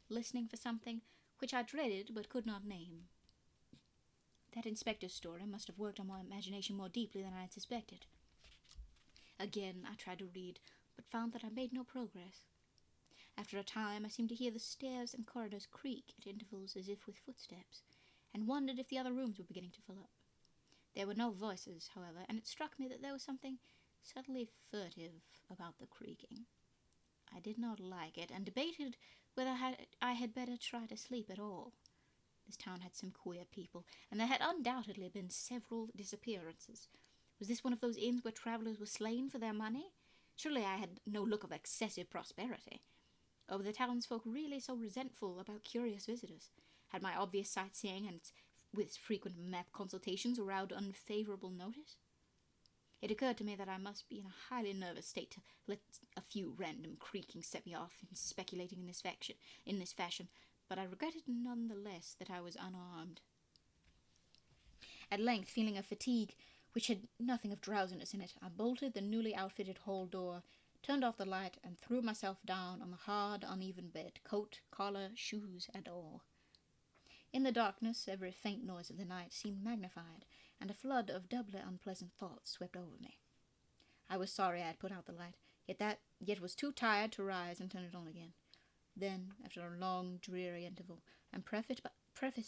Listening for something which I dreaded but could not name. That inspector's story must have worked on my imagination more deeply than I had suspected. Again, I tried to read, but found that I made no progress. After a time, I seemed to hear the stairs and corridors creak at intervals as if with footsteps, and wondered if the other rooms were beginning to fill up. There were no voices, however, and it struck me that there was something subtly furtive about the creaking. I did not like it, and debated whether I had better try to sleep at all. This town had some queer people, and there had undoubtedly been several disappearances. Was this one of those inns where travellers were slain for their money? Surely I had no look of excessive prosperity. Or were the townsfolk really so resentful about curious visitors? Had my obvious sightseeing and with frequent map consultations aroused unfavourable notice? It occurred to me that I must be in a highly nervous state to let a few random creakings set me off in speculating in this fashion, but I regretted none the less that I was unarmed. At length, feeling a fatigue which had nothing of drowsiness in it, I bolted the newly outfitted hall door, turned off the light, and threw myself down on the hard, uneven bed, coat, collar, shoes, and all. In the darkness, every faint noise of the night seemed magnified, and a flood of doubly unpleasant thoughts swept over me. I was sorry I had put out the light, yet was too tired to rise and turn it on again. Then, after a long, dreary interval, and prefaced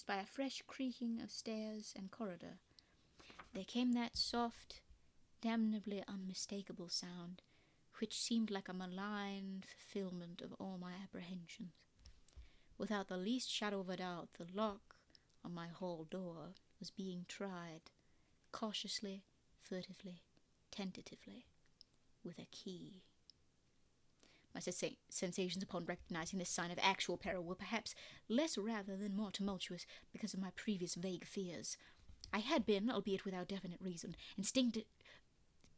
by a fresh creaking of stairs and corridor, there came that soft, damnably unmistakable sound, which seemed like a malign fulfilment of all my apprehensions. Without the least shadow of a doubt, the lock on my hall door was being tried, cautiously, furtively, tentatively, with a key. My sensations upon recognizing this sign of actual peril were perhaps less rather than more tumultuous because of my previous vague fears. I had been, albeit without definite reason,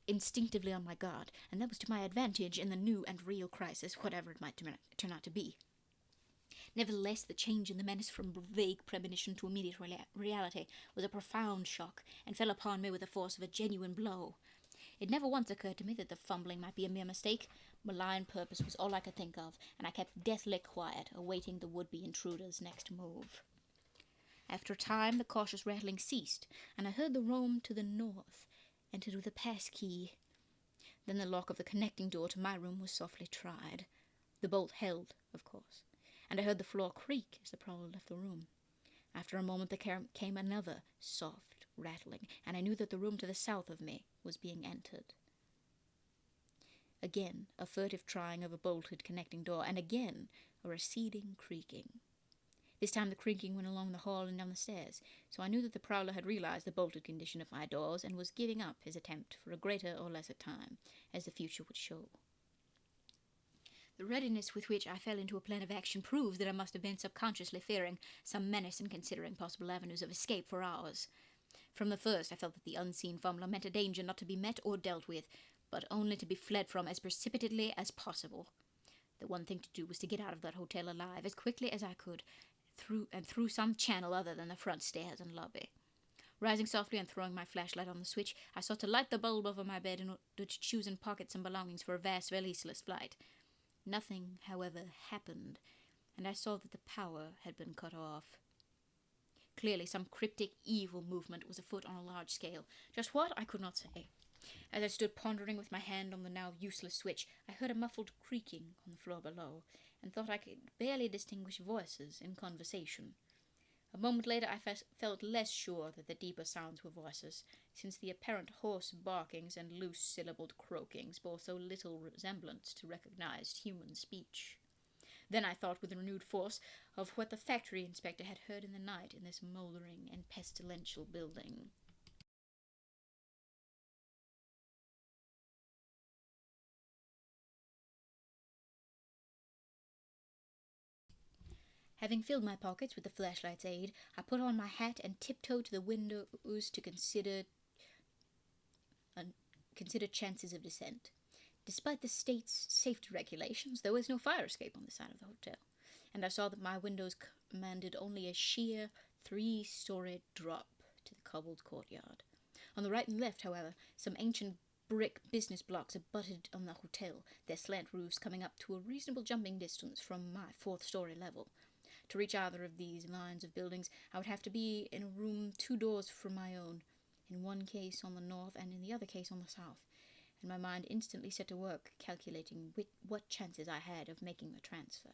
instinctively on my guard, and that was to my advantage in the new and real crisis, whatever it might turn out to be. Nevertheless, the change in the menace from vague premonition to immediate reality was a profound shock, and fell upon me with the force of a genuine blow. It never once occurred to me that the fumbling might be a mere mistake. Malign purpose was all I could think of, and I kept deathly quiet, awaiting the would-be intruder's next move. After a time, the cautious rattling ceased, and I heard the room to the north entered with a pass-key. Then the lock of the connecting door to my room was softly tried. The bolt held, of course, and I heard the floor creak as the prowler left the room. After a moment there came another soft rattling, and I knew that the room to the south of me was being entered. Again a furtive trying of a bolted connecting door, and again a receding creaking. This time the creaking went along the hall and down the stairs, so I knew that the prowler had realized the bolted condition of my doors and was giving up his attempt for a greater or lesser time, as the future would show. The readiness with which I fell into a plan of action proves that I must have been subconsciously fearing some menace and considering possible avenues of escape for hours. From the first I felt that the unseen fumbler meant a danger not to be met or dealt with, but only to be fled from as precipitately as possible. The one thing to do was to get out of that hotel alive as quickly as I could, through some channel other than the front stairs and lobby. Rising softly and throwing my flashlight on the switch, I sought to light the bulb over my bed in order to choose and pocket some belongings for a vast, releaseless flight. Nothing, however, happened, and I saw that the power had been cut off. Clearly some cryptic, evil movement was afoot on a large scale. Just what, I could not say. As I stood pondering with my hand on the now useless switch, I heard a muffled creaking on the floor below, and thought I could barely distinguish voices in conversation. A moment later I felt less sure that the deeper sounds were voices, since the apparent hoarse barkings and loose-syllabled croakings bore so little resemblance to recognized human speech. Then I thought with renewed force of what the factory inspector had heard in the night in this mouldering and pestilential building. Having filled my pockets with the flashlight's aid, I put on my hat and tiptoed to the windows to consider consider chances of descent. Despite the state's safety regulations, there was no fire escape on the side of the hotel, and I saw that my windows commanded only a sheer 3-story drop to the cobbled courtyard. On the right and left, however, some ancient brick business blocks abutted on the hotel, their slant roofs coming up to a reasonable jumping distance from my 4th-story level. To reach either of these lines of buildings, I would have to be in a room 2 doors from my own, in one case on the north and in the other case on the south, and my mind instantly set to work calculating what chances I had of making the transfer.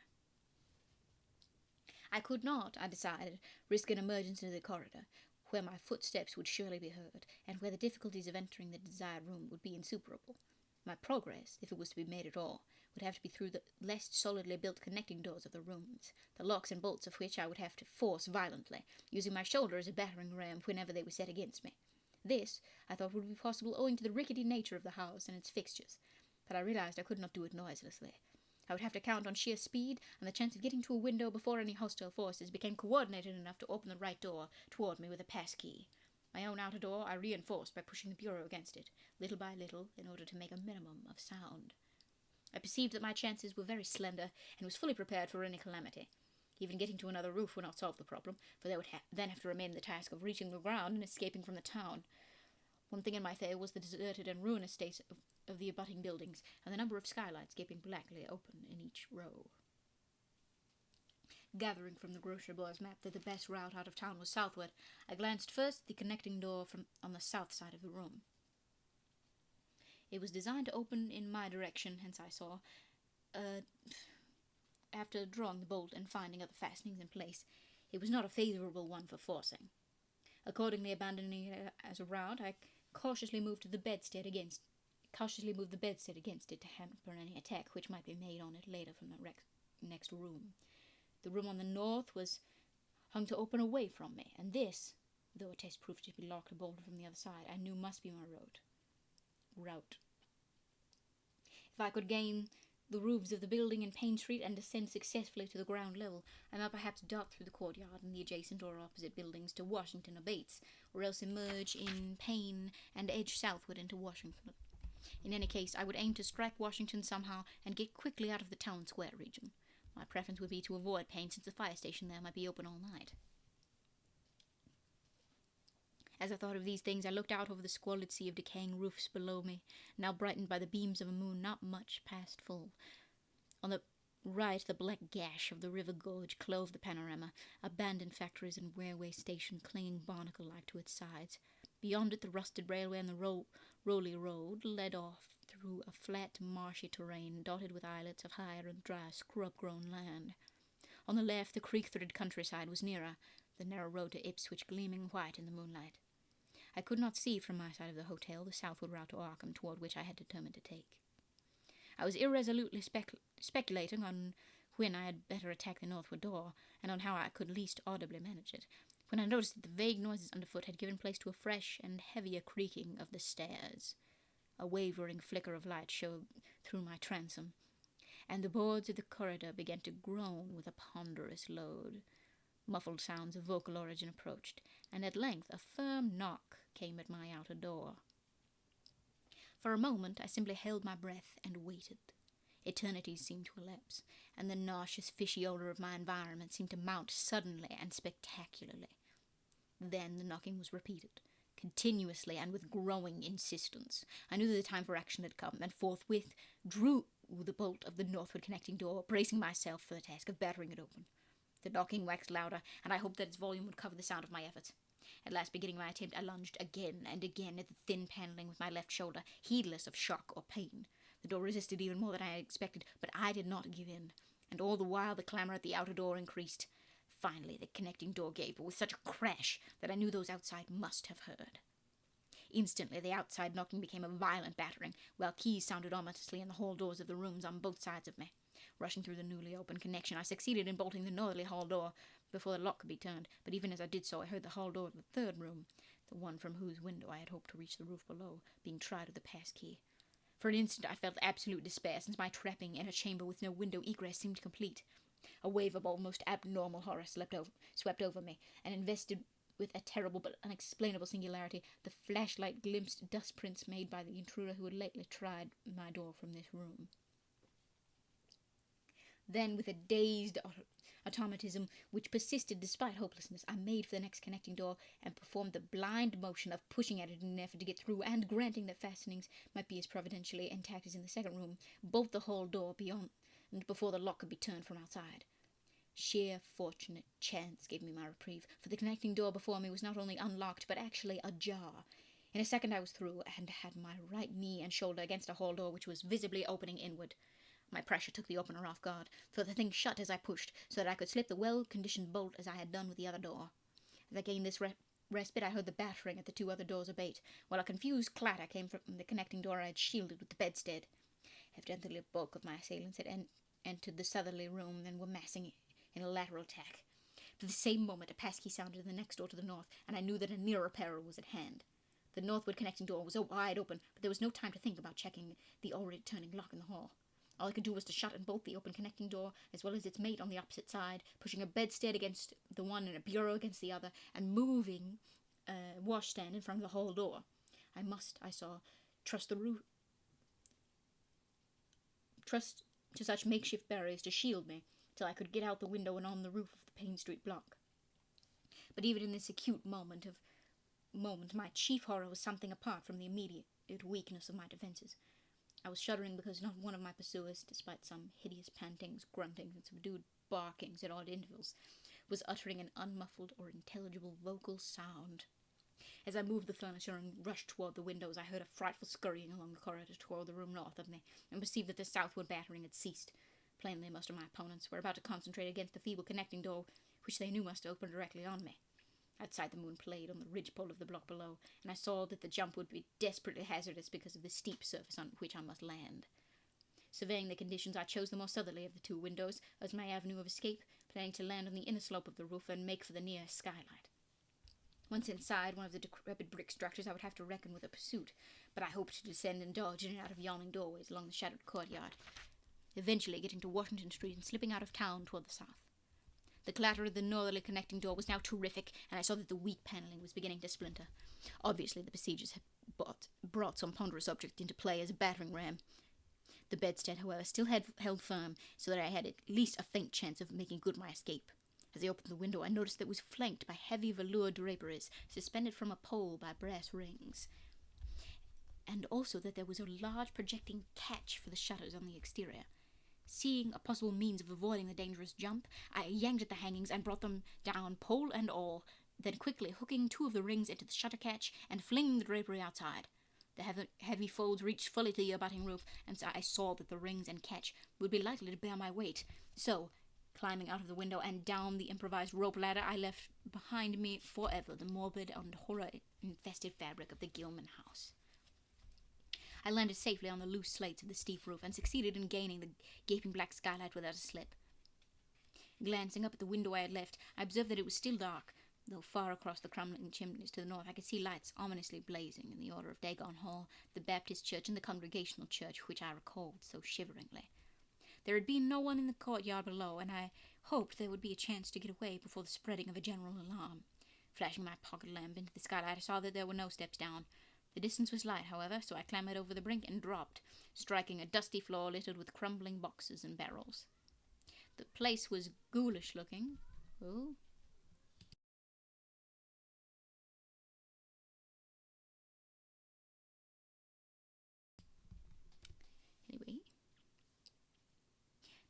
I could not, I decided, risk an emergence into the corridor, where my footsteps would surely be heard, and where the difficulties of entering the desired room would be insuperable. My progress, if it was to be made at all, would have to be through the less solidly built connecting doors of the rooms, the locks and bolts of which I would have to force violently, using my shoulder as a battering ram whenever they were set against me. This, I thought, would be possible owing to the rickety nature of the house and its fixtures, but I realized I could not do it noiselessly. I would have to count on sheer speed, and the chance of getting to a window before any hostile forces became coordinated enough to open the right door toward me with a pass key. My own outer door I reinforced by pushing the bureau against it, little by little, in order to make a minimum of sound. I perceived that my chances were very slender, and was fully prepared for any calamity. Even getting to another roof would not solve the problem, for there would then have to remain the task of reaching the ground and escaping from the town. One thing in my favour was the deserted and ruinous state of the abutting buildings, and the number of skylights gaping blackly open in each row. Gathering from the grocer boy's map that the best route out of town was southward, I glanced first at the connecting door on the south side of the room. It was designed to open in my direction, hence I saw, after drawing the bolt and finding other fastenings in place, it was not a favourable one for forcing. Accordingly, abandoning it as a route, I cautiously moved the bedstead against it to hamper any attack which might be made on it later from the next room. The room on the north was hung to open away from me, and this, though a test proved to be locked and bolted from the other side, I knew must be my route. If I could gain the roofs of the building in Payne Street and descend successfully to the ground level, I might perhaps dart through the courtyard and the adjacent or opposite buildings to Washington or Bates, or else emerge in Payne and edge southward into Washington. In any case, I would aim to strike Washington somehow and get quickly out of the town square region. My preference would be to avoid Payne, since the fire station there might be open all night. As I thought of these things, I looked out over the squalid sea of decaying roofs below me, now brightened by the beams of a moon not much past full. On the right, the black gash of the river gorge clove the panorama, abandoned factories and railway station clinging barnacle-like to its sides. Beyond it, the rusted railway and the rolly road led off through a flat, marshy terrain dotted with islets of higher and dry, scrub-grown land. On the left, the creek-threaded countryside was nearer, the narrow road to Ipswich gleaming white in the moonlight. I could not see from my side of the hotel the southward route to Arkham, toward which I had determined to take. I was irresolutely speculating on when I had better attack the northward door, and on how I could least audibly manage it, when I noticed that the vague noises underfoot had given place to a fresh and heavier creaking of the stairs. A wavering flicker of light showed through my transom, and the boards of the corridor began to groan with a ponderous load. Muffled sounds of vocal origin approached, and at length a firm knock came at my outer door. For a moment I simply held my breath and waited. Eternities seemed to elapse, and the nauseous, fishy odour of my environment seemed to mount suddenly and spectacularly. Then the knocking was repeated, continuously and with growing insistence. I knew that the time for action had come, and forthwith drew the bolt of the northward connecting door, bracing myself for the task of battering it open. The knocking waxed louder, and I hoped that its volume would cover the sound of my efforts. At last, beginning my attempt, I lunged again and again at the thin panelling with my left shoulder, heedless of shock or pain. The door resisted even more than I had expected, but I did not give in, and all the while the clamour at the outer door increased. Finally, the connecting door gave, but with such a crash that I knew those outside must have heard. Instantly, the outside knocking became a violent battering, while keys sounded ominously in the hall doors of the rooms on both sides of me. Rushing through the newly opened connection, I succeeded in bolting the northerly hall door before the lock could be turned, but even as I did so, I heard the hall door of the third room, the one from whose window I had hoped to reach the roof below, being tried with the pass key. For an instant I felt absolute despair, since my trapping in a chamber with no window egress seemed complete. A wave of almost abnormal horror swept over me, and invested with a terrible but unexplainable singularity, the flashlight glimpsed dust prints made by the intruder who had lately tried my door from this room. Then, with a dazed automatism which persisted despite hopelessness, I made for the next connecting door and performed the blind motion of pushing at it in an effort to get through, and, granting that fastenings might be as providentially intact as in the second room, bolt the hall door beyond and before the lock could be turned from outside. Sheer fortunate chance gave me my reprieve, for the connecting door before me was not only unlocked, but actually ajar. In a second I was through, and had my right knee and shoulder against a hall door which was visibly opening inward. My pressure took the opener off guard, for the thing shut as I pushed, so that I could slip the well-conditioned bolt as I had done with the other door. As I gained this respite, I heard the battering at the two other doors abate, while a confused clatter came from the connecting door I had shielded with the bedstead. Evidently the bulk of my assailants had entered the southerly room and were massing in a lateral attack. At the same moment, a passkey sounded in the next door to the north, and I knew that a nearer peril was at hand. The northward connecting door was wide open, but there was no time to think about checking the already turning lock in the hall. All I could do was to shut and bolt the open connecting door, as well as its mate on the opposite side, pushing a bedstead against the one and a bureau against the other, and moving a washstand in front of the hall door. I must, I saw, trust to such makeshift barriers to shield me, till I could get out the window and on the roof of the Payne Street block. But even in this acute moment, my chief horror was something apart from the immediate weakness of my defences. I was shuddering because not one of my pursuers, despite some hideous pantings, gruntings, and subdued barkings at odd intervals, was uttering an unmuffled or intelligible vocal sound. As I moved the furniture and rushed toward the windows, I heard a frightful scurrying along the corridor toward the room north of me, and perceived that the southward battering had ceased. Plainly, most of my opponents were about to concentrate against the feeble connecting door, which they knew must open directly on me. Outside, the moon played on the ridgepole of the block below, and I saw that the jump would be desperately hazardous because of the steep surface on which I must land. Surveying the conditions, I chose the more southerly of the two windows as my avenue of escape, planning to land on the inner slope of the roof and make for the nearest skylight. Once inside one of the decrepit brick structures, I would have to reckon with a pursuit, but I hoped to descend and dodge in and out of yawning doorways along the shadowed courtyard, eventually getting to Washington Street and slipping out of town toward the south. The clatter of the northerly connecting door was now terrific, and I saw that the weak panelling was beginning to splinter. Obviously, the besiegers had brought some ponderous object into play as a battering ram. The bedstead, however, still held firm, so that I had at least a faint chance of making good my escape. As I opened the window, I noticed that it was flanked by heavy velour draperies, suspended from a pole by brass rings, and also that there was a large projecting catch for the shutters on the exterior. Seeing a possible means of avoiding the dangerous jump, I yanked at the hangings and brought them down, pole and all, then quickly hooking two of the rings into the shutter catch and flinging the drapery outside. The heavy folds reached fully to the abutting roof, and so I saw that the rings and catch would be likely to bear my weight. So, climbing out of the window and down the improvised rope ladder, I left behind me forever the morbid and horror-infested fabric of the Gilman house. I landed safely on the loose slates of the steep roof and succeeded in gaining the gaping black skylight without a slip. Glancing up at the window I had left, I observed that it was still dark, though far across the crumbling chimneys to the north I could see lights ominously blazing in the order of Dagon Hall, the Baptist church, and the Congregational church, which I recalled so shiveringly. There had been no one in the courtyard below, and I hoped there would be a chance to get away before the spreading of a general alarm. Flashing my pocket lamp into the skylight, I saw that there were no steps down. The distance was light, however, so I clambered over the brink and dropped, striking a dusty floor littered with crumbling boxes and barrels. The place was ghoulish-looking. Oh. Anyway.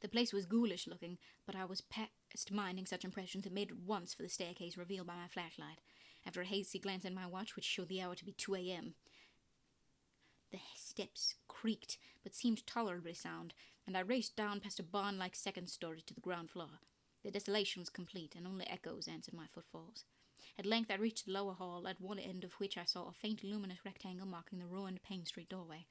The place was ghoulish-looking, but I was past minding such impressions and made at once for the staircase revealed by my flashlight, after a hasty glance at my watch, which showed the hour to be 2 a.m. The steps creaked, but seemed tolerably sound, and I raced down past a barn-like second story to the ground floor. The desolation was complete, and only echoes answered my footfalls. At length I reached the lower hall, at one end of which I saw a faint luminous rectangle marking the ruined Payne Street doorway.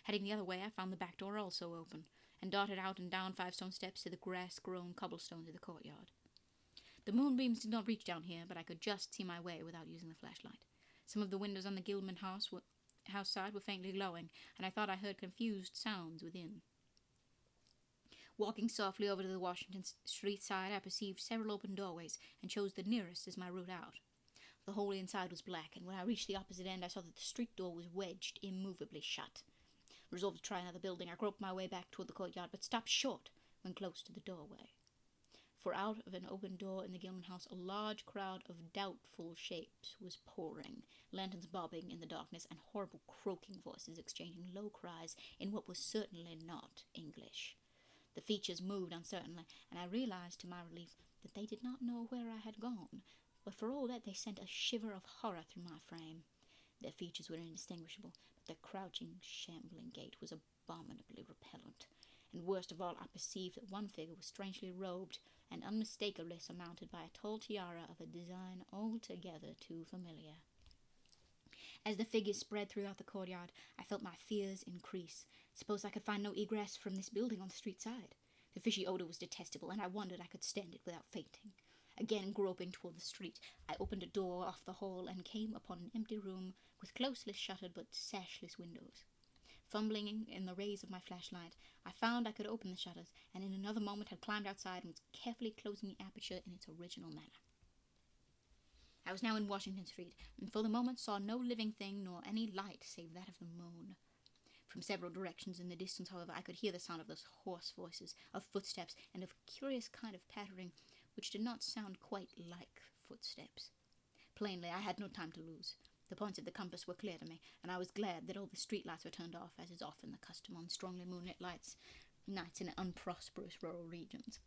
Heading the other way, I found the back door also open, and darted out and down 5 stone steps to the grass-grown cobblestones of the courtyard. The moonbeams did not reach down here, but I could just see my way without using the flashlight. Some of the windows on the Gilman house side were faintly glowing, and I thought I heard confused sounds within. Walking softly over to the Washington Street side, I perceived several open doorways, and chose the nearest as my route out. The whole inside was black, and when I reached the opposite end, I saw that the street door was wedged immovably shut. Resolved to try another building, I groped my way back toward the courtyard, but stopped short when close to the doorway. For out of an open door in the Gilman house, a large crowd of doubtful shapes was pouring, lanterns bobbing in the darkness, and horrible croaking voices exchanging low cries in what was certainly not English. The features moved uncertainly, and I realized to my relief that they did not know where I had gone, but for all that they sent a shiver of horror through my frame. Their features were indistinguishable, but their crouching, shambling gait was abominably repellent. And worst of all, I perceived that one figure was strangely robed and unmistakably surmounted by a tall tiara of a design altogether too familiar. As the figure spread throughout the courtyard, I felt my fears increase. Suppose I could find no egress from this building on the street side. The fishy odor was detestable, and I wondered I could stand it without fainting. Again groping toward the street, I opened a door off the hall and came upon an empty room with closely shuttered but sashless windows. Fumbling in the rays of my flashlight, I found I could open the shutters, and in another moment had climbed outside and was carefully closing the aperture in its original manner. I was now in Washington Street, and for the moment saw no living thing nor any light save that of the moon. From several directions in the distance, however, I could hear the sound of those hoarse voices, of footsteps, and of a curious kind of pattering which did not sound quite like footsteps. Plainly, I had no time to lose. The points of the compass were clear to me, and I was glad that all the street lights were turned off, as is often the custom on strongly moonlit nights in unprosperous rural regions.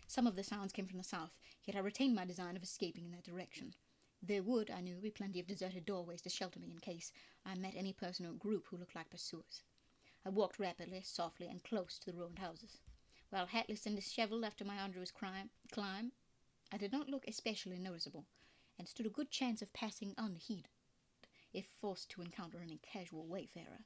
Some of the sounds came from the south, yet I retained my design of escaping in that direction. There would, I knew, be plenty of deserted doorways to shelter me in case I met any person or group who looked like pursuers. I walked rapidly, softly, and close to the ruined houses. While hatless and dishevelled after my arduous climb, I did not look especially noticeable, and stood a good chance of passing unheeded if forced to encounter any casual wayfarer.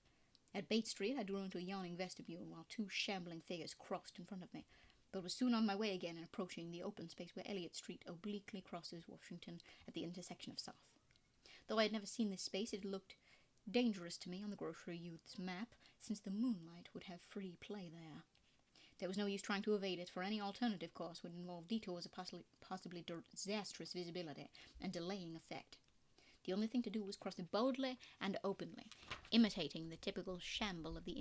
At Bates Street, I drew into a yawning vestibule while two shambling figures crossed in front of me, but was soon on my way again and approaching the open space where Elliott Street obliquely crosses Washington at the intersection of South. Though I had never seen this space, it looked dangerous to me on the grocery youth's map, since the moonlight would have free play there. There was no use trying to evade it, for any alternative course would involve detours of possibly disastrous visibility and delaying effect. The only thing to do was cross it boldly and openly, imitating the typical shamble of the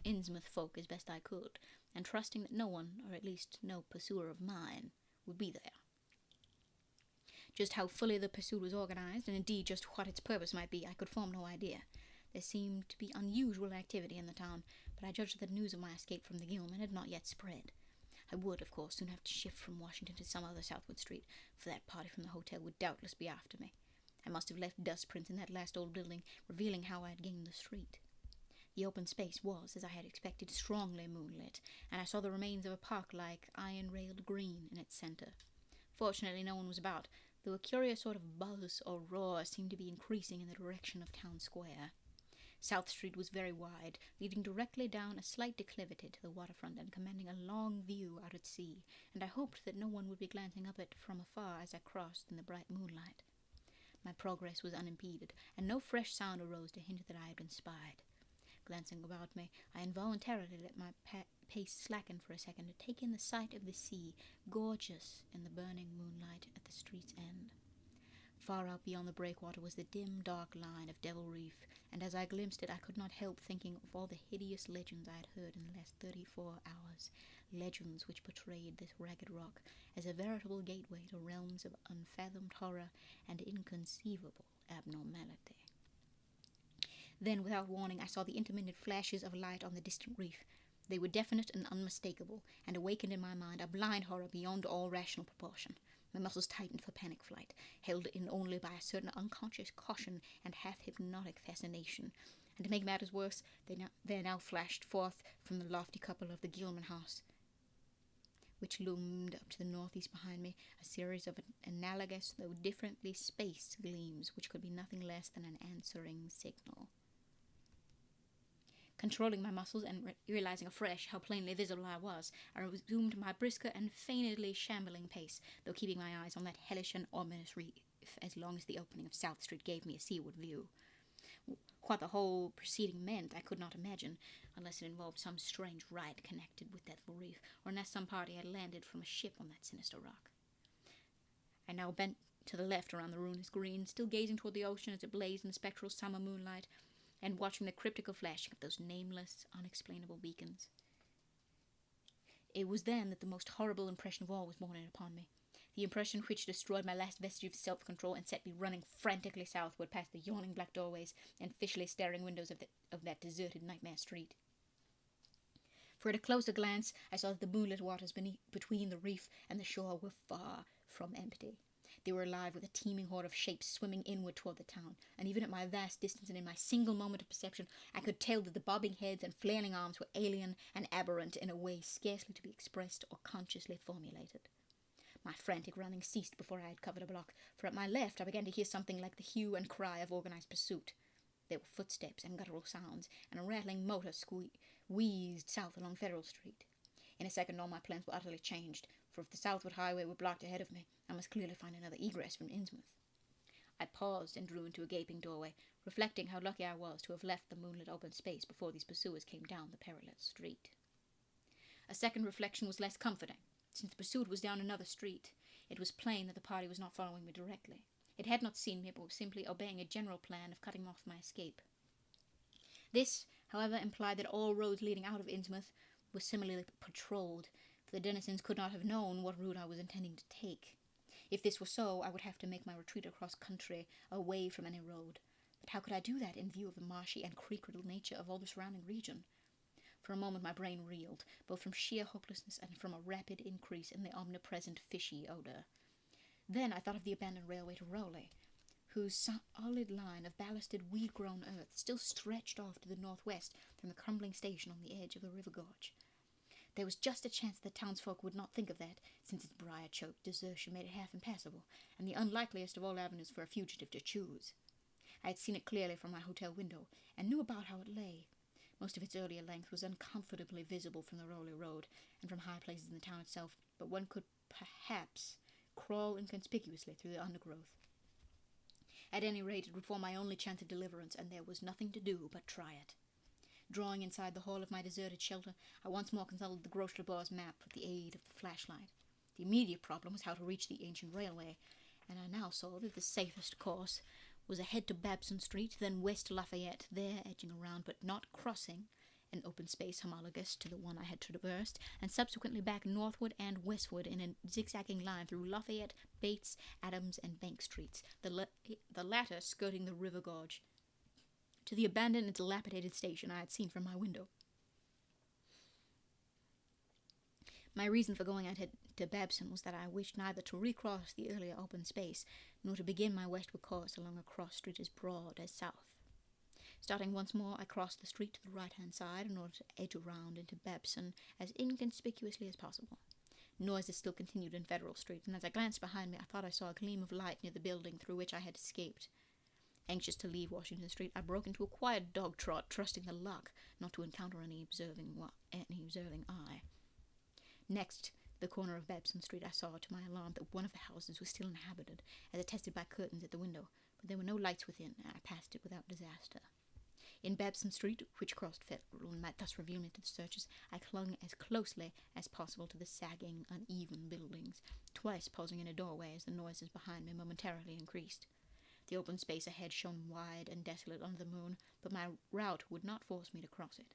Innsmouth folk as best I could, and trusting that no one, or at least no pursuer of mine, would be there. Just how fully the pursuit was organized, and indeed just what its purpose might be, I could form no idea. There seemed to be unusual activity in the town, but I judged that news of my escape from the Gilman had not yet spread. I would, of course, soon have to shift from Washington to some other southward street, for that party from the hotel would doubtless be after me. I must have left dust prints in that last old building, revealing how I had gained the street. The open space was, as I had expected, strongly moonlit, and I saw the remains of a park-like, iron-railed green in its centre. Fortunately, no one was about, though a curious sort of buzz or roar seemed to be increasing in the direction of Town Square. South Street was very wide, leading directly down a slight declivity to the waterfront and commanding a long view out at sea, and I hoped that no one would be glancing up it from afar as I crossed in the bright moonlight. My progress was unimpeded, and no fresh sound arose to hint that I had been spied. Glancing about me, I involuntarily let my pace slacken for a second to take in the sight of the sea, gorgeous in the burning moonlight at the street's end. Far out beyond the breakwater was the dim, dark line of Devil Reef, and as I glimpsed it, I could not help thinking of all the hideous legends I had heard in the last 34 hours, legends which portrayed this ragged rock as a veritable gateway to realms of unfathomed horror and inconceivable abnormality. Then, without warning, I saw the intermittent flashes of light on the distant reef. They were definite and unmistakable, and awakened in my mind a blind horror beyond all rational proportion. My muscles tightened for panic flight, held in only by a certain unconscious caution and half-hypnotic fascination. And to make matters worse, there now flashed forth from the lofty cupola of the Gilman house, which loomed up to the northeast behind me, a series of analogous, though differently spaced gleams, which could be nothing less than an answering signal. Controlling my muscles and realizing afresh how plainly visible I was, I resumed my brisker and feignedly shambling pace, though keeping my eyes on that hellish and ominous reef as long as the opening of South Street gave me a seaward view. What the whole proceeding meant I could not imagine, unless it involved some strange rite connected with that reef, or unless some party had landed from a ship on that sinister rock. I now bent to the left around the ruinous green, still gazing toward the ocean as it blazed in the spectral summer moonlight, and watching the cryptical flashing of those nameless, unexplainable beacons. It was then that the most horrible impression of all was borne in upon me. The impression which destroyed my last vestige of self-control and set me running frantically southward past the yawning black doorways and fishily staring windows of that deserted nightmare street. For at a closer glance, I saw that the moonlit waters between the reef and the shore were far from empty. They were alive with a teeming horde of shapes swimming inward toward the town, and even at my vast distance and in my single moment of perception, I could tell that the bobbing heads and flailing arms were alien and aberrant in a way scarcely to be expressed or consciously formulated. My frantic running ceased before I had covered a block, for at my left I began to hear something like the hue and cry of organized pursuit. There were footsteps and guttural sounds, and a rattling motor wheezed south along Federal Street. In a second all my plans were utterly changed, for if the southward highway were blocked ahead of me, I must clearly find another egress from Innsmouth. I paused and drew into a gaping doorway, reflecting how lucky I was to have left the moonlit open space before these pursuers came down the perilous street. A second reflection was less comforting. Since the pursuit was down another street, it was plain that the party was not following me directly. It had not seen me, but was simply obeying a general plan of cutting off my escape. This, however, implied that all roads leading out of Innsmouth were similarly patrolled, for the denizens could not have known what route I was intending to take. If this were so, I would have to make my retreat across country, away from any road. But how could I do that in view of the marshy and creek-riddled nature of all the surrounding region? For a moment my brain reeled, both from sheer hopelessness and from a rapid increase in the omnipresent fishy odour. Then I thought of the abandoned railway to Rowley, whose solid line of ballasted, weed-grown earth still stretched off to the northwest from the crumbling station on the edge of the river gorge. There was just a chance the townsfolk would not think of that, since its briar-choked desertion made it half impassable, and the unlikeliest of all avenues for a fugitive to choose. I had seen it clearly from my hotel window, and knew about how it lay. Most of its earlier length was uncomfortably visible from the Rowley Road, and from high places in the town itself, but one could perhaps crawl inconspicuously through the undergrowth. At any rate, it would form my only chance of deliverance, and there was nothing to do but try it. Drawing inside the hall of my deserted shelter, I once more consulted the grocery bar's map with the aid of the flashlight. The immediate problem was how to reach the ancient railway, and I now saw that the safest course was ahead to Babson Street, then west to Lafayette, there edging around but not crossing an open space homologous to the one I had traversed, and subsequently back northward and westward in a zigzagging line through Lafayette, Bates, Adams, and Bank Streets, the latter skirting the river gorge, to the abandoned and dilapidated station I had seen from my window. My reason for going ahead to Babson was that I wished neither to recross the earlier open space, nor to begin my westward course along a cross street as broad as south. Starting once more, I crossed the street to the right-hand side in order to edge around into Babson as inconspicuously as possible. Noises still continued in Federal Street, and as I glanced behind me, I thought I saw a gleam of light near the building through which I had escaped. Anxious to leave Washington Street, I broke into a quiet dog trot, trusting the luck not to encounter any observing eye. Next, the corner of Babson Street, I saw, to my alarm, that one of the houses was still inhabited, as attested by curtains at the window, but there were no lights within, and I passed it without disaster. In Babson Street, which crossed Federal and might thus reveal me to the searchers, I clung as closely as possible to the sagging, uneven buildings, twice pausing in a doorway as the noises behind me momentarily increased. The open space ahead shone wide and desolate under the moon, but my route would not force me to cross it.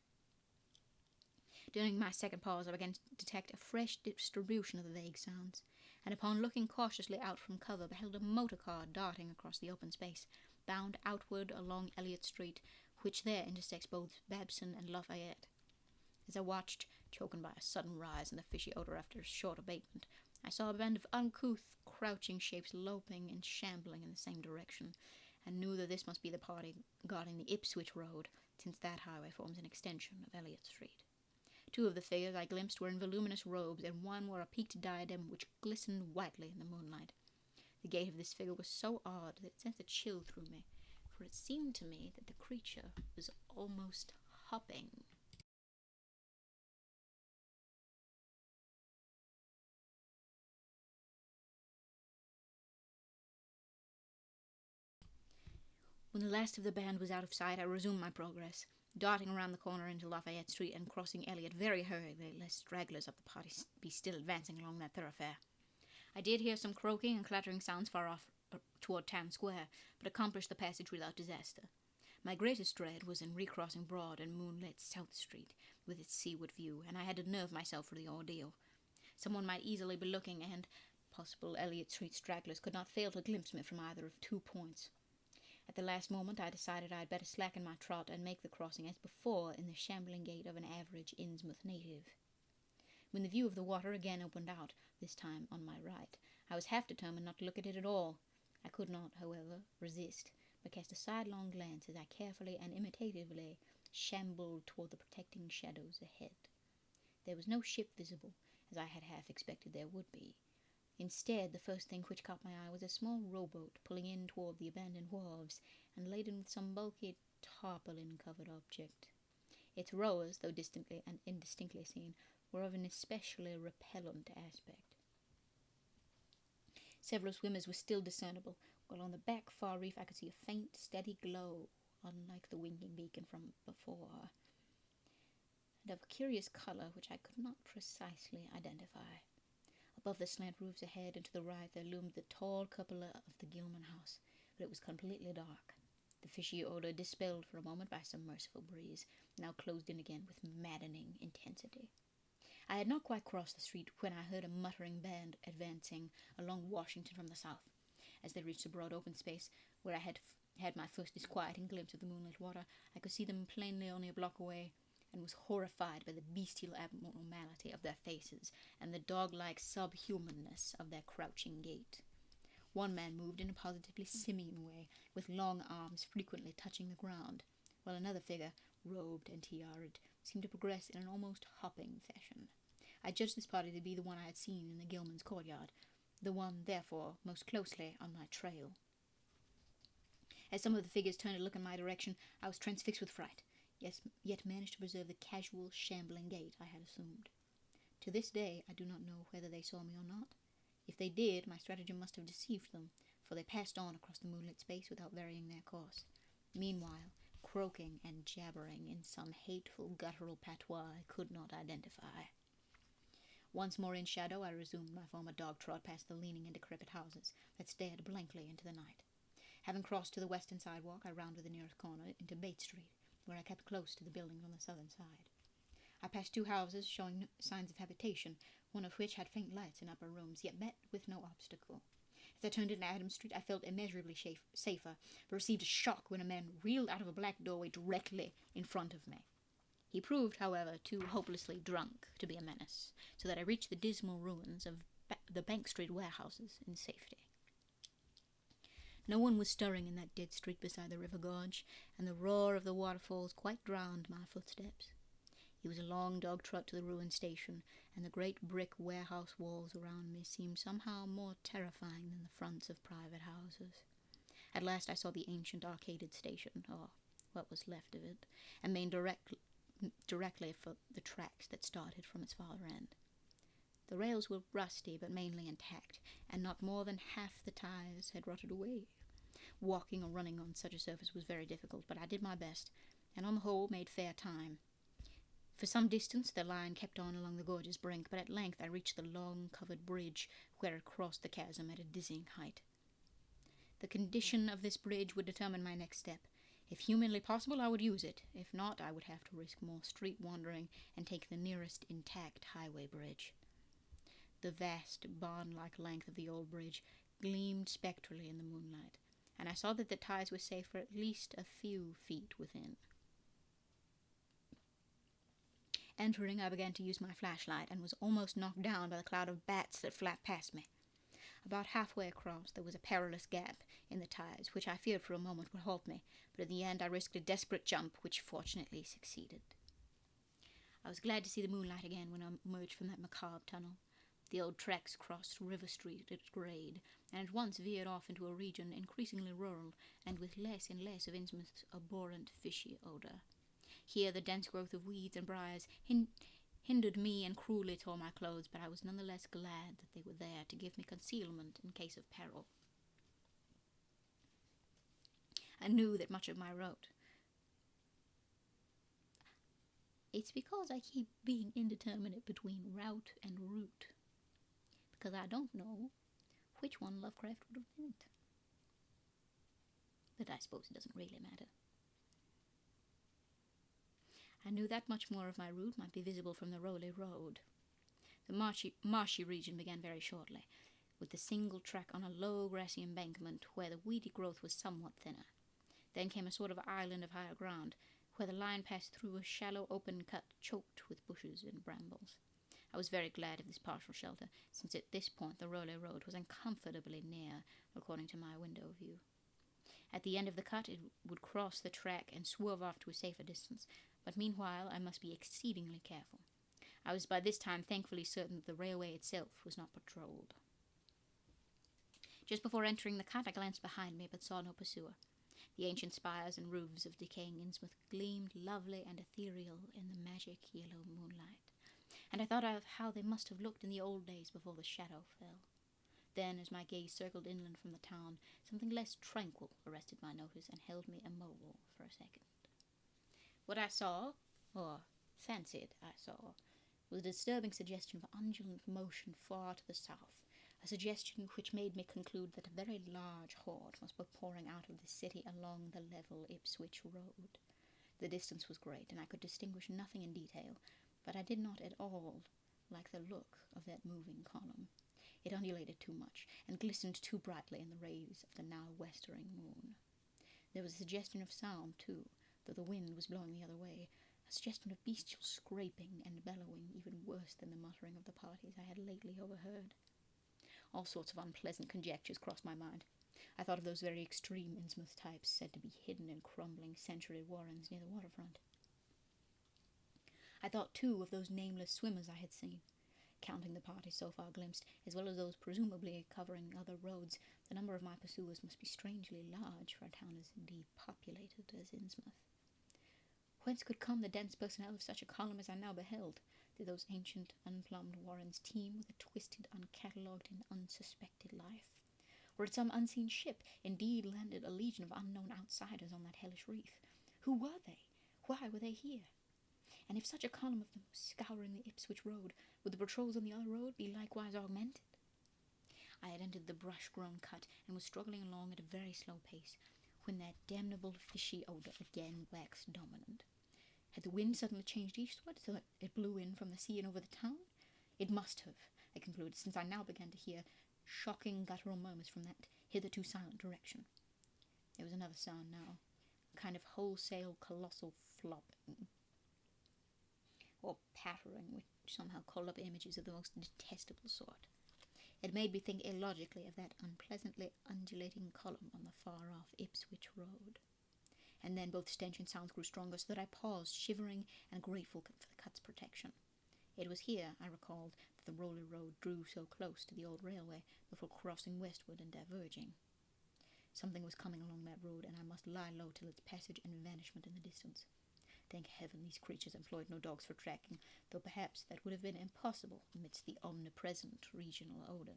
During my second pause, I began to detect a fresh distribution of the vague sounds, and upon looking cautiously out from cover, beheld a motor car darting across the open space, bound outward along Elliott Street, which there intersects both Babson and Lafayette. As I watched, choking by a sudden rise in the fishy odor after a short abatement, I saw a band of uncouth, crouching shapes loping and shambling in the same direction, and knew that this must be the party guarding the Ipswich Road, since that highway forms an extension of Elliott Street. Two of the figures I glimpsed were in voluminous robes, and one wore a peaked diadem which glistened whitely in the moonlight. The gait of this figure was so odd that it sent a chill through me, for it seemed to me that the creature was almost hopping. When the last of the band was out of sight, I resumed my progress, darting around the corner into Lafayette Street and crossing Elliott very hurriedly, lest stragglers of the party be still advancing along that thoroughfare. I did hear some croaking and clattering sounds far off toward Town Square, but accomplished the passage without disaster. My greatest dread was in recrossing broad and moonlit South Street, with its seaward view, and I had to nerve myself for the ordeal. Someone might easily be looking, and possible Elliott Street stragglers could not fail to glimpse me from either of 2 points. At the last moment I decided I had better slacken my trot and make the crossing as before in the shambling gait of an average Innsmouth native. When the view of the water again opened out, this time on my right, I was half determined not to look at it at all. I could not, however, resist, but cast a sidelong glance as I carefully and imitatively shambled toward the protecting shadows ahead. There was no ship visible, as I had half expected there would be. Instead, the first thing which caught my eye was a small rowboat pulling in toward the abandoned wharves and laden with some bulky tarpaulin-covered object. Its rowers, though distantly and indistinctly seen, were of an especially repellent aspect. Several swimmers were still discernible, while on the back far reef I could see a faint, steady glow, unlike the winking beacon from before, and of a curious colour which I could not precisely identify. Above the slant roofs ahead and to the right there loomed the tall cupola of the Gilman house, but it was completely dark. The fishy odour, dispelled for a moment by some merciful breeze, now closed in again with maddening intensity. I had not quite crossed the street when I heard a muttering band advancing along Washington from the south. As they reached the broad open space where I had my first disquieting glimpse of the moonlit water, I could see them plainly only a block away, and was horrified by the bestial abnormality of their faces and the dog-like subhumanness of their crouching gait. One man moved in a positively simian way, with long arms frequently touching the ground, while another figure, robed and tiaraed, seemed to progress in an almost hopping fashion. I judged this party to be the one I had seen in the Gilman's courtyard, the one, therefore, most closely on my trail. As some of the figures turned to look in my direction, I was transfixed with fright, yet managed to preserve the casual, shambling gait I had assumed. To this day, I do not know whether they saw me or not. If they did, my stratagem must have deceived them, for they passed on across the moonlit space without varying their course, meanwhile croaking and jabbering in some hateful guttural patois I could not identify. Once more in shadow, I resumed my former dog trot past the leaning and decrepit houses that stared blankly into the night. Having crossed to the western sidewalk, I rounded the nearest corner into Bates Street, where I kept close to the buildings on the southern side. I passed 2 houses showing signs of habitation, one of which had faint lights in upper rooms, yet met with no obstacle. As I turned into Adams Street, I felt immeasurably safer, but received a shock when a man reeled out of a black doorway directly in front of me. He proved, however, too hopelessly drunk to be a menace, so that I reached the dismal ruins of the Bank Street warehouses in safety. No one was stirring in that dead street beside the river gorge, and the roar of the waterfalls quite drowned my footsteps. It was a long dog trot to the ruined station, and the great brick warehouse walls around me seemed somehow more terrifying than the fronts of private houses. At last I saw the ancient arcaded station, or what was left of it, and made directly for the tracks that started from its farther end. The rails were rusty but mainly intact, and not more than half the tires had rotted away. Walking or running on such a surface was very difficult, but I did my best, and on the whole made fair time. For some distance the line kept on along the gorge's brink, but at length I reached the long covered bridge where it crossed the chasm at a dizzying height. The condition of this bridge would determine my next step. If humanly possible, I would use it. If not, I would have to risk more street wandering and take the nearest intact highway bridge. The vast, barn-like length of the old bridge gleamed spectrally in the moonlight, and I saw that the ties were safe for at least a few feet within. Entering, I began to use my flashlight, and was almost knocked down by the cloud of bats that flapped past me. About halfway across, there was a perilous gap in the ties, which I feared for a moment would halt me, but in the end I risked a desperate jump, which fortunately succeeded. I was glad to see the moonlight again when I emerged from that macabre tunnel. The old tracks crossed River Street at its grade, and at once veered off into a region increasingly rural, and with less and less of Innsmouth's abhorrent fishy odour. Here the dense growth of weeds and briars hindered me and cruelly tore my clothes, but I was none the less glad that they were there to give me concealment in case of peril. I knew that much of my route. It's because I keep being indeterminate between route and route, because I don't know which one Lovecraft would have meant. but I suppose it doesn't really matter. I knew that much more of my route might be visible from the Rowley Road. The marshy region began very shortly, with the single track on a low grassy embankment where the weedy growth was somewhat thinner. Then came a sort of island of higher ground, where the line passed through a shallow open cut choked with bushes and brambles. I was very glad of this partial shelter, since at this point the Rowley Road was uncomfortably near, according to my window view. At the end of the cut it would cross the track and swerve off to a safer distance, but meanwhile I must be exceedingly careful. I was by this time thankfully certain that the railway itself was not patrolled. Just before entering the cut I glanced behind me, but saw no pursuer. The ancient spires and roofs of decaying Innsmouth gleamed lovely and ethereal in the magic yellow moonlight, and I thought of how they must have looked in the old days before the shadow fell. Then, as my gaze circled inland from the town, something less tranquil arrested my notice and held me immobile for a second. What I saw, or fancied I saw, was a disturbing suggestion of undulant motion far to the south, a suggestion which made me conclude that a very large horde must be pouring out of the city along the level Ipswich Road. The distance was great, and I could distinguish nothing in detail, but I did not at all like the look of that moving column. It undulated too much, and glistened too brightly in the rays of the now westering moon. There was a suggestion of sound, too, though the wind was blowing the other way, a suggestion of bestial scraping and bellowing, even worse than the muttering of the parties I had lately overheard. All sorts of unpleasant conjectures crossed my mind. I thought of those very extreme Innsmouth types said to be hidden in crumbling century warrens near the waterfront. I thought, too, of those nameless swimmers I had seen. Counting the parties so far glimpsed, as well as those presumably covering other roads, the number of my pursuers must be strangely large for a town as indeed populated as Innsmouth. Whence could come the dense personnel of such a column as I now beheld? Did those ancient, unplumbed warrens teem with a twisted, uncatalogued, and unsuspected life? Or had some unseen ship indeed landed a legion of unknown outsiders on that hellish reef? Who were they? Why were they here? And if such a column of them was scouring the Ipswich Road, would the patrols on the other road be likewise augmented? I had entered the brush-grown cut, and was struggling along at a very slow pace, when that damnable fishy odour again waxed dominant. Had the wind suddenly changed eastward, so that it blew in from the sea and over the town? It must have, I concluded, since I now began to hear shocking guttural murmurs from that hitherto silent direction. There was another sound now, a kind of wholesale colossal flopping, or pattering, which somehow called up images of the most detestable sort. It made me think illogically of that unpleasantly undulating column on the far-off Ipswich Road. And then both stench and sounds grew stronger, so that I paused, shivering and grateful for the cut's protection. It was here, I recalled, that the Rowley Road drew so close to the old railway before crossing westward and diverging. Something was coming along that road, and I must lie low till its passage and vanishment in the distance. Thank heaven these creatures employed no dogs for tracking, though perhaps that would have been impossible amidst the omnipresent regional odour.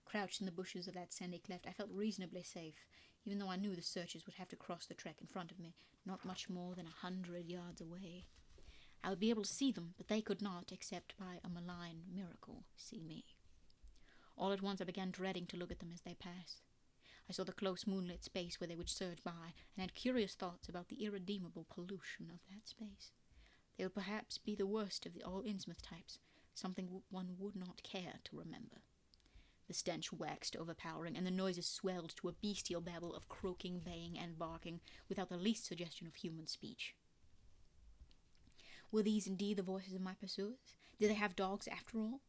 Crouched in the bushes of that sandy cleft, I felt reasonably safe, even though I knew the searchers would have to cross the track in front of me, not much more than 100 yards away. I would be able to see them, but they could not, except by a malign miracle, see me. All at once I began dreading to look at them as they passed. I saw the close moonlit space where they would surge by, and had curious thoughts about the irredeemable pollution of that space. They would perhaps be the worst of the all Innsmouth types, something one would not care to remember. The stench waxed overpowering, and the noises swelled to a bestial babble of croaking, baying, and barking, without the least suggestion of human speech. Were these indeed the voices of my pursuers? Did they have dogs after all?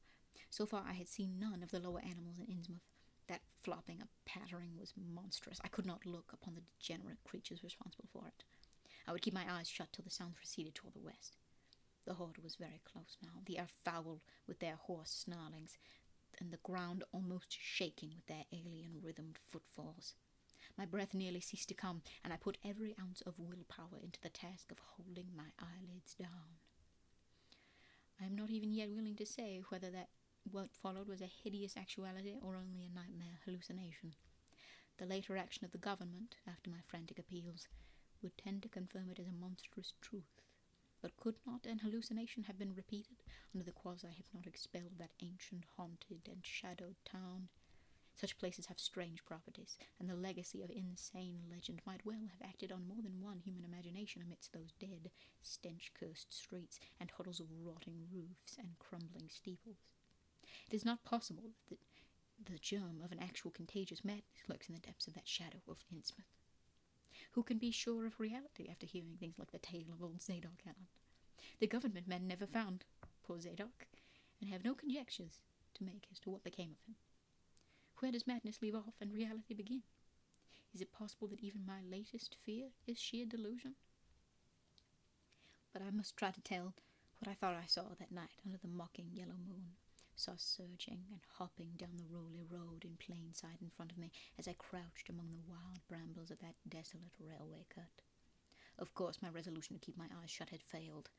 So far I had seen none of the lower animals in Innsmouth. That flopping and pattering was monstrous. I could not look upon the degenerate creatures responsible for it. I would keep my eyes shut till the sounds receded toward the west. The horde was very close now, the air foul with their hoarse snarlings, and the ground almost shaking with their alien-rhythmed footfalls. My breath nearly ceased to come, and I put every ounce of willpower into the task of holding my eyelids down. I am not even yet willing to say whether what followed was a hideous actuality or only a nightmare hallucination. The later action of the government, after my frantic appeals, would tend to confirm it as a monstrous truth. But could not an hallucination have been repeated under the quasi-hypnotic spell of that ancient, haunted, and shadowed town? Such places have strange properties, and the legacy of insane legend might well have acted on more than one human imagination amidst those dead, stench-cursed streets and huddles of rotting roofs and crumbling steeples. It is not possible that the germ of an actual contagious madness lurks in the depths of that shadow of Innsmouth. Who can be sure of reality after hearing things like the tale of old Zadok Allen? The government men never found poor Zadok, and have no conjectures to make as to what became of him. Where does madness leave off and reality begin? Is it possible that even my latest fear is sheer delusion? But I must try to tell what I thought I saw that night under the mocking yellow moon. Saw surging and hopping down the rolly road in plain sight in front of me as I crouched among the wild brambles of that desolate railway cut. Of course, my resolution to keep my eyes shut had failed.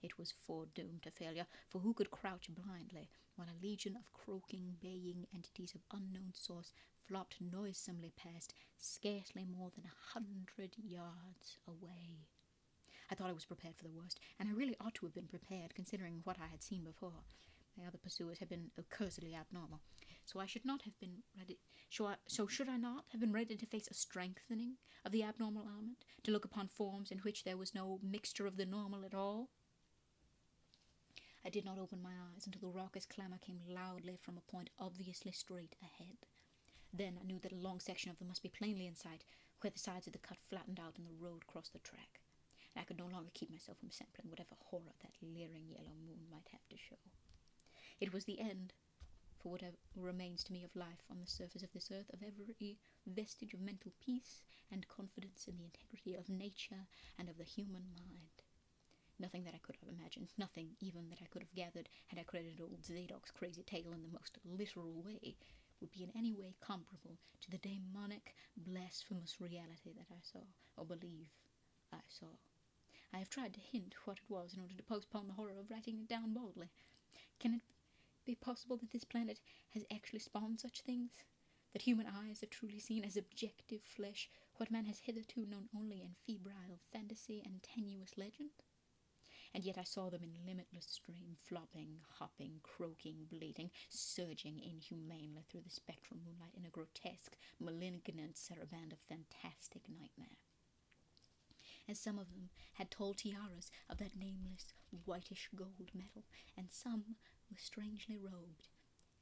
It was foredoomed to failure, for who could crouch blindly while a legion of croaking, baying entities of unknown source flopped noisomely past, scarcely more than 100 yards away? I thought I was prepared for the worst, and I really ought to have been prepared, considering what I had seen before. My other pursuers had been accursedly abnormal, so I should not have been ready. Should I not have been ready to face a strengthening of the abnormal element, to look upon forms in which there was no mixture of the normal at all? I did not open my eyes until the raucous clamour came loudly from a point obviously straight ahead. Then I knew that a long section of them must be plainly in sight, where the sides of the cut flattened out and the road crossed the track. And I could no longer keep myself from sampling whatever horror that leering yellow moon might have to show. It was the end, for whatever remains to me of life on the surface of this earth, of every vestige of mental peace and confidence in the integrity of nature and of the human mind. Nothing that I could have imagined, nothing even that I could have gathered had I credited old Zadok's crazy tale in the most literal way, would be in any way comparable to the demonic, blasphemous reality that I saw, or believe I saw. I have tried to hint what it was in order to postpone the horror of writing it down boldly. Can it be possible that this planet has actually spawned such things? That human eyes have truly seen as objective flesh what man has hitherto known only in febrile fantasy and tenuous legend? And yet I saw them in limitless stream, flopping, hopping, croaking, bleating, surging inhumanely through the spectral moonlight in a grotesque, malignant saraband of fantastic nightmare. And some of them had tall tiaras of that nameless, whitish gold metal, and some were strangely robed,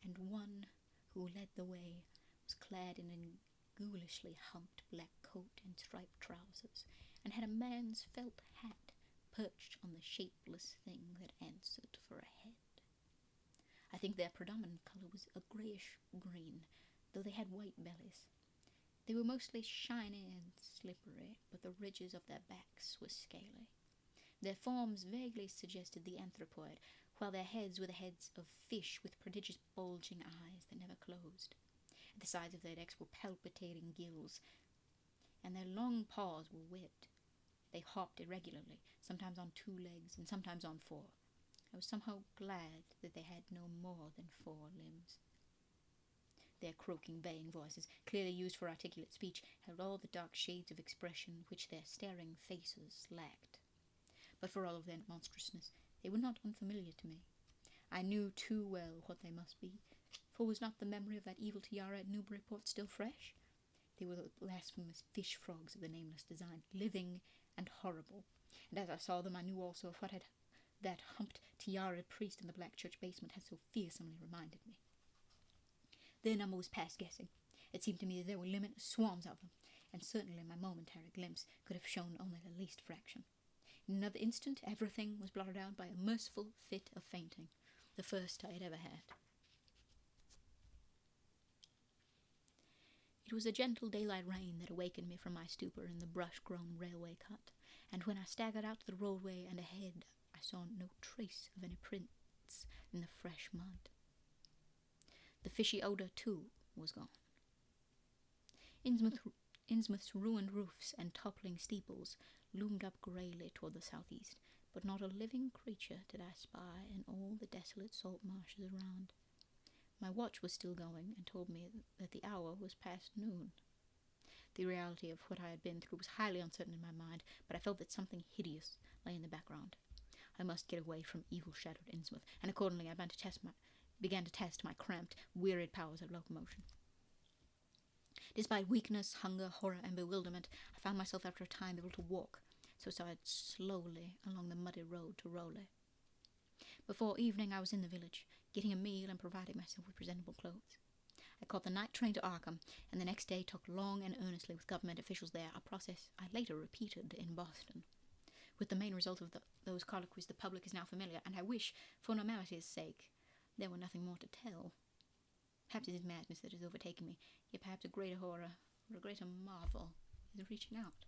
and one who led the way was clad in a ghoulishly humped black coat and striped trousers, and had a man's felt hat perched on the shapeless thing that answered for a head. I think their predominant colour was a greyish green, though they had white bellies. They were mostly shiny and slippery, but the ridges of their backs were scaly. Their forms vaguely suggested the anthropoid, while their heads were the heads of fish with prodigious bulging eyes that never closed. At the sides of their necks were palpitating gills, and their long paws were webbed. They hopped irregularly, sometimes on 2 legs and sometimes on 4. I was somehow glad that they had no more than 4 limbs. Their croaking, baying voices, clearly used for articulate speech, held all the dark shades of expression which their staring faces lacked. But for all of their monstrousness, they were not unfamiliar to me. I knew too well what they must be, for was not the memory of that evil tiara at Newburyport still fresh? They were the blasphemous fish frogs of the nameless design, living and horrible, and as I saw them I knew also of what had that humped tiaraed priest in the black church basement had so fearsomely reminded me. Their number was past guessing. It seemed to me that there were limitless swarms of them, and certainly my momentary glimpse could have shown only the least fraction. In another instant everything was blotted out by a merciful fit of fainting, the first I had ever had. It was a gentle daylight rain that awakened me from my stupor in the brush-grown railway cut, and when I staggered out to the roadway and ahead, I saw no trace of any prints in the fresh mud. The fishy odour, too, was gone. Innsmouth's ruined roofs and toppling steeples loomed up greyly toward the southeast, but not a living creature did I spy in all the desolate salt marshes around. My watch was still going and told me that the hour was past noon. The reality of what I had been through was highly uncertain in my mind, but I felt that something hideous lay in the background. I must get away from evil-shadowed Innsmouth, and accordingly I began to test my cramped, wearied powers of locomotion. Despite weakness, hunger, horror, and bewilderment, I found myself after a time able to walk, so I started slowly along the muddy road to Rowley. Before evening I was in the village, getting a meal and providing myself with presentable clothes. I caught the night train to Arkham, and the next day talked long and earnestly with government officials there, a process I later repeated in Boston. With the main result of those colloquies the public is now familiar, and I wish, for normality's sake, there were nothing more to tell. Perhaps it is madness that has overtaken me, yet perhaps a greater horror, or a greater marvel, is reaching out.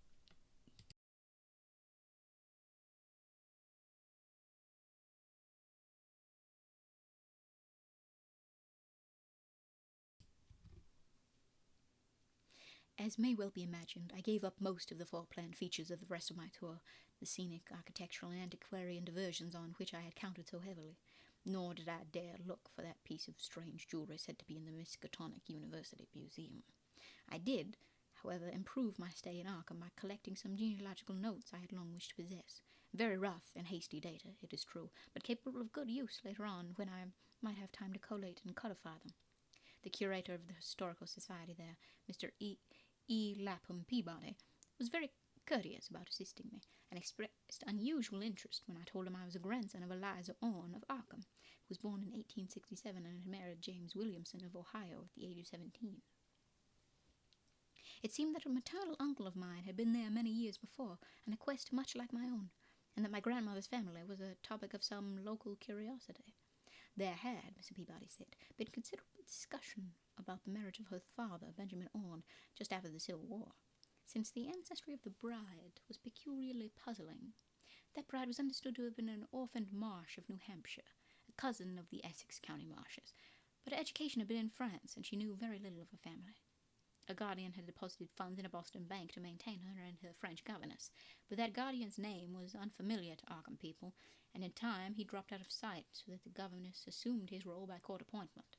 As may well be imagined, I gave up most of the fore-planned features of the rest of my tour, the scenic, architectural, and antiquarian diversions on which I had counted so heavily, nor did I dare look for that piece of strange jewellery said to be in the Miskatonic University Museum. I did, however, improve my stay in Arkham by collecting some genealogical notes I had long wished to possess. Very rough and hasty data, it is true, but capable of good use later on when I might have time to collate and codify them. The curator of the Historical Society there, Mr. E. Lapham Peabody, was very courteous about assisting me, and expressed unusual interest when I told him I was a grandson of Eliza Orne of Arkham, who was born in 1867 and had married James Williamson of Ohio at the age of 17. It seemed that a maternal uncle of mine had been there many years before, on a quest much like my own, and that my grandmother's family was a topic of some local curiosity. There had, Mr. Peabody said, been considerable discussion about the marriage of her father, Benjamin Orne, just after the Civil War, since the ancestry of the bride was peculiarly puzzling. That bride was understood to have been an orphaned Marsh of New Hampshire, a cousin of the Essex County Marshes, but her education had been in France, and she knew very little of her family. A guardian had deposited funds in a Boston bank to maintain her and her French governess, but that guardian's name was unfamiliar to Arkham people, and in time he dropped out of sight so that the governess assumed his role by court appointment.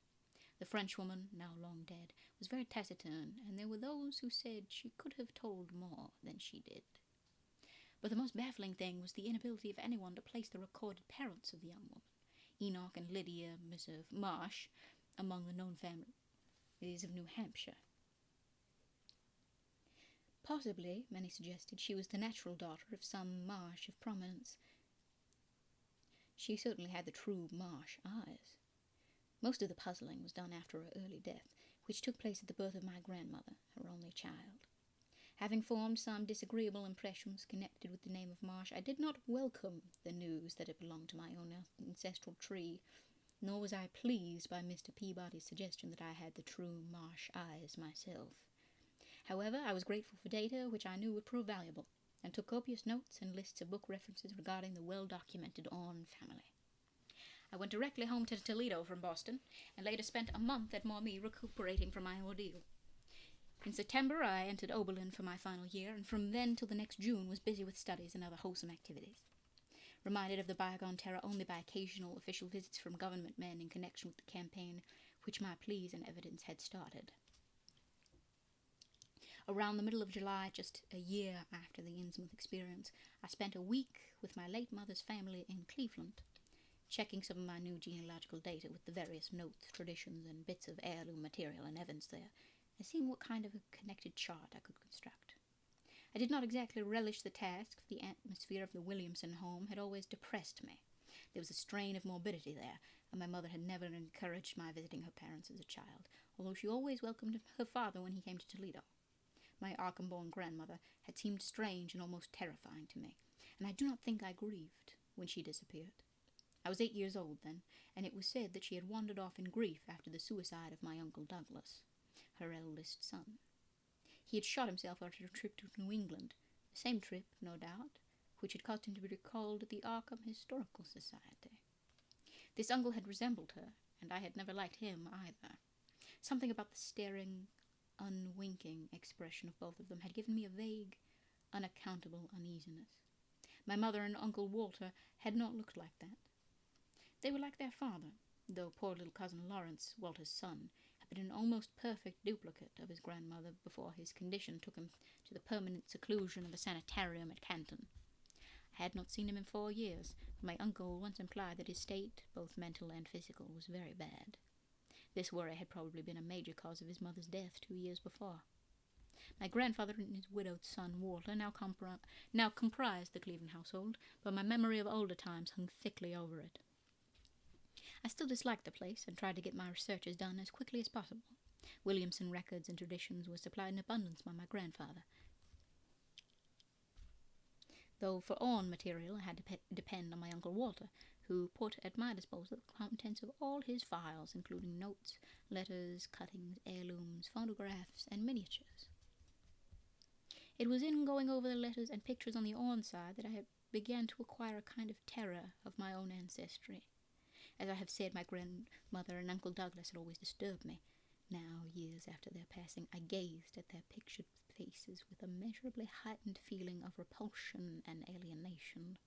The Frenchwoman, now long dead, was very taciturn, and there were those who said she could have told more than she did. But the most baffling thing was the inability of anyone to place the recorded parents of the young woman, Enoch and Lydia, Miss of Marsh, among the known families of New Hampshire. Possibly, many suggested, she was the natural daughter of some Marsh of prominence. She certainly had the true Marsh eyes. Most of the puzzling was done after her early death, which took place at the birth of my grandmother, her only child. Having formed some disagreeable impressions connected with the name of Marsh, I did not welcome the news that it belonged to my own ancestral tree, nor was I pleased by Mr. Peabody's suggestion that I had the true Marsh eyes myself. However, I was grateful for data which I knew would prove valuable, and took copious notes and lists of book references regarding the well-documented Orne family. I went directly home to Toledo from Boston, and later spent a month at Maumee recuperating from my ordeal. In September I entered Oberlin for my final year, and from then till the next June was busy with studies and other wholesome activities. Reminded of the bygone terror only by occasional official visits from government men in connection with the campaign which my pleas and evidence had started. Around the middle of July, just a year after the Innsmouth experience, I spent a week with my late mother's family in Cleveland, checking some of my new genealogical data with the various notes, traditions, and bits of heirloom material and evidence there, and seeing what kind of a connected chart I could construct. I did not exactly relish the task, for the atmosphere of the Williamson home had always depressed me. There was a strain of morbidity there, and my mother had never encouraged my visiting her parents as a child, although she always welcomed her father when he came to Toledo. My Arkham-born grandmother had seemed strange and almost terrifying to me, and I do not think I grieved when she disappeared. I was 8 years old then, and it was said that she had wandered off in grief after the suicide of my Uncle Douglas, her eldest son. He had shot himself after a trip to New England, the same trip, no doubt, which had caused him to be recalled at the Arkham Historical Society. This uncle had resembled her, and I had never liked him either. Something about the staring, unwinking expression of both of them had given me a vague, unaccountable uneasiness. My mother and Uncle Walter had not looked like that. They were like their father, though poor little cousin Lawrence, Walter's son, had been an almost perfect duplicate of his grandmother before his condition took him to the permanent seclusion of a sanitarium at Canton. I had not seen him in 4 years, but my uncle once implied that his state, both mental and physical, was very bad. This worry had probably been a major cause of his mother's death 2 years before. My grandfather and his widowed son, Walter, now comprised the Cleveland household, but my memory of older times hung thickly over it. I still disliked the place and tried to get my researches done as quickly as possible. Williamson records and traditions were supplied in abundance by my grandfather, though for own material I had to depend on my Uncle Walter, who put at my disposal the contents of all his files, including notes, letters, cuttings, heirlooms, photographs, and miniatures. It was in going over the letters and pictures on the Orne side that I began to acquire a kind of terror of my own ancestry. As I have said, my grandmother and Uncle Douglas had always disturbed me. Now, years after their passing, I gazed at their pictured faces with a measurably heightened feeling of repulsion and alienation.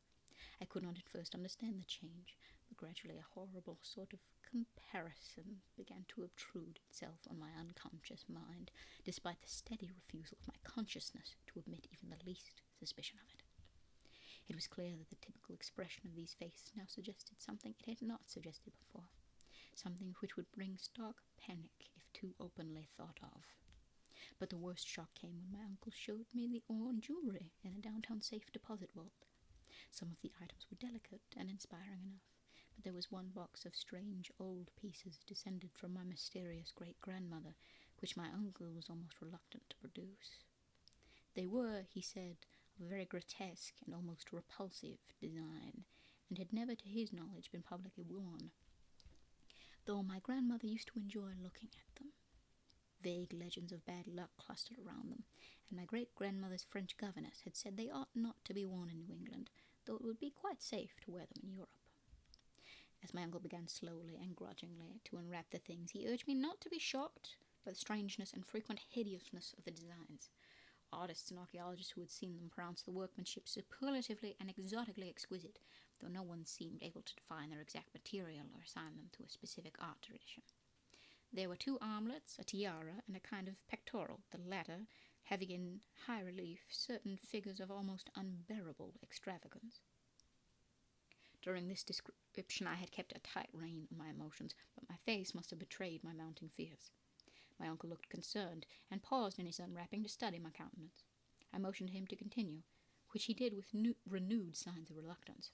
I could not at first understand the change, but gradually a horrible sort of comparison began to obtrude itself on my unconscious mind, despite the steady refusal of my consciousness to admit even the least suspicion of it. It was clear that the typical expression of these faces now suggested something it had not suggested before, something which would bring stark panic if too openly thought of. But the worst shock came when my uncle showed me the Orne jewellery in a downtown safe deposit vault. Some of the items were delicate and inspiring enough, but there was one box of strange old pieces descended from my mysterious great-grandmother, which my uncle was almost reluctant to produce. They were, he said, of a very grotesque and almost repulsive design, and had never, to his knowledge, been publicly worn, though my grandmother used to enjoy looking at them. Vague legends of bad luck clustered around them, and my great-grandmother's French governess had said they ought not to be worn in New England, though it would be quite safe to wear them in Europe. As my uncle began slowly and grudgingly to unwrap the things, he urged me not to be shocked by the strangeness and frequent hideousness of the designs. Artists and archaeologists who had seen them pronounced the workmanship superlatively and exotically exquisite, though no one seemed able to define their exact material or assign them to a specific art tradition. There were 2 armlets, a tiara, and a kind of pectoral, the latter having in high relief certain figures of almost unbearable extravagance. During this description I had kept a tight rein on my emotions, but my face must have betrayed my mounting fears. My uncle looked concerned, and paused in his unwrapping to study my countenance. I motioned him to continue, which he did with renewed signs of reluctance.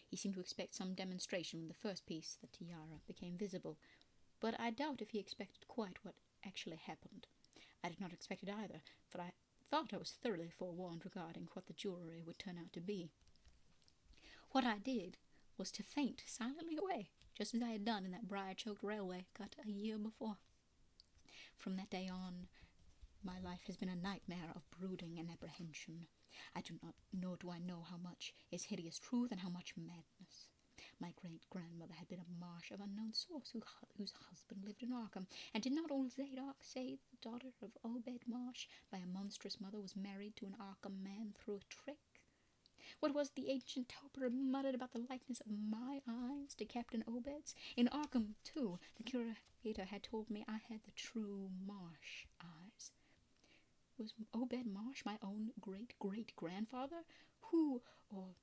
He seemed to expect some demonstration when the first piece, the tiara, became visible, but I doubt if he expected quite what actually happened. I did not expect it either, for I thought I was thoroughly forewarned regarding what the jewellery would turn out to be. What I did was to faint silently away, just as I had done in that briar-choked railway cut a year before. From that day on, my life has been a nightmare of brooding and apprehension. I do not know how much is hideous truth and how much madness. My great-grandmother had been a Marsh of unknown source, whose husband lived in Arkham, and did not old Zadok say the daughter of Obed Marsh, by a monstrous mother, was married to an Arkham man through a trick? What was the ancient toper muttered about the likeness of my eyes to Captain Obed's? In Arkham, too, the curator had told me I had the true Marsh eyes. Was Obed Marsh my own great-great-grandfather? Who, or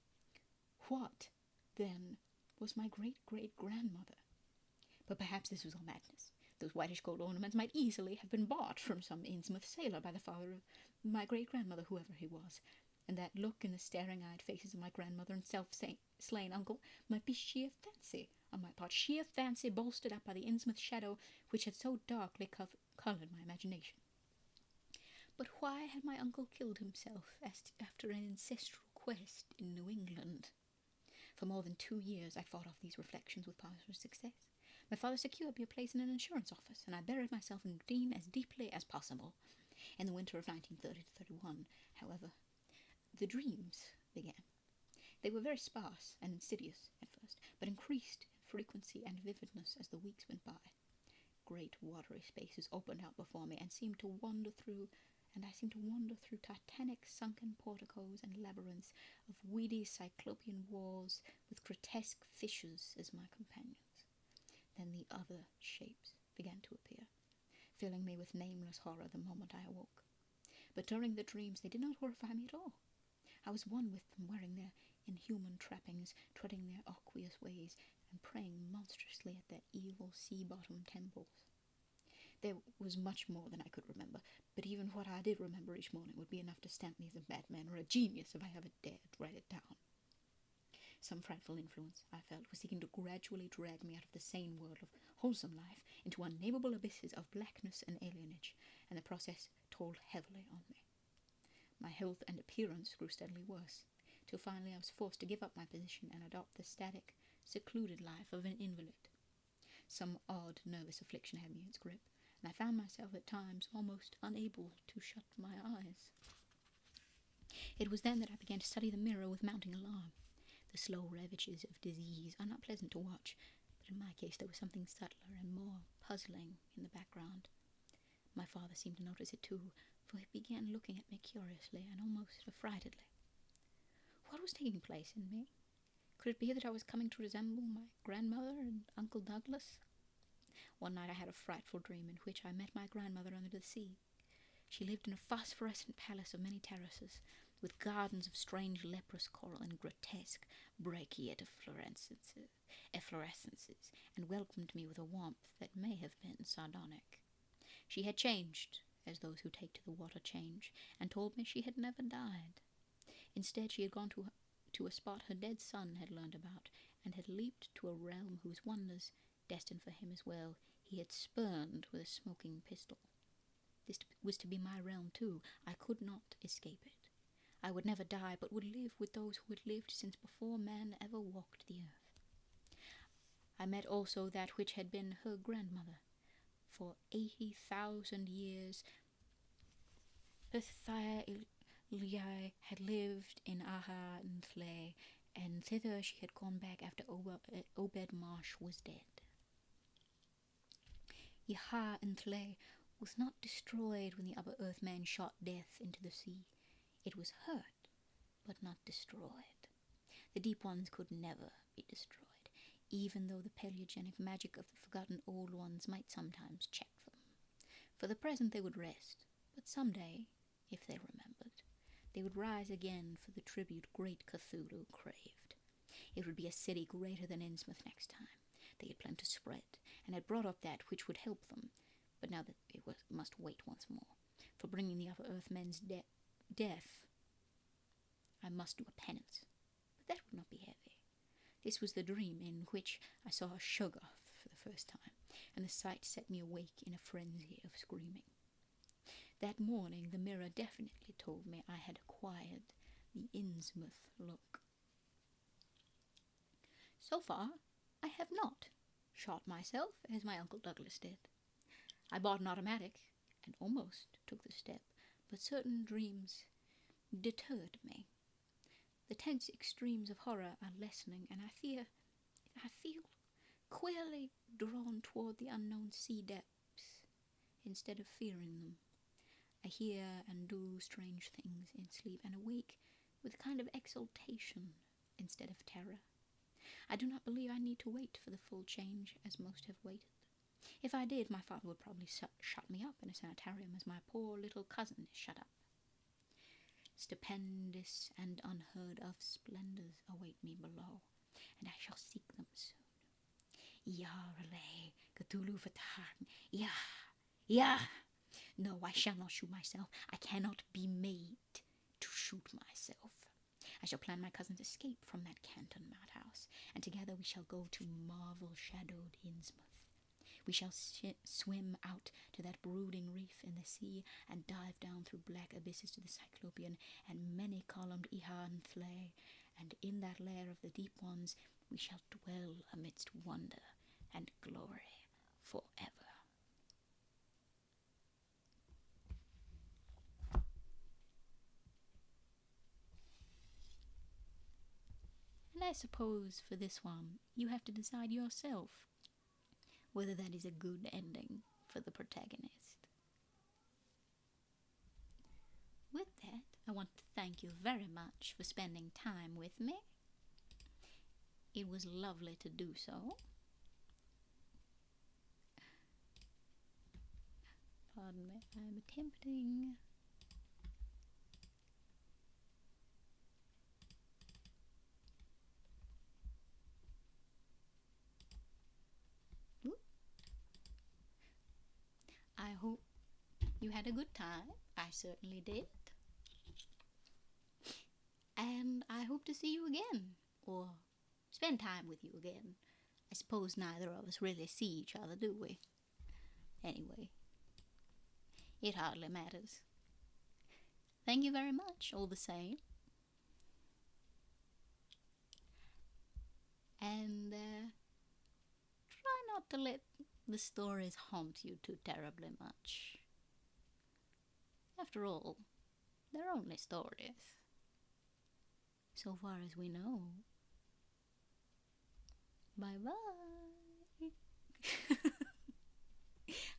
what, then, was my great-great-grandmother? But perhaps this was all madness. Those whitish gold ornaments might easily have been bought from some Innsmouth sailor by the father of my great-grandmother, whoever he was, and that look in the staring-eyed faces of my grandmother and self-slain uncle might be sheer fancy on my part, sheer fancy bolstered up by the Innsmouth shadow which had so darkly coloured my imagination. But why had my uncle killed himself after an ancestral quest in New England? For more than 2 years I fought off these reflections with partial success. My father secured me a place in an insurance office, and I buried myself in routine as deeply as possible. In the winter of 1930-31, however, the dreams began. They were very sparse and insidious at first, but increased in frequency and vividness as the weeks went by. Great watery spaces opened out before me, and I seemed to wander through titanic sunken porticos and labyrinths of weedy cyclopean walls with grotesque fishes as my companions. Then the other shapes began to appear, filling me with nameless horror the moment I awoke. But during the dreams they did not horrify me at all. I was one with them, wearing their inhuman trappings, treading their aqueous ways, and praying monstrously at their evil sea-bottom temples. There was much more than I could remember, but even what I did remember each morning would be enough to stamp me as a madman or a genius if I ever dared write it down. Some frightful influence, I felt, was seeking to gradually drag me out of the sane world of wholesome life into unnameable abysses of blackness and alienage, and the process told heavily on me. My health and appearance grew steadily worse, till finally I was forced to give up my position and adopt the static, secluded life of an invalid. Some odd nervous affliction had me in its grip, and I found myself at times almost unable to shut my eyes. It was then that I began to study the mirror with mounting alarm. The slow ravages of disease are not pleasant to watch, but in my case there was something subtler and more puzzling in the background. My father seemed to notice it too, for he began looking at me curiously and almost affrightedly. What was taking place in me? Could it be that I was coming to resemble my grandmother and Uncle Douglas? One night I had a frightful dream in which I met my grandmother under the sea. She lived in a phosphorescent palace of many terraces, with gardens of strange leprous coral and grotesque brachiate efflorescences, and welcomed me with a warmth that may have been sardonic. She had changed, as those who take to the water change, and told me she had never died. Instead, she had gone to a spot her dead son had learned about, and had leaped to a realm whose wonders, destined for him as well, he had spurned with a smoking pistol. This was to be my realm too. I could not escape it. I would never die, but would live with those who had lived since before man ever walked the earth. I met also that which had been her grandmother. For 80,000 years, Ilai had lived in Aha and Thle, and thither she had gone back after Obed Marsh was dead. Yaha and Thle was not destroyed when the upper earthman shot death into the sea. It was hurt, but not destroyed. The deep ones could never be destroyed, even though the paleogenic magic of the forgotten old ones might sometimes check them. For the present they would rest, but someday, if they remembered, they would rise again for the tribute great Cthulhu craved. It would be a city greater than Innsmouth next time. They had planned to spread, and had brought up that which would help them, but now that it must wait once more. For bringing the upper earthmen's death, I must do a penance, but that would not be heavy. This was the dream in which I saw a Shoggoth for the first time, and the sight set me awake in a frenzy of screaming. That morning the mirror definitely told me I had acquired the Innsmouth look. So far, I have not shot myself as my Uncle Douglas did. I bought an automatic and almost took the step, but certain dreams deterred me. The tense extremes of horror are lessening, and I feel queerly drawn toward the unknown sea depths instead of fearing them. I hear and do strange things in sleep and awake with a kind of exultation instead of terror. I do not believe I need to wait for the full change as most have waited. If I did, my father would probably shut me up in a sanitarium as my poor little cousin is shut up. Stupendous and unheard of splendors await me below, and I shall seek them soon. Yarale, Cthulhu Fatan, Yah! No, I shall not shoot myself. I cannot be made to shoot myself. I shall plan my cousin's escape from that Canton madhouse, and together we shall go to marvel-shadowed Innsmouth. We shall swim out to that brooding reef in the sea, and dive down through black abysses to the Cyclopean and many-columned Ihan Thle, and in that lair of the deep ones we shall dwell amidst wonder and glory forever. And I suppose for this one, you have to decide yourself whether that is a good ending for the protagonist. With that, I want to thank you very much for spending time with me. It was lovely to do so. Pardon me, I'm attempting... hope you had a good time. I certainly did. And I hope to see you again, or spend time with you again. I suppose neither of us really see each other, do we? Anyway, it hardly matters. Thank you very much, all the same. And try not to let the stories haunt you too terribly much. After all, they're only stories. So far as we know. Bye-bye.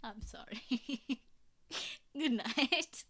I'm sorry. Good night.